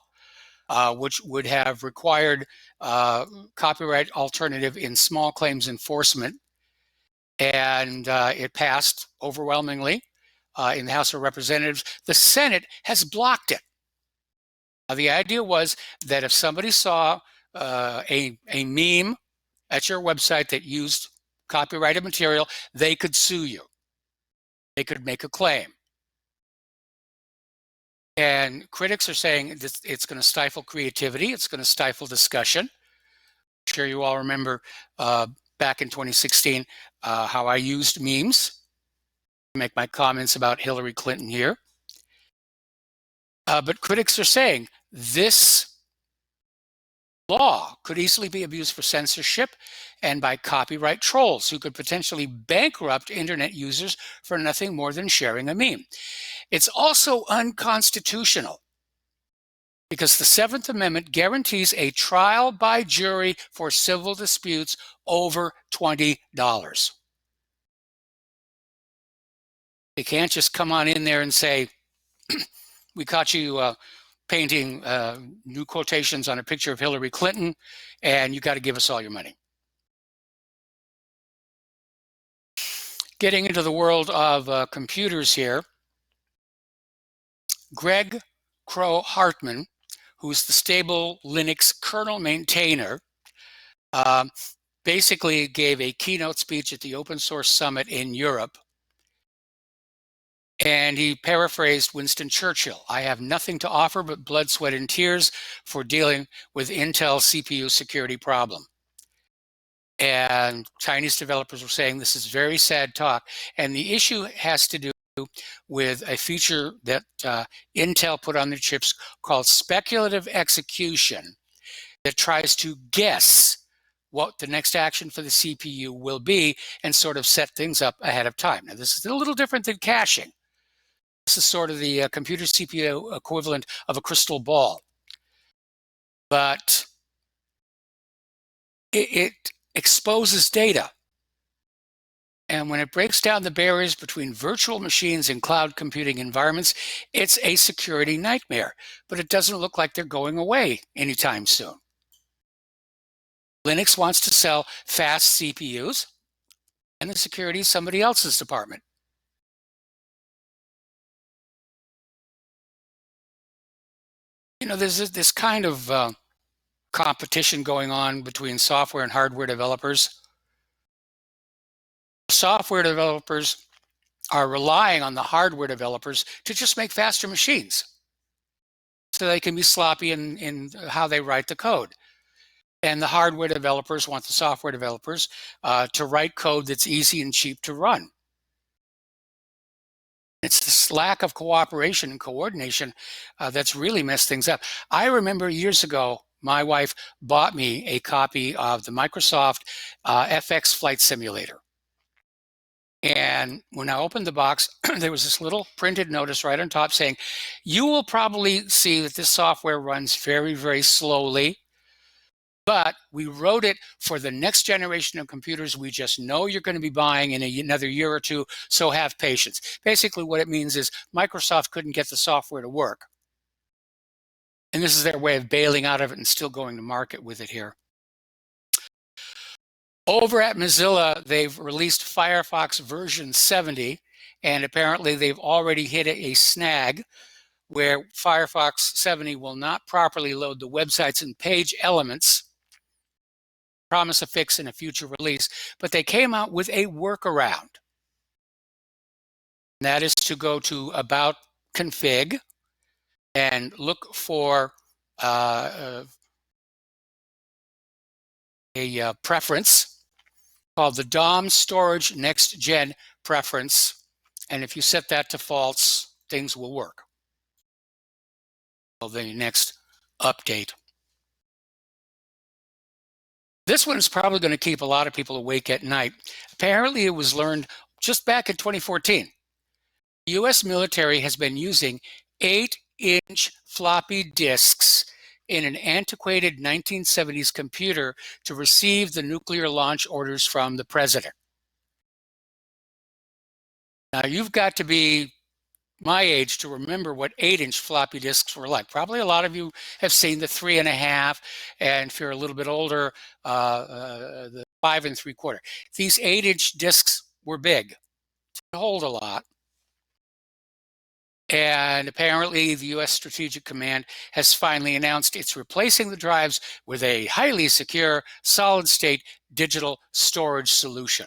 [SPEAKER 3] which would have required copyright alternative in small claims enforcement. And it passed overwhelmingly in the House of Representatives. The Senate has blocked it. The idea was that if somebody saw a meme at your website that used copyrighted material, they could sue you. They could make a claim. And critics are saying that it's going to stifle creativity. It's going to stifle discussion. I'm sure you all remember back in 2016 how I used memes to make my comments about Hillary Clinton here. But critics are saying this law could easily be abused for censorship and by copyright trolls who could potentially bankrupt internet users for nothing more than sharing a meme. It's also unconstitutional because the 7th Amendment guarantees a trial by jury for civil disputes over $20. They can't just come on in there and say, we caught you painting new quotations on a picture of Hillary Clinton, and you got to give us all your money. Getting into the world of computers here, Greg Kroah-Hartman, who's the stable Linux kernel maintainer, basically gave a keynote speech at the Open Source Summit in Europe. And he paraphrased Winston Churchill. I have nothing to offer but blood, sweat, and tears for dealing with Intel CPU security problem. And Chinese developers were saying this is very sad talk. And the issue has to do with a feature that Intel put on their chips called speculative execution that tries to guess what the next action for the CPU will be and sort of set things up ahead of time. Now, this is a little different than caching. This is sort of the computer CPU equivalent of a crystal ball. But it exposes data. And when it breaks down the barriers between virtual machines and cloud computing environments, it's a security nightmare. But it doesn't look like they're going away anytime soon. Linux wants to sell fast CPUs, and the security is somebody else's department. You know, there's this kind of competition going on between software and hardware developers. Software developers are relying on the hardware developers to just make faster machines so they can be sloppy in how they write the code. And the hardware developers want the software developers to write code that's easy and cheap to run. It's this lack of cooperation and coordination that's really messed things up. I remember years ago, my wife bought me a copy of the Microsoft FX Flight Simulator. And when I opened the box, there was this little printed notice right on top saying, you will probably see that this software runs very, very slowly, but we wrote it for the next generation of computers we just know you're going to be buying in another year or two, so have patience. Basically what it means is Microsoft couldn't get the software to work. And this is their way of bailing out of it and still going to market with it here. Over at Mozilla, they've released Firefox version 70, and apparently they've already hit a snag where Firefox 70 will not properly load the websites and page elements. Promise a fix in a future release, but they came out with a workaround. That is to go to About Config and look for a preference called the DOM Storage Next Gen preference. And if you set that to false, things will work. Well, the next update. This one is probably going to keep a lot of people awake at night. Apparently, it was learned just back in 2014. The US military has been using 8-inch floppy disks in an antiquated 1970s computer to receive the nuclear launch orders from the president. Now, you've got to be my age to remember what 8-inch floppy disks were like. Probably a lot of you have seen the 3.5, and if you're a little bit older, the 5 3/4. These 8-inch disks were big, to hold a lot. And apparently the US Strategic Command has finally announced it's replacing the drives with a highly secure solid-state digital storage solution.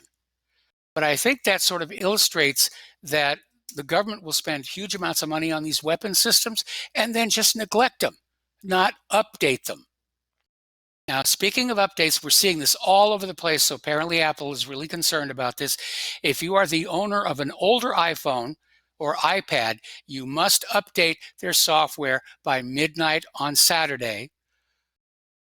[SPEAKER 3] But I think that sort of illustrates that the government will spend huge amounts of money on these weapon systems and then just neglect them, not update them. Now, speaking of updates, we're seeing this all over the place. So apparently Apple is really concerned about this. If you are the owner of an older iPhone or iPad, you must update their software by midnight on Saturday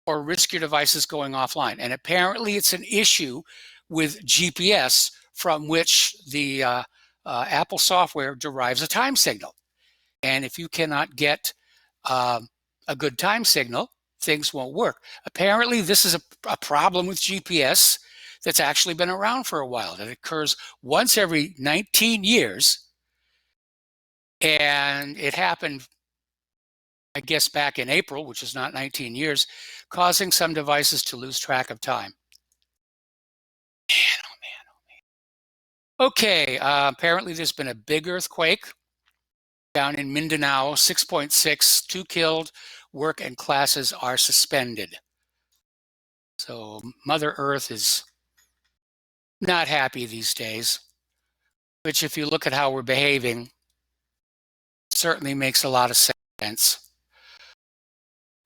[SPEAKER 3] or risk your devices going offline. And apparently it's an issue with GPS, from which the Apple software derives a time signal. And if you cannot get a good time signal, things won't work. Apparently this is a problem with GPS that's actually been around for a while. That occurs once every 19 years. And it happened, I guess, back in April, which is not 19 years, causing some devices to lose track of time. Man, oh man, oh man. Okay, apparently there's been a big earthquake down in Mindanao, 6.6, 2 killed, work and classes are suspended. So Mother Earth is not happy these days, which if you look at how we're behaving, certainly makes a lot of sense.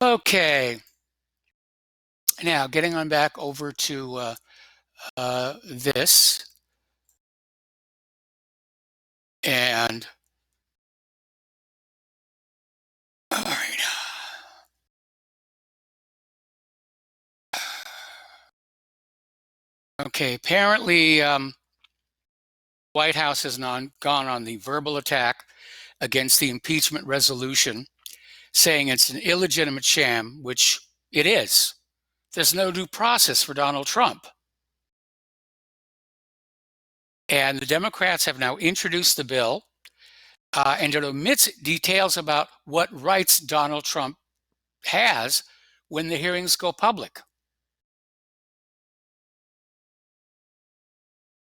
[SPEAKER 3] Okay, now getting on back over to this, and all right. Okay, apparently White House has gone on the verbal attack against the impeachment resolution, saying it's an illegitimate sham, which it is. There's no due process for Donald Trump. And the Democrats have now introduced the bill, and it omits details about what rights Donald Trump has when the hearings go public.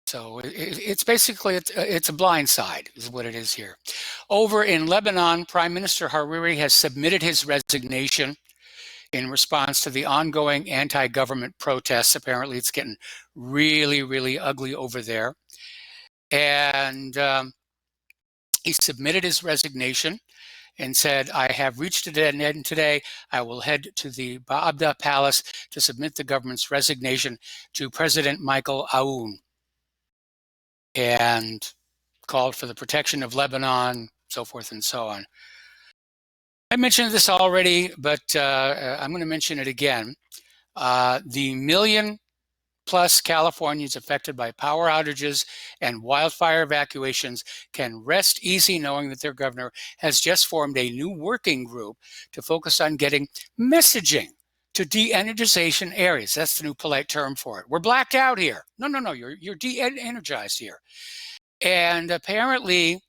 [SPEAKER 3] So it's basically, it's a blind side is what it is here. Over in Lebanon, Prime Minister Hariri has submitted his resignation in response to the ongoing anti-government protests. Apparently it's getting really, really ugly over there. And he submitted his resignation and said, I have reached an end today. I will head to the Ba'abda Palace to submit the government's resignation to President Michael Aoun, and called for the protection of Lebanon, so forth and so on. I mentioned this already, but I'm going to mention it again. The million Plus, Californians affected by power outages and wildfire evacuations can rest easy knowing that their governor has just formed a new working group to focus on getting messaging to de-energization areas. That's the new polite term for it. We're blacked out here. No, you're de-energized here. And apparently,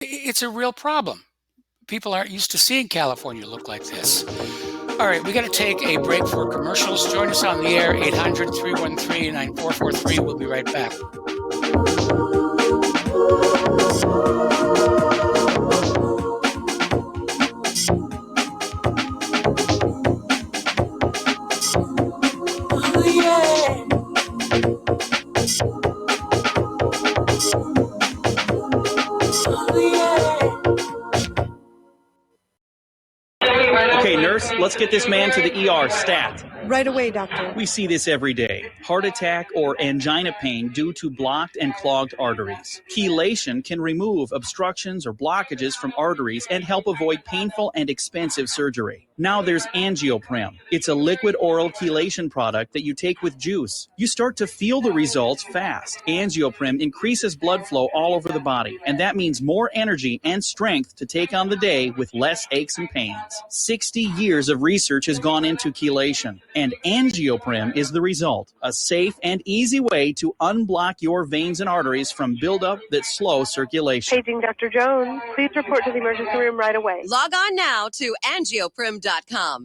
[SPEAKER 3] it's a real problem. People aren't used to seeing California look like this. All right, we got to take a break for commercials. Join us on the air, 800-313-9443. We'll be right back.
[SPEAKER 18] Okay, nurse, let's get this man to the ER stat.
[SPEAKER 20] Right away, doctor.
[SPEAKER 18] We see this every day. Heart attack or angina pain due to blocked and clogged arteries. Chelation can remove obstructions or blockages from arteries and help avoid painful and expensive surgery. Now there's Angioprim. It's a liquid oral chelation product that you take with juice. You start to feel the results fast. Angioprim increases blood flow all over the body, and that means more energy and strength to take on the day with less aches and pains. 60 years of research has gone into chelation, and Angioprim is the result. A safe and easy way to unblock your veins and arteries from buildup that slow circulation.
[SPEAKER 20] Paging Dr. Jones. Please report to the emergency room right away.
[SPEAKER 21] Log on now to angioprim.com.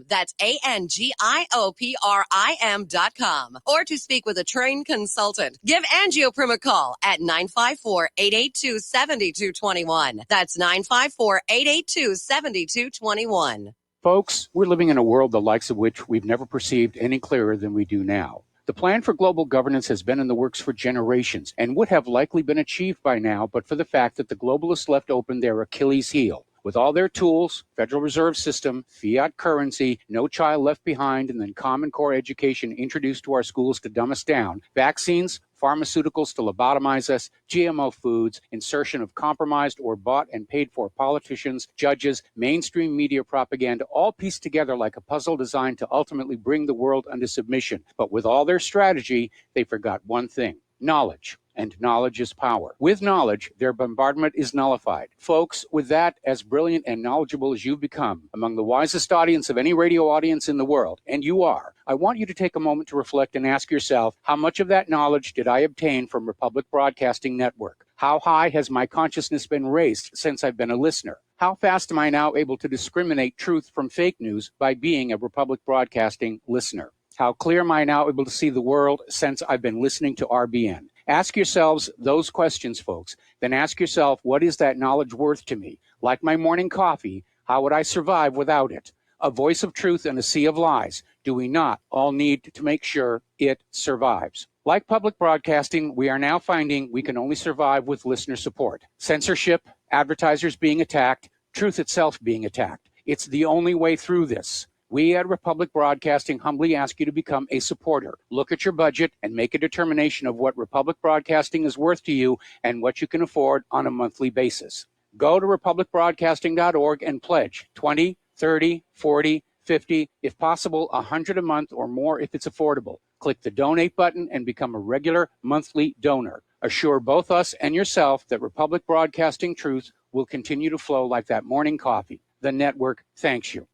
[SPEAKER 21] That's ANGIOPRIM.com. Or to speak with a trained consultant. Give Angioprim a call at 954-882-7221. That's 954-882-7221.
[SPEAKER 7] Folks, we're living in a world the likes of which we've never perceived any clearer than we do now. The plan for global governance has been in the works for generations and would have likely been achieved by now, but for the fact that the globalists left open their Achilles heel. With all their tools, Federal Reserve System, fiat currency, no child left behind, and then Common Core education introduced to our schools to dumb us down, vaccines, pharmaceuticals to lobotomize us, GMO foods, insertion of compromised or bought and paid for politicians, judges, mainstream media propaganda, all pieced together like a puzzle designed to ultimately bring the world under submission. But with all their strategy, they forgot one thing: knowledge. And knowledge is power. With knowledge, their bombardment is nullified. Folks, with that, as brilliant and knowledgeable as you've become, among the wisest audience of any radio audience in the world, and you are, I want you to take a moment to reflect and ask yourself, how much of that knowledge did I obtain from Republic Broadcasting Network? How high has my consciousness been raised since I've been a listener? How fast am I now able to discriminate truth from fake news by being a Republic Broadcasting listener? How clear am I now able to see the world since I've been listening to RBN? Ask yourselves those questions, folks. Then ask yourself, what is that knowledge worth to me? Like my morning coffee, how would I survive without it? A voice of truth in a sea of lies. Do we not all need to make sure it survives? Like public broadcasting, we are now finding we can only survive with listener support. Censorship, advertisers being attacked, truth itself being attacked. It's the only way through this. We at Republic Broadcasting humbly ask you to become a supporter. Look at your budget and make a determination of what Republic Broadcasting is worth to you and what you can afford on a monthly basis. Go to republicbroadcasting.org and pledge 20, 30, 40, 50, if possible, 100 a month or more if it's affordable. Click the donate button and become a regular monthly donor. Assure both us and yourself that Republic Broadcasting truth will continue to flow like that morning coffee. The network thanks you.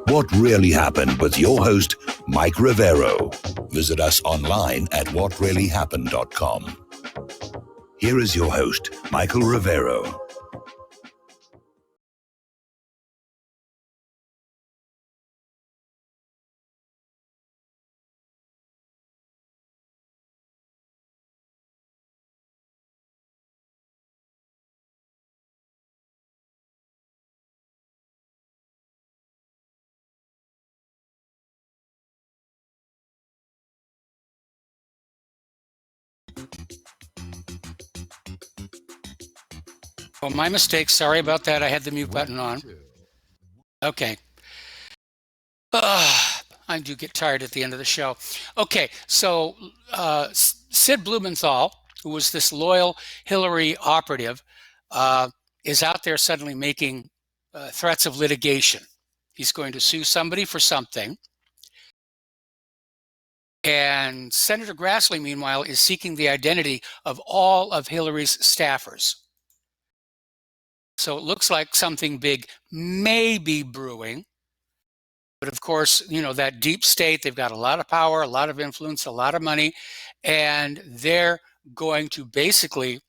[SPEAKER 2] What really happened with your host, Mike Rivero. Visit us online at whatreallyhappened.com. Here is your host, Michael Rivero.
[SPEAKER 3] Oh, my mistake. Sorry about that. I had the mute button on. Okay. I do get tired at the end of the show. Okay, so Sid Blumenthal who was this loyal Hillary operative, is out there suddenly making threats of litigation. He's going to sue somebody for something. And Senator Grassley, meanwhile, is seeking the identity of all of Hillary's staffers. So it looks like something big may be brewing. But of course, you know, that deep state, they've got a lot of power, a lot of influence, a lot of money, and they're going to basically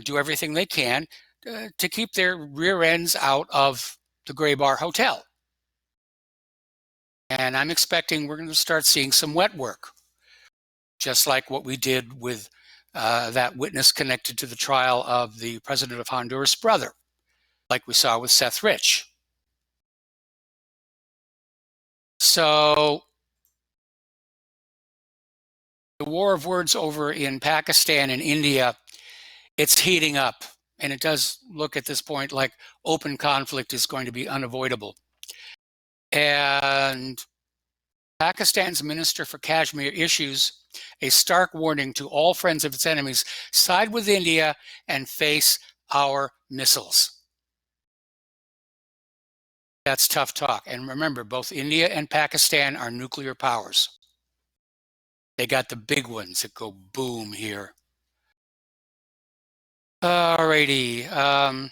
[SPEAKER 3] do everything they can to keep their rear ends out of the Gray Bar Hotel. And I'm expecting we're going to start seeing some wet work, just like what we did with that witness connected to the trial of the president of Honduras' brother, like we saw with Seth Rich. So the war of words over in Pakistan and India, it's heating up. And it does look at this point like open conflict is going to be unavoidable. And Pakistan's Minister for Kashmir issues a stark warning to all friends of its enemies: side with India and face our missiles. That's tough talk. And remember, both India and Pakistan are nuclear powers. They got the big ones that go boom here. Alrighty.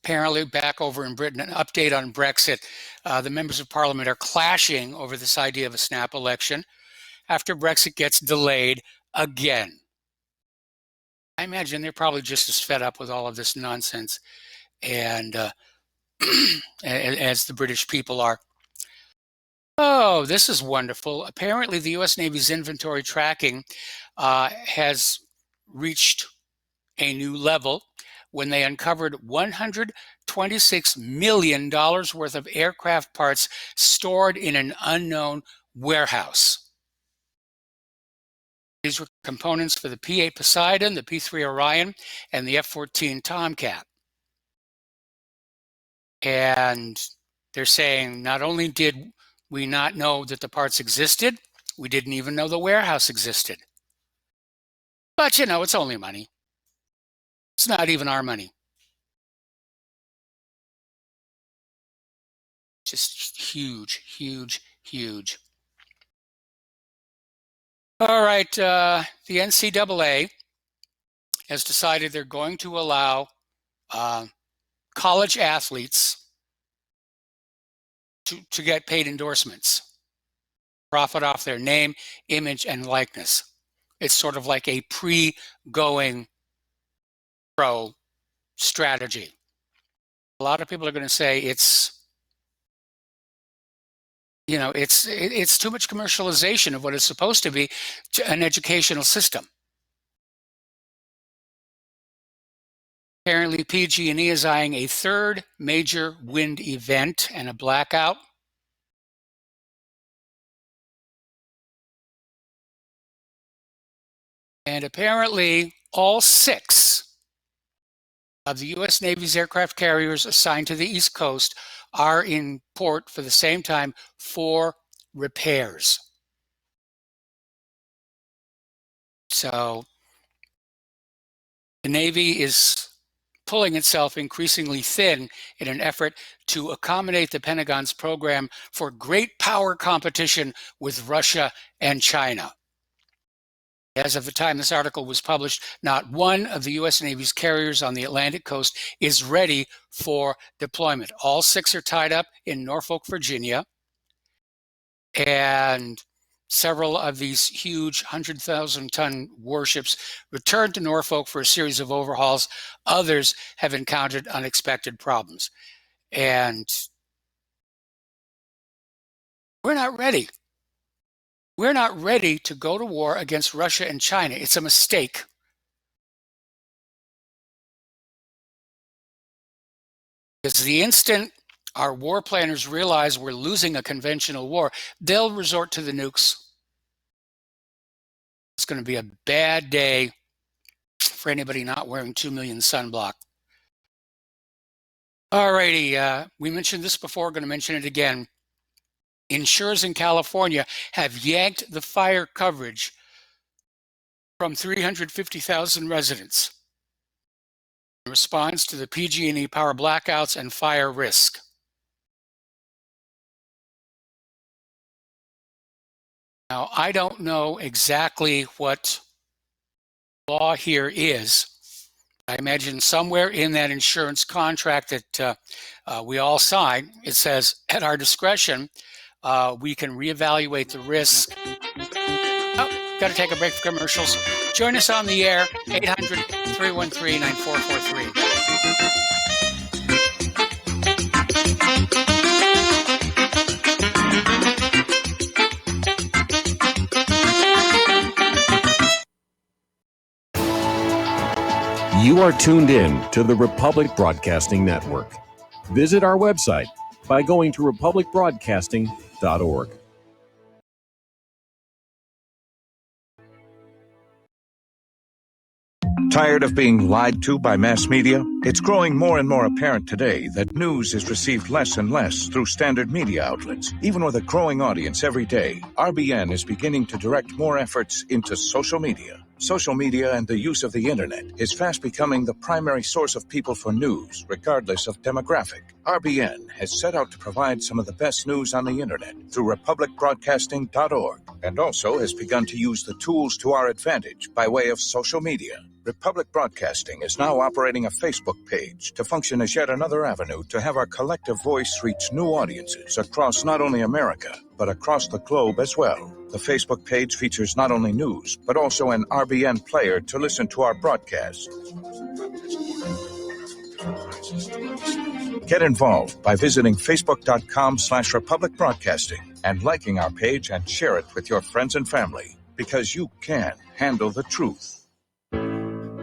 [SPEAKER 3] Apparently back over in Britain, an update on Brexit. The members of parliament are clashing over this idea of a snap election after Brexit gets delayed again. I imagine they're probably just as fed up with all of this nonsense and as the British people are. Oh, this is wonderful. Apparently the U.S. Navy's inventory tracking has reached a new level when they uncovered $126 million worth of aircraft parts stored in an unknown warehouse. These were components for the P-8 Poseidon, the P-3 Orion, and the F-14 Tomcat. And they're saying not only did we not know that the parts existed, we didn't even know the warehouse existed. But, you know, it's only money. It's not even our money. Just huge, huge, huge. All right, the NCAA has decided they're going to allow college athletes to get paid endorsements, profit off their name, image, and likeness. It's sort of like a pre-going pro strategy. A lot of people are going to say it's, you know, it's too much commercialization of what is supposed to be an educational system. Apparently, PG&E is eyeing a third major wind event and a blackout. And apparently, all 6 of the U.S. Navy's aircraft carriers assigned to the East Coast are in port for the same time for repairs. So the Navy is pulling itself increasingly thin in an effort to accommodate the Pentagon's program for great power competition with Russia and China. As of the time this article was published, not one of the U.S. Navy's carriers on the Atlantic coast is ready for deployment. All 6 are tied up in Norfolk, Virginia, and several of these huge 100,000-ton warships returned to Norfolk for a series of overhauls. Others have encountered unexpected problems. And we're not ready. We're not ready to go to war against Russia and China. It's a mistake. Because the instant our war planners realize we're losing a conventional war, they'll resort to the nukes. It's going to be a bad day for anybody not wearing 2 million sunblock. Alrighty, we mentioned this before, going to mention it again. Insurers in California have yanked the fire coverage from 350,000 residents in response to the PG&E power blackouts and fire risk. Now, I don't know exactly what law here is. I imagine somewhere in that insurance contract that we all sign, it says, at our discretion, we can reevaluate the risk. Oh, got to take a break for commercials. Join us on the air, 800-313-9443.
[SPEAKER 4] You are tuned in to the Republic Broadcasting Network. Visit our website by going to republicbroadcasting.org.
[SPEAKER 11] Tired of being lied to by mass media? It's growing more and more apparent today that news is received less and less through standard media outlets. Even with a growing audience every day, RBN is beginning to direct more efforts into social media. Social media and the use of the internet is fast becoming the primary source of people for news, regardless of demographic. RBN has set out to provide some of the best news on the internet through republicbroadcasting.org, and also has begun to use the tools to our advantage by way of social media. Republic Broadcasting is now operating a Facebook page to function as yet another avenue to have our collective voice reach new audiences across not only America, but across the globe as well. The Facebook page features not only news, but also an RBN player to listen to our broadcasts. Get involved by visiting facebook.com/Republic Broadcasting and liking our page and share it with your friends and family, because you can handle the truth.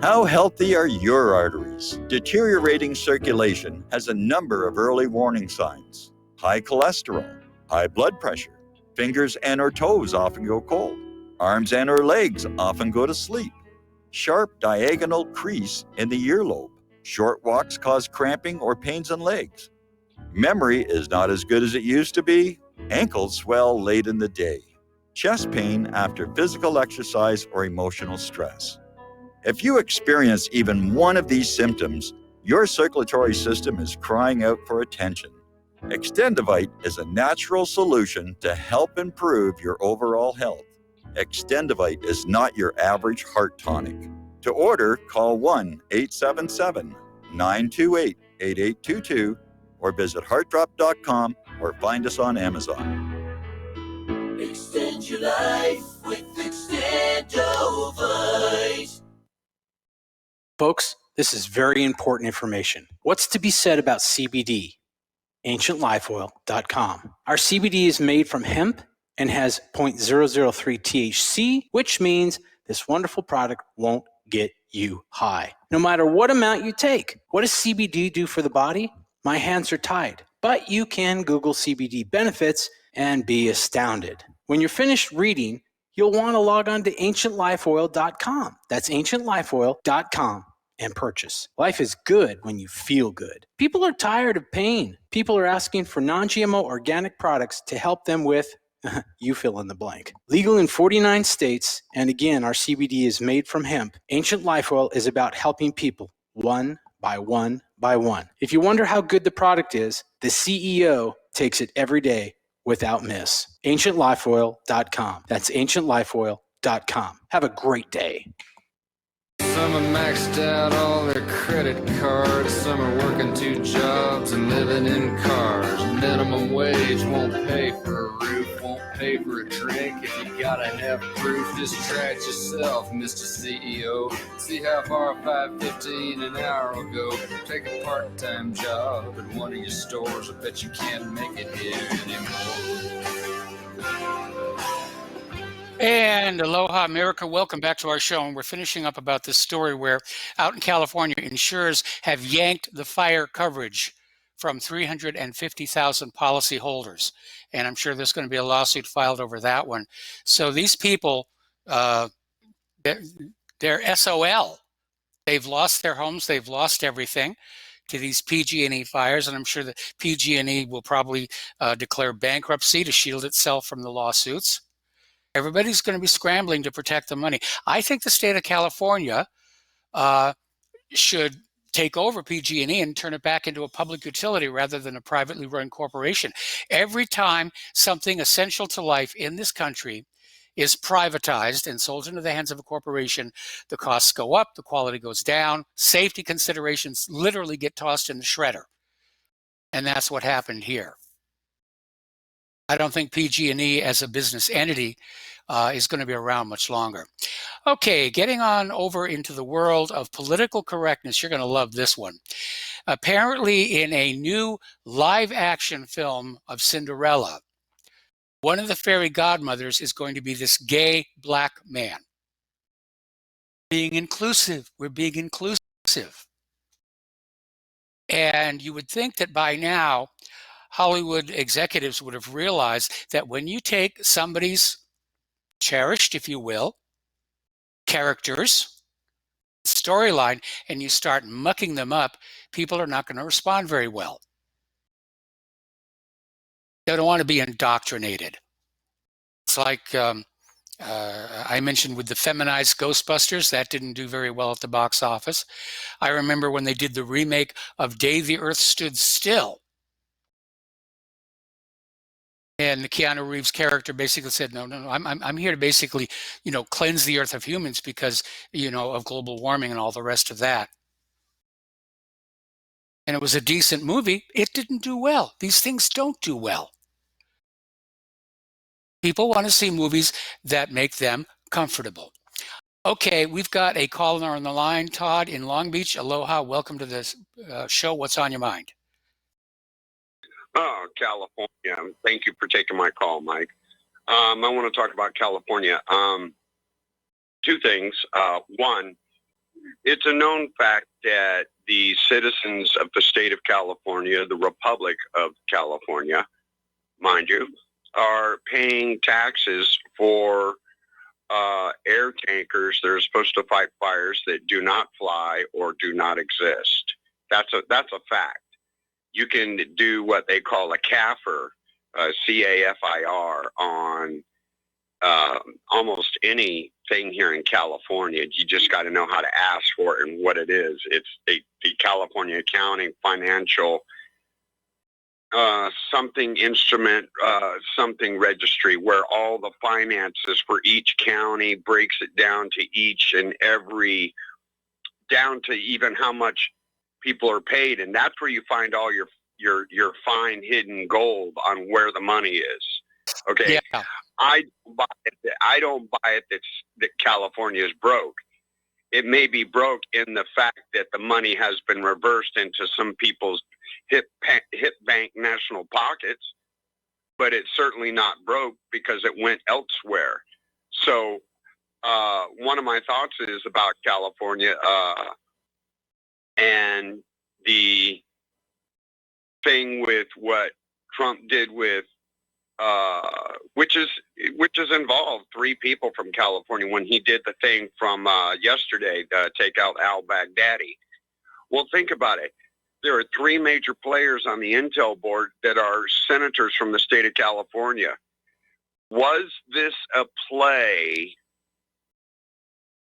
[SPEAKER 12] How healthy are your arteries? Deteriorating circulation has a number of early warning signs. High cholesterol, high blood pressure, fingers and or toes often go cold, arms and or legs often go to sleep, sharp diagonal crease in the earlobe, short walks cause cramping or pains in legs, memory is not as good as it used to be, ankles swell late in the day, chest pain after physical exercise or emotional stress. If you experience even one of these symptoms, your circulatory system is crying out for attention. Extendivite is a natural solution to help improve your overall health. Extendivite is not your average heart tonic. To order, call 1-877-928-8822 or visit heartdrop.com or find us on Amazon.
[SPEAKER 19] Extend your life with Extendivite.
[SPEAKER 6] Folks, this is very important information. What's to be said about CBD? AncientLifeOil.com. Our CBD is made from hemp and has 0.003 THC, which means this wonderful product won't get you high, no matter what amount you take. What does CBD do for the body? My hands are tied, but you can Google CBD benefits and be astounded. When you're finished reading, you'll want to log on to AncientLifeOil.com. That's AncientLifeOil.com and purchase. Life is good when you feel good. People are tired of pain. People are asking for non-GMO organic products to help them with, you fill in the blank. Legal in 49 states, and again, our CBD is made from hemp. Ancient Life Oil is about helping people one by one by one. If you wonder how good the product is, the CEO takes it every day without miss. AncientLifeOil.com. That's AncientLifeOil.com. Have a great day.
[SPEAKER 10] Some are maxed out all their credit cards. Some are working 2 jobs and living in cars. Minimum wage won't pay for a roof, won't pay for a drink. If you gotta have proof, just try it yourself, Mr. CEO. See how far $5.15 an hour will go. Take a part-time job at one of your stores. I bet you can't make it here anymore.
[SPEAKER 3] And aloha, America. Welcome back to our show. And we're finishing up about this story where out in California, insurers have yanked the fire coverage from 350,000 policyholders. And I'm sure there's going to be a lawsuit filed over that one. So these people, they're SOL. They've lost their homes. They've lost everything to these PG&E fires. And I'm sure that PG&E will probably declare bankruptcy to shield itself from the lawsuits. Everybody's going to be scrambling to protect the money. I think the state of California should take over PG&E and turn it back into a public utility rather than a privately run corporation. Every time something essential to life in this country is privatized and sold into the hands of a corporation, the costs go up, the quality goes down, safety considerations literally get tossed in the shredder. And that's what happened here. I don't think PG&E as a business entity is going to be around much longer. Okay, getting on over into the world of political correctness. You're going to love this one. Apparently, in a new live-action film of Cinderella, one of the fairy godmothers is going to be this gay black man. Being inclusive. We're being inclusive. And you would think that by now, Hollywood executives would have realized that when you take somebody's cherished, if you will, characters, storyline, and you start mucking them up, people are not going to respond very well. They don't want to be indoctrinated. It's like I mentioned with the feminized Ghostbusters, that didn't do very well at the box office. I remember when they did the remake of Day the Earth Stood Still. And the Keanu Reeves character basically said, no, I'm here to basically, cleanse the earth of humans because, of global warming and all the rest of that. And it was a decent movie. It didn't do well. These things don't do well. People want to see movies that make them comfortable. Okay, we've got a caller on the line, Todd in Long Beach. Aloha, welcome to this show. What's on your mind?
[SPEAKER 1] Oh, California. Thank you for taking my call, Mike. I want to talk about California. Two things. One, it's a known fact that the citizens of the state of California, the Republic of California, mind you, are paying taxes for air tankers that are supposed to fight fires that do not fly or do not exist. That's a fact. You can do what they call a CAFR, C-A-F-I-R, on almost anything here in California. You just got to know how to ask for it and what it is. It's the California Accounting Financial something instrument, something registry, where all the finances for each county breaks it down to each and every, down to even how much people are paid, and that's where you find all your fine hidden gold on where the money is. Okay, yeah. I don't buy it that California is broke. It may be broke in the fact that the money has been reversed into some people's hip bank national pockets, but it's certainly not broke because it went elsewhere. So one of my thoughts is about California and the thing with what Trump did with which is involved 3 people from California when he did the thing from yesterday, take out al-Baghdadi. Well, think about it. There are 3 major players on the Intel board that are senators from the state of California. Was this a play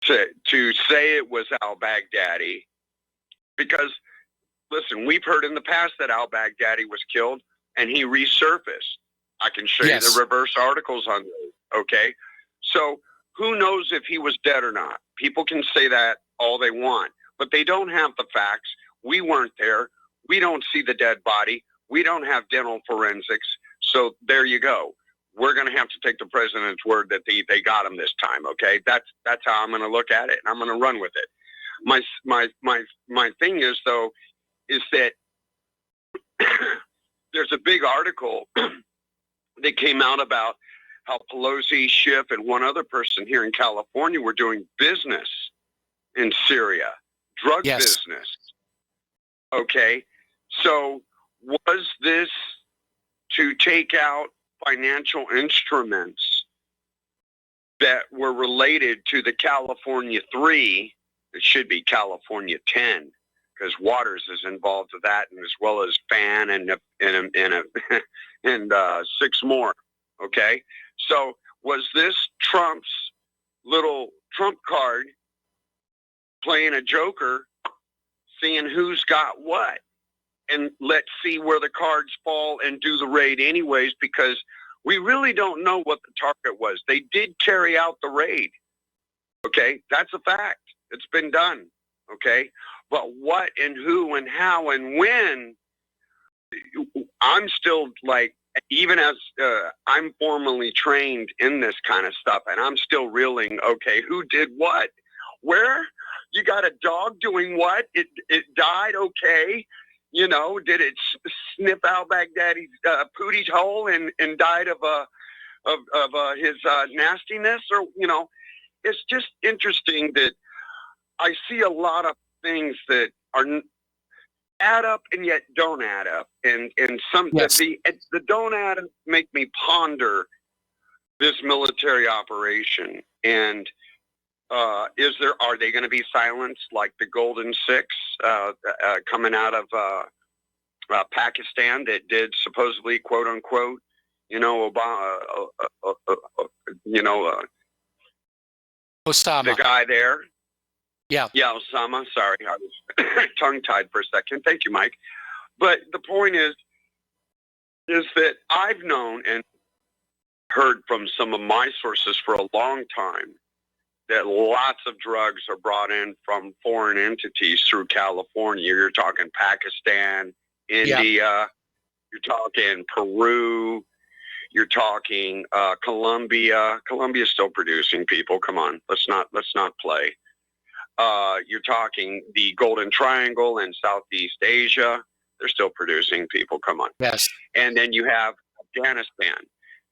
[SPEAKER 1] to say it was al-Baghdadi? Because, listen, we've heard in the past that al-Baghdadi was killed and he resurfaced. I can show you the reverse articles on those, okay? So who knows if he was dead or not? People can say that all they want, but they don't have the facts. We weren't there. We don't see the dead body. We don't have dental forensics. So there you go. We're going to have to take the president's word that they got him this time, okay? That's how I'm going to look at it, and I'm going to run with it. My thing is, though, is that there's a big article that came out about how Pelosi, Schiff, and one other person here in California were doing business in Syria, drug business. Okay, so was this to take out financial instruments that were related to the California 3? It should be California 10, because Waters is involved with that, and as well as FAN and 6 more. Okay, so Was this Trump's little trump card playing a joker, seeing who's got what? And let's see where the cards fall and do the raid anyways, because we really don't know what the target was. They did carry out the raid. Okay, that's a fact. It's been done. Okay, but what and who and how and when, I'm still like, even as I'm formally trained in this kind of stuff, and I'm still reeling, okay, who did what? Where? You got a dog doing what? It died, okay. You know, did it sniff out Baghdadi's Pootie's hole and died of his nastiness? Or, you know, it's just interesting that I see a lot of things that are add up and yet don't add up, and some the don't add up make me ponder this military operation. And are they going to be silenced like the Golden Six coming out of Pakistan that did supposedly, quote unquote, Obama,
[SPEAKER 3] Osama,
[SPEAKER 1] the guy there.
[SPEAKER 3] Yeah,
[SPEAKER 1] Osama. Sorry, I was tongue-tied for a second. Thank you, Mike. But the point is that I've known and heard from some of my sources for a long time that lots of drugs are brought in from foreign entities through California. You're talking Pakistan, India, you're talking Peru, you're talking Colombia. Colombia's still producing people. Come on, let's not play. You're talking the Golden Triangle in Southeast Asia. They're still producing people. Come on.
[SPEAKER 3] Yes.
[SPEAKER 1] And then you have Afghanistan.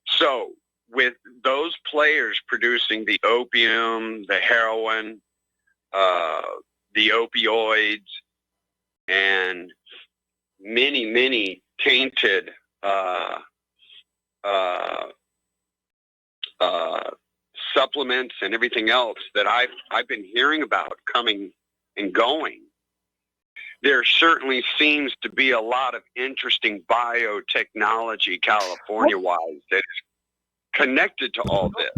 [SPEAKER 1] So with those players producing the opium, the heroin, the opioids, and many, many tainted supplements and everything else that I've been hearing about coming and going, there certainly seems to be a lot of interesting biotechnology California-wise that is connected to all this,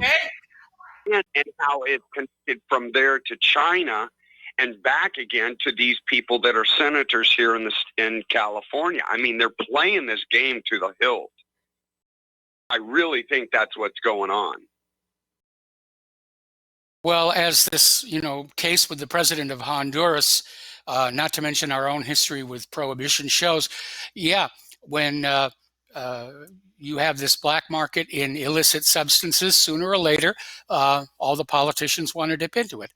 [SPEAKER 1] and how it's connected from there to China and back again to these people that are senators here in California. I mean, they're playing this game to the hilt. I really think that's what's going on.
[SPEAKER 3] Well, as this, case with the president of Honduras, not to mention our own history with prohibition shows, when you have this black market in illicit substances, sooner or later, all the politicians want to dip into it.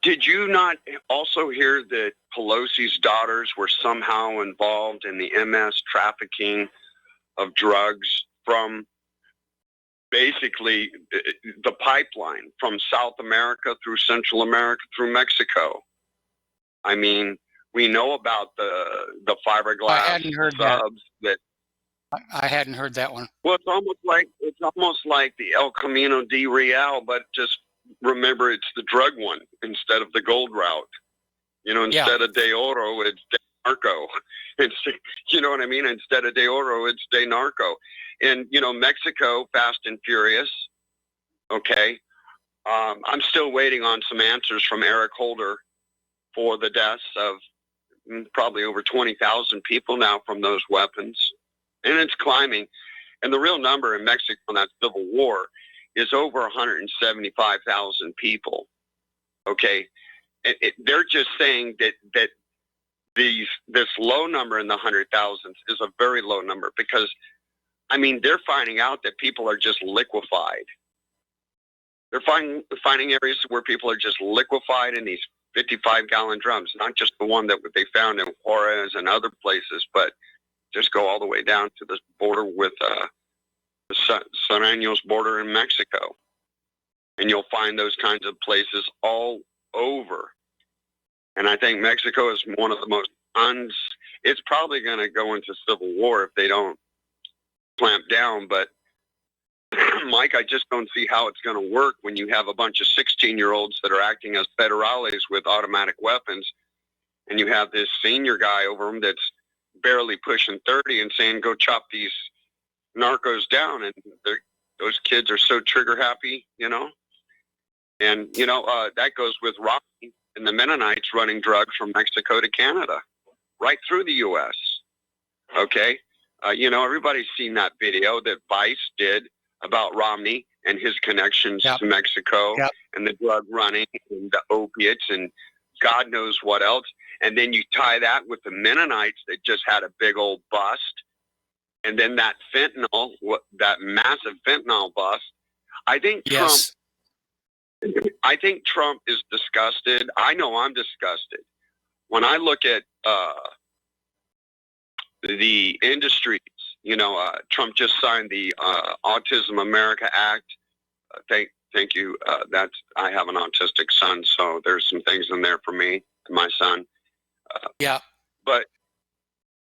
[SPEAKER 1] Did you not also hear that Pelosi's daughters were somehow involved in the MS trafficking of drugs from basically the pipeline from South America through Central America through Mexico? I mean, we know about the fiberglass
[SPEAKER 3] I hadn't heard
[SPEAKER 1] subs that.
[SPEAKER 3] I hadn't heard that one.
[SPEAKER 1] Well, it's almost like the El Camino de Real, but just remember it's the drug one instead of the gold route. Instead of De Oro, it's De Narco. You know what I mean? Instead of De Oro, it's De Narco. And, Mexico, fast and furious. Okay. I'm still waiting on some answers from Eric Holder for the deaths of probably over 20,000 people now from those weapons. And it's climbing. And the real number in Mexico in that civil war is over 175,000 people. Okay. They're just saying that this low number in the 100,000s is a very low number because, they're finding out that people are just liquefied. They're finding areas where people are just liquefied in these 55-gallon drums, not just the one that they found in Juarez and other places, but just go all the way down to the border with the Sureños border in Mexico. And you'll find those kinds of places all over. And I think Mexico is one of the most it's probably going to go into civil war if they don't clamp down. But Mike, I just don't see how it's going to work when you have a bunch of 16-year-olds that are acting as federales with automatic weapons, and you have this senior guy over them that's barely pushing 30 and saying, go chop these narcos down, and those kids are so trigger happy, And, that goes with Romney and the Mennonites running drugs from Mexico to Canada, right through the U.S. Okay? Everybody's seen that video that Vice did about Romney and his connections to Mexico and the drug running and the opiates and God knows what else. And then you tie that with the Mennonites that just had a big old bust. And then that fentanyl, that massive fentanyl bust. I think Trump is disgusted. I know I'm disgusted. When I look at the industries, Trump just signed the Autism America Act. Thank you. I have an autistic son, so there's some things in there for me and my son. But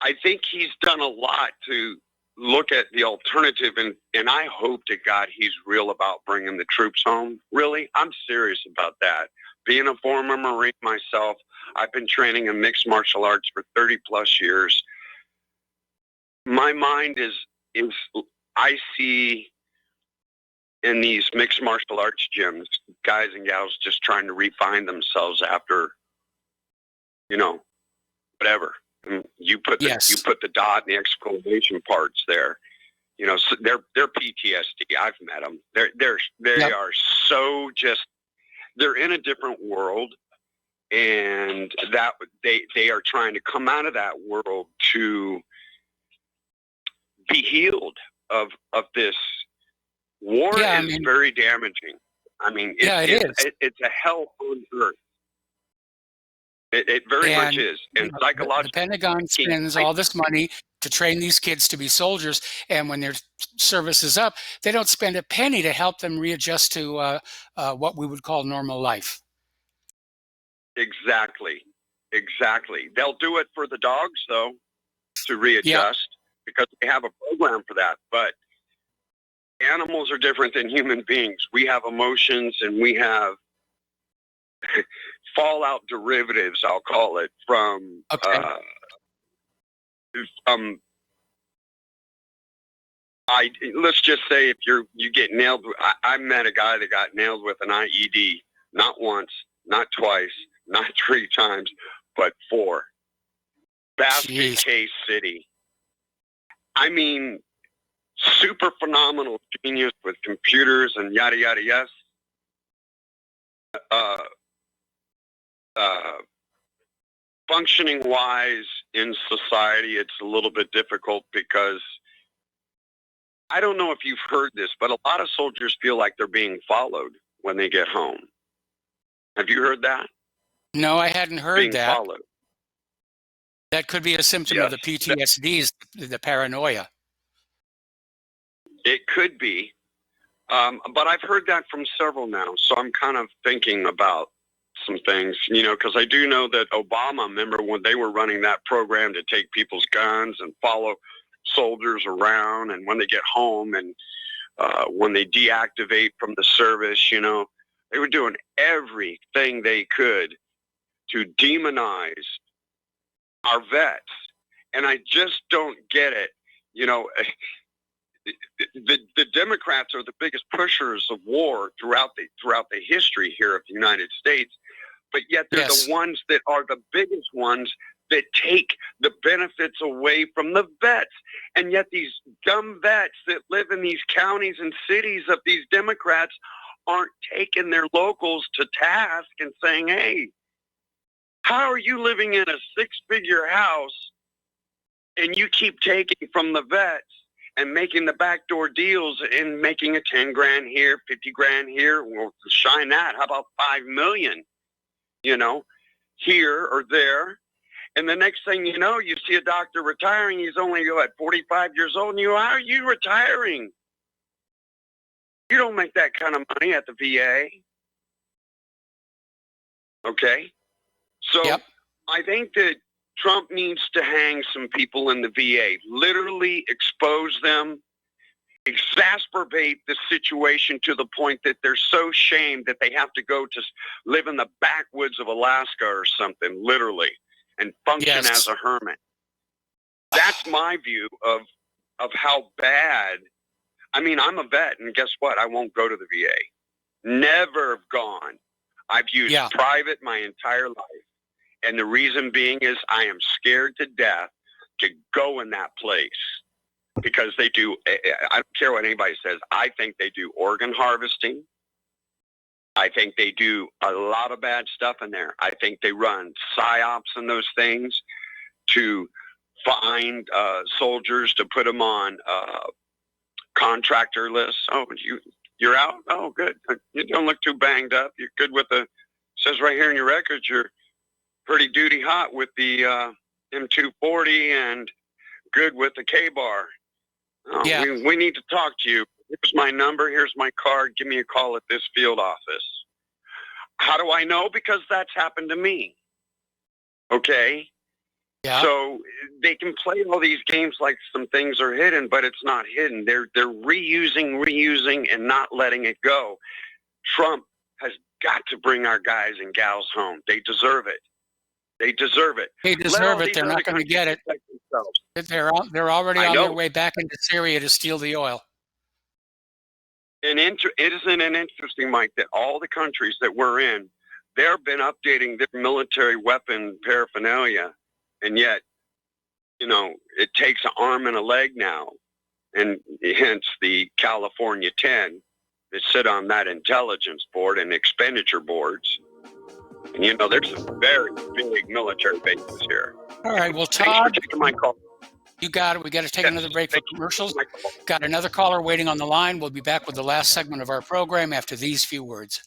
[SPEAKER 1] I think he's done a lot to look at the alternative, and I hope to God he's real about bringing the troops home. Really, I'm serious about that. Being a former Marine myself, I've been training in mixed martial arts for 30 plus years. My mind is I see in these mixed martial arts gyms, guys and gals just trying to refine themselves after, whatever. You put the dot and the exclamation parts there. So they're PTSD. I've met them. They are so just. They're in a different world, and that they are trying to come out of that world to be healed of this. War is very damaging. I mean, it's a hell on earth. It very much is. And psychologically,
[SPEAKER 3] the Pentagon spends all this money to train these kids to be soldiers, and when their service is up, they don't spend a penny to help them readjust to what we would call normal life.
[SPEAKER 1] Exactly. They'll do it for the dogs, though, to readjust, because they have a program for that. But animals are different than human beings. We have emotions, and we have fallout derivatives, I'll call it, from let's just say if you get nailed. I met a guy that got nailed with an IED, not once, not twice, not 3 times, but 4. Basket Case City. I mean, super phenomenal genius with computers and yada yada yes. Functioning wise in society, it's a little bit difficult because I don't know if you've heard this, but a lot of soldiers feel like they're being followed when they get home. Have you heard that?
[SPEAKER 3] No, I hadn't heard that.
[SPEAKER 1] Followed.
[SPEAKER 3] That could be a symptom of the PTSDs, the paranoia.
[SPEAKER 1] It could be. But I've heard that from several now, so I'm kind of thinking about some things, because I do know that Obama, remember when they were running that program to take people's guns and follow soldiers around, and when they get home and when they deactivate from the service, they were doing everything they could to demonize our vets. And I just don't get it. The Democrats are the biggest pushers of war throughout the history here of the United States, but yet they're the ones that are the biggest ones that take the benefits away from the vets. And yet these dumb vets that live in these counties and cities of these Democrats aren't taking their locals to task and saying, hey, how are you living in a 6-figure house and you keep taking from the vets and making the backdoor deals and making a 10 grand here, 50 grand here? Well, shine that. How about 5 million, here or there? And the next thing you know, you see a doctor retiring. He's only, 45 years old. And how are you retiring? You don't make that kind of money at the VA. Okay? So I think that Trump needs to hang some people in the VA, literally expose them, exacerbate the situation to the point that they're so shamed that they have to go to live in the backwoods of Alaska or something, literally, and function as a hermit. That's my view of of how bad. I mean, I'm a vet, and guess what? I won't go to the VA. Never have gone. I've used private my entire life. And the reason being is I am scared to death to go in that place because they do, I don't care what anybody says, I think they do organ harvesting. I think they do a lot of bad stuff in there. I think they run psyops and those things to find soldiers to put them on contractor lists. Oh, you're out? Oh, good. You don't look too banged up. You're good with the, says right here in your records, you're pretty duty hot with the M240 and good with the K-bar. Oh, we need to talk to you. Here's my number. Here's my card. Give me a call at this field office. How do I know? Because that's happened to me. Okay? Yeah. So they can play all these games like some things are hidden, but it's not hidden. They're reusing, and not letting it go. Trump has got to bring our guys and gals home. They deserve it. They deserve it.
[SPEAKER 3] They deserve it. They're not going to get it. They're already on their way back into Syria to steal the oil.
[SPEAKER 1] And isn't it interesting, Mike, that all the countries that we're in, they've been updating their military weapon paraphernalia, and yet, it takes an arm and a leg now, and hence the California 10 that sit on that intelligence board and expenditure boards. And there's some very big military bases here.
[SPEAKER 3] All right, well, Todd,
[SPEAKER 1] thanks for taking my call.
[SPEAKER 3] You got it. We got to take another break for commercials. Got another caller waiting on the line. We'll be back with the last segment of our program after these few words.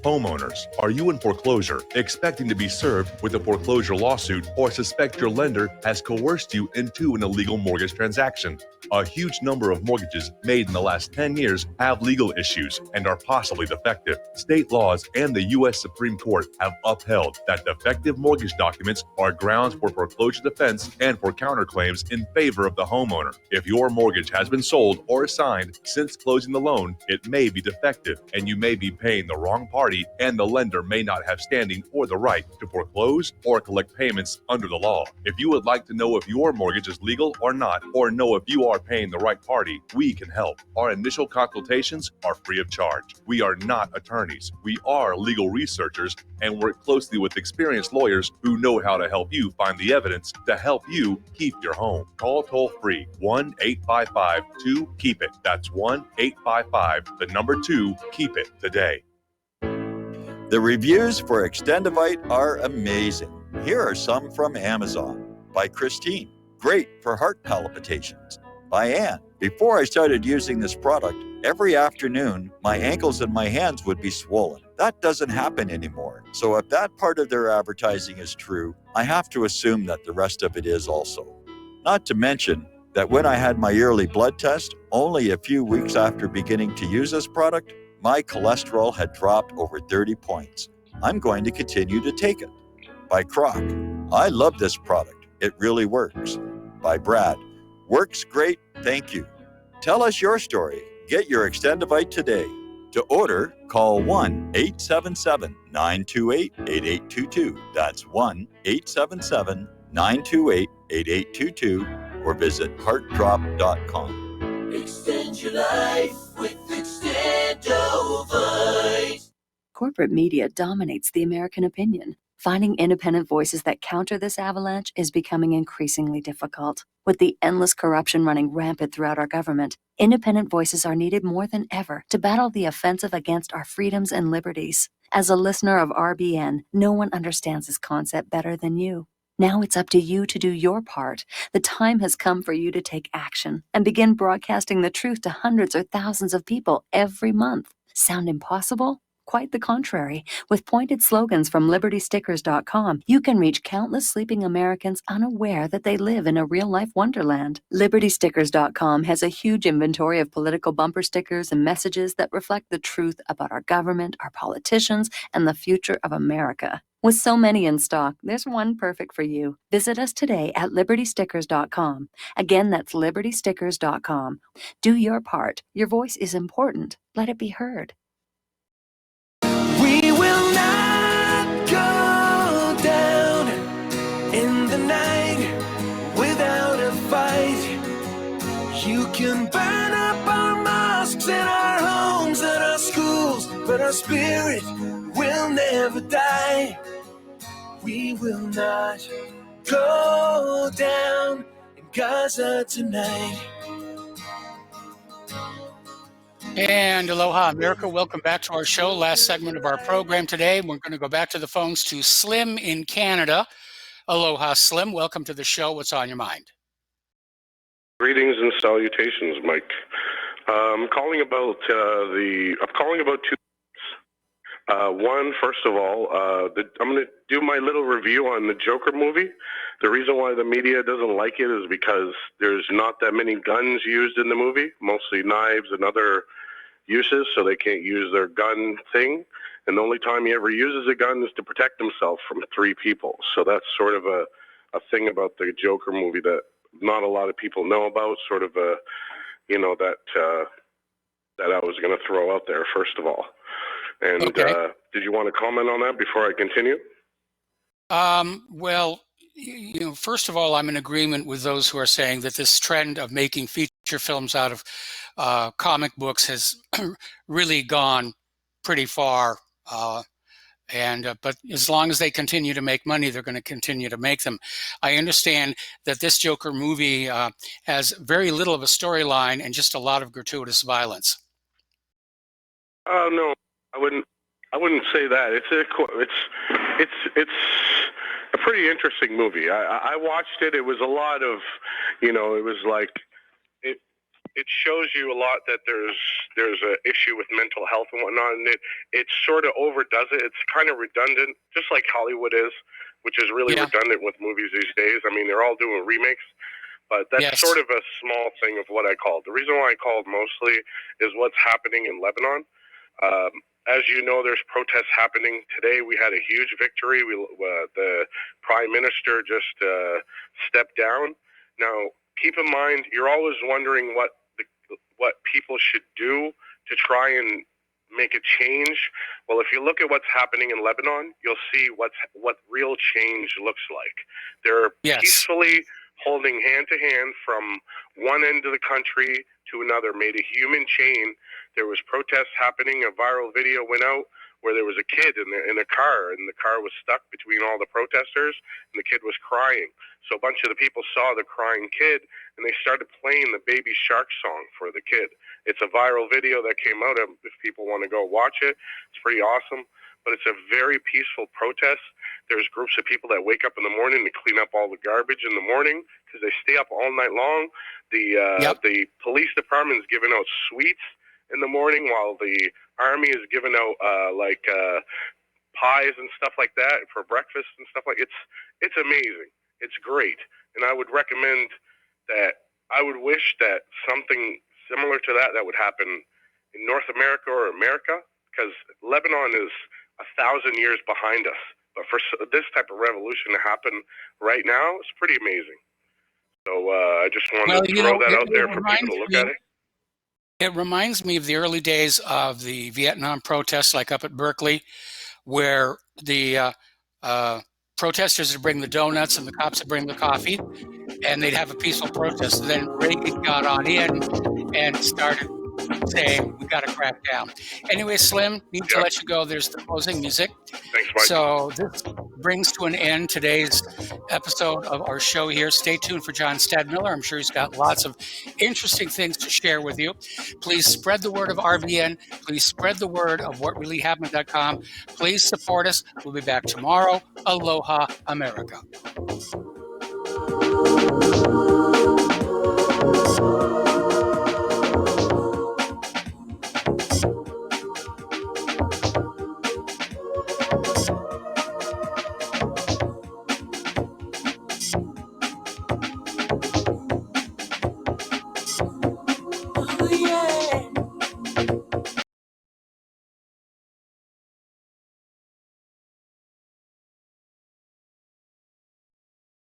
[SPEAKER 9] Homeowners, are you in foreclosure, expecting to be served with a foreclosure lawsuit, or suspect your lender has coerced you into an illegal mortgage transaction? A huge number of mortgages made in the last 10 years have legal issues and are possibly defective. State laws and the U.S. Supreme Court have upheld that defective mortgage documents are grounds for foreclosure defense and for counterclaims in favor of the homeowner. If your mortgage has been sold or assigned since closing the loan, it may be defective, and you may be paying the wrong party, and the lender may not have standing or the right to foreclose or collect payments under the law. If you would like to know if your mortgage is legal or not, or know if you are paying the right party, we can help. Our initial consultations are free of charge. We are not attorneys. We are legal researchers and work closely with experienced lawyers who know how to help you find the evidence to help you keep your home. Call toll-free 1-855-2-KEEP-IT. That's 1-855-2-KEEP-IT today.
[SPEAKER 12] The reviews for Extendivite are amazing. Here are some from Amazon. By Christine, great for heart palpitations. By Ann, before I started using this product, every afternoon my ankles and my hands would be swollen. That doesn't happen anymore. So if that part of their advertising is true, I have to assume that the rest of it is also. Not to mention that when I had my yearly blood test, only a few weeks after beginning to use this product, my cholesterol had dropped over 30 points. I'm going to continue to take it. By Croc, I love this product. It really works. By Brad, works great, thank you. Tell us your story. Get your Extendivite today. To order, call 1-877-928-8822. That's 1-877-928-8822 or visit heartdrop.com.
[SPEAKER 19] Extend your life with Extendovite.
[SPEAKER 5] Corporate media dominates the American opinion. Finding independent voices that counter this avalanche is becoming increasingly difficult. With the endless corruption running rampant throughout our government, independent voices are needed more than ever to battle the offensive against our freedoms and liberties. As a listener of RBN, no one understands this concept better than you. Now it's up to you to do your part. The time has come for you to take action and begin broadcasting the truth to hundreds or thousands of people every month. Sound impossible? Quite the contrary. With pointed slogans from LibertyStickers.com, you can reach countless sleeping Americans unaware that they live in a real-life wonderland. LibertyStickers.com has a huge inventory of political bumper stickers and messages that reflect the truth about our government, our politicians, and the future of America. With so many in stock, there's one perfect for you. Visit us today at libertystickers.com. Again, that's libertystickers.com. Do your part. Your voice is important. Let it be heard.
[SPEAKER 19] We will not go down in the night without a fight. You can burn up our mosques and our homes and our schools, but our spirit will never die. We will not go down in Gaza tonight.
[SPEAKER 3] And aloha, America. Welcome back to our show. Last segment of our program today. We're going to go back to the phones to Slim in Canada. Aloha, Slim. Welcome to the show. What's on your mind?
[SPEAKER 8] Greetings and salutations, Mike. I'm calling about two. One, first of all, I'm going to do my little review on the Joker movie. The reason why the media doesn't like it is because there's not that many guns used in the movie, mostly knives and other uses, so they can't use their gun thing. And the only time he ever uses a gun is to protect himself from 3 people. So that's sort of a thing about the Joker movie that not a lot of people know about, sort of that I was going to throw out there, first of all. And
[SPEAKER 3] Okay.
[SPEAKER 8] Did you want to comment on that before I continue?
[SPEAKER 3] Well, first of all, I'm in agreement with those who are saying that this trend of making feature films out of comic books has really gone pretty far. But as long as they continue to make money, they're going to continue to make them. I understand that this Joker movie has very little of a storyline and just a lot of gratuitous violence.
[SPEAKER 8] No, I wouldn't say that. It's a pretty interesting movie. I watched it. It was a lot of, it was like it shows you a lot that there's an issue with mental health and whatnot, and it sort of overdoes it. It's kind of redundant, just like Hollywood is, which is really redundant with movies these days. I mean, they're all doing remakes. But that's sort of a small thing of what I called. The reason why I called mostly is what's happening in Lebanon. As you know, there's protests happening today. We had a huge victory. The prime minister just stepped down. Now, keep in mind, you're always wondering what people should do to try and make a change. Well, if you look at what's happening in Lebanon, you'll see what real change looks like. They're peacefully holding hand to hand from one end of the country to another, made a human chain. There was protests happening. A viral video went out where there was a kid in a car, and the car was stuck between all the protesters, and the kid was crying. So a bunch of the people saw the crying kid, and they started playing the Baby Shark song for the kid. It's a viral video that came out. If people want to go watch it, it's pretty awesome. But it's a very peaceful protest. There's groups of people that wake up in the morning to clean up all the garbage in the morning because they stay up all night long. The police department is giving out sweets in the morning while the army is giving out pies and stuff like that for breakfast and stuff like. It's amazing. It's great, and I would recommend that. I would wish that something similar to that would happen in North America or America, because Lebanon is 1,000 years behind us. But for this type of revolution to happen right now, it's pretty amazing. So I just wanted to throw that out there for people to look at it.
[SPEAKER 3] It reminds me of the early days of the Vietnam protests, like up at Berkeley, where the protesters would bring the donuts and the cops would bring the coffee, and they'd have a peaceful protest. And then Reagan got on in and started saying, we got to crack down. Anyway, Slim, need to let you go. There's the closing music.
[SPEAKER 8] Thanks, Mike.
[SPEAKER 3] So this brings to an end today's episode of our show here. Stay tuned for John Stadmiller. I'm sure he's got lots of interesting things to share with you. Please spread the word of RBN. Please spread the word of whatreallyhappened.com. Please support us. We'll be back tomorrow. Aloha, America.